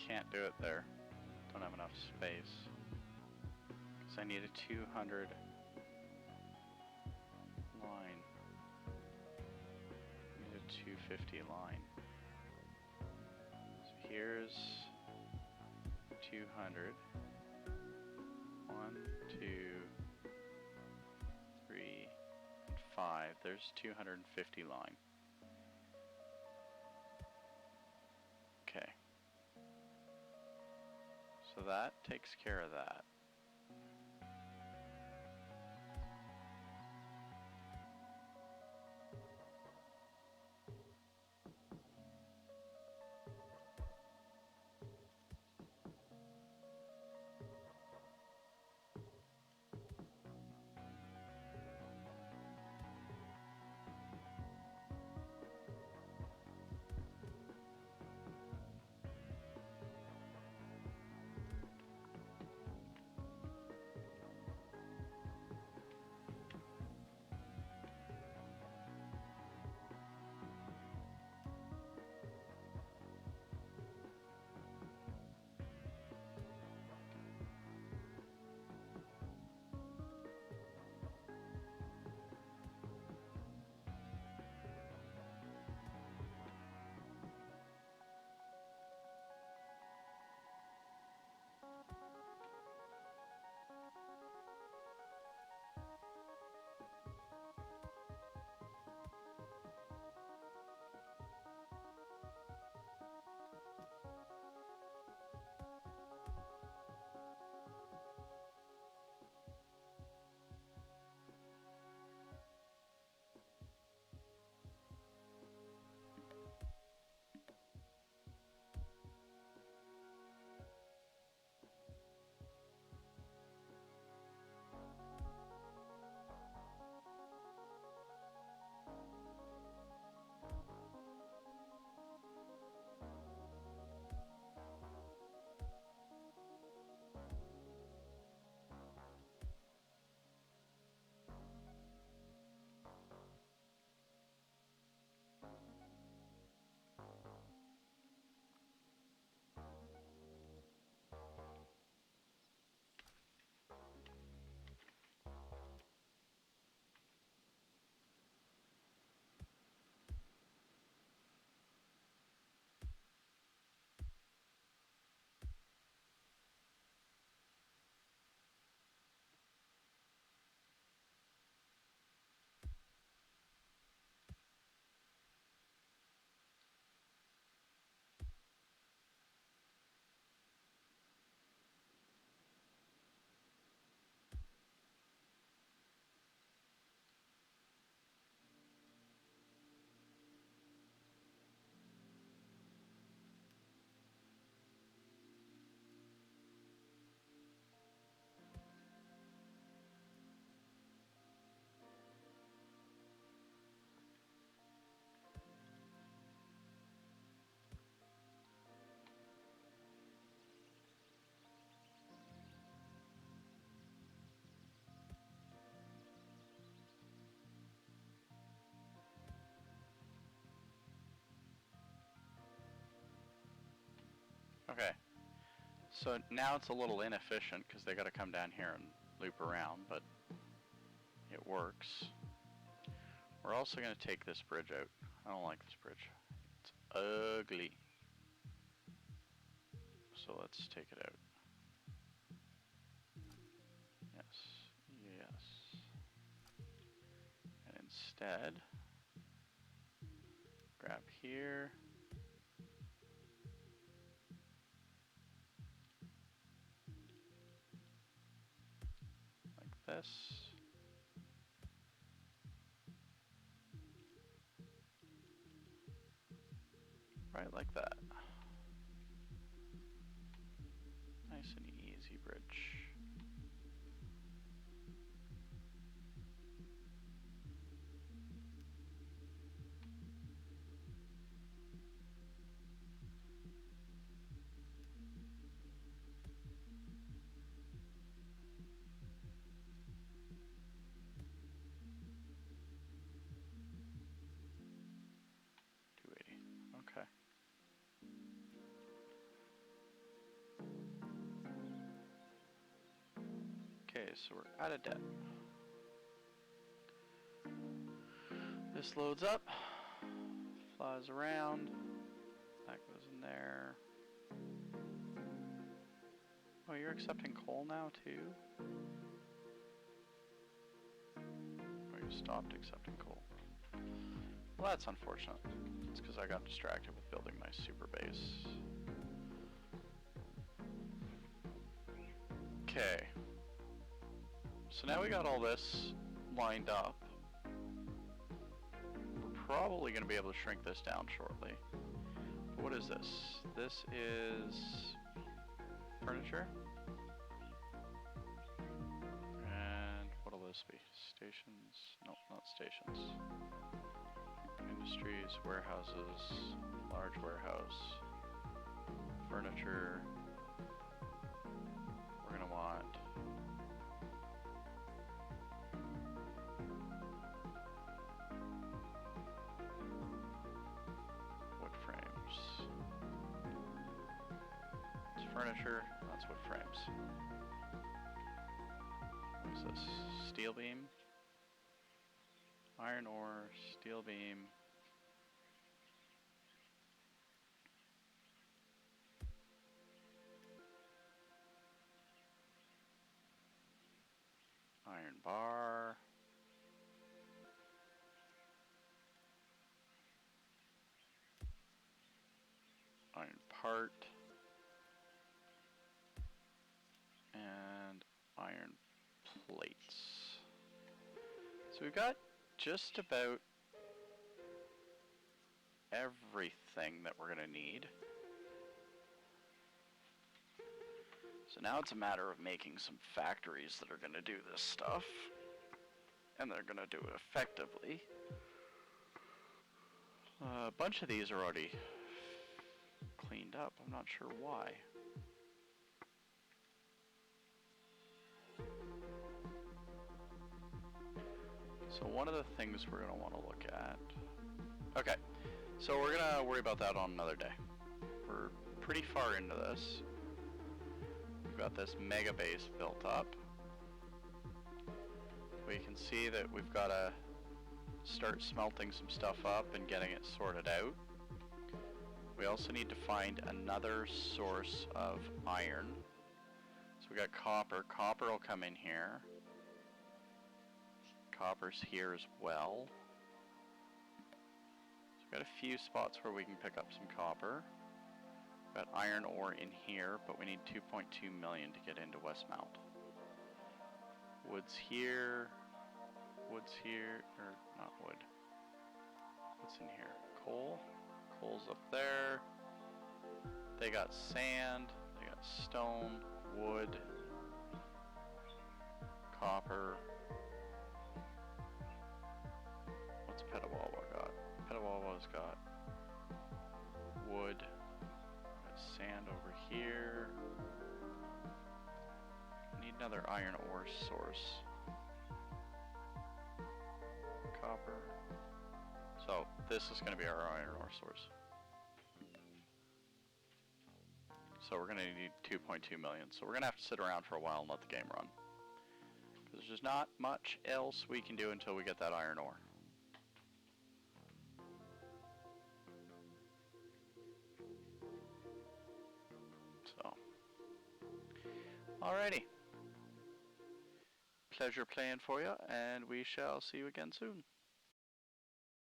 Speaker 2: Can't do it there. Don't have enough space. Because I need a 200 line. I need a 250 line. So here's 200. 1, 2, 3, and 5. There's 250 line. Okay. So that takes care of that. Okay. So now it's a little inefficient because they got to come down here and loop around, but it works. We're also going to take this bridge out. I don't like this bridge. It's ugly. So let's take it out. Yes. Yes. And instead, grab here. Like this. Right like that. Nice and easy bridge. Okay. Okay, so we're out of debt. This loads up, flies around, that goes in there. Oh, you're accepting coal now too? Or you stopped accepting coal? Well, that's unfortunate. It's because I got distracted with building my super base. Okay. So now we got all this lined up. We're probably going to be able to shrink this down shortly. But what is this? This is furniture. And what'll this be? Stations? No, not stations. Industries, warehouses, large warehouse, furniture. We're going to want wood frames. It's furniture, that's wood frames. What's this? Steel beam? Iron ore, steel beam. Iron bar. Iron part. And iron plates. So we've got just about everything that we're going to need. So now it's a matter of making some factories that are going to do this stuff. And they're going to do it effectively. A bunch of these are already cleaned up. I'm not sure why. So one of the things we're going to want to look at... Okay, so we're going to worry about that on another day. We're pretty far into this. We've got this mega base built up. We can see that we've got to start smelting some stuff up and getting it sorted out. We also need to find another source of iron. So we got copper. Copper will come in here. Copper's here as well. So we've got a few spots where we can pick up some copper. We've got iron ore in here, but we need 2.2 million to get into Westmount. Wood's here. Wood's here, or not wood. What's in here? Coal. Coal's up there. They got sand. They got stone, wood, copper. What's Petawawa got? Petawawa's got wood. Got sand over here. Need another iron ore source. Copper. So this is going to be our iron ore source. So we're going to need 2.2 million. So we're going to have to sit around for a while and let the game run. Because there's just not much else we can do until we get that iron ore. So, alrighty. Pleasure playing for you, and we shall see you again soon.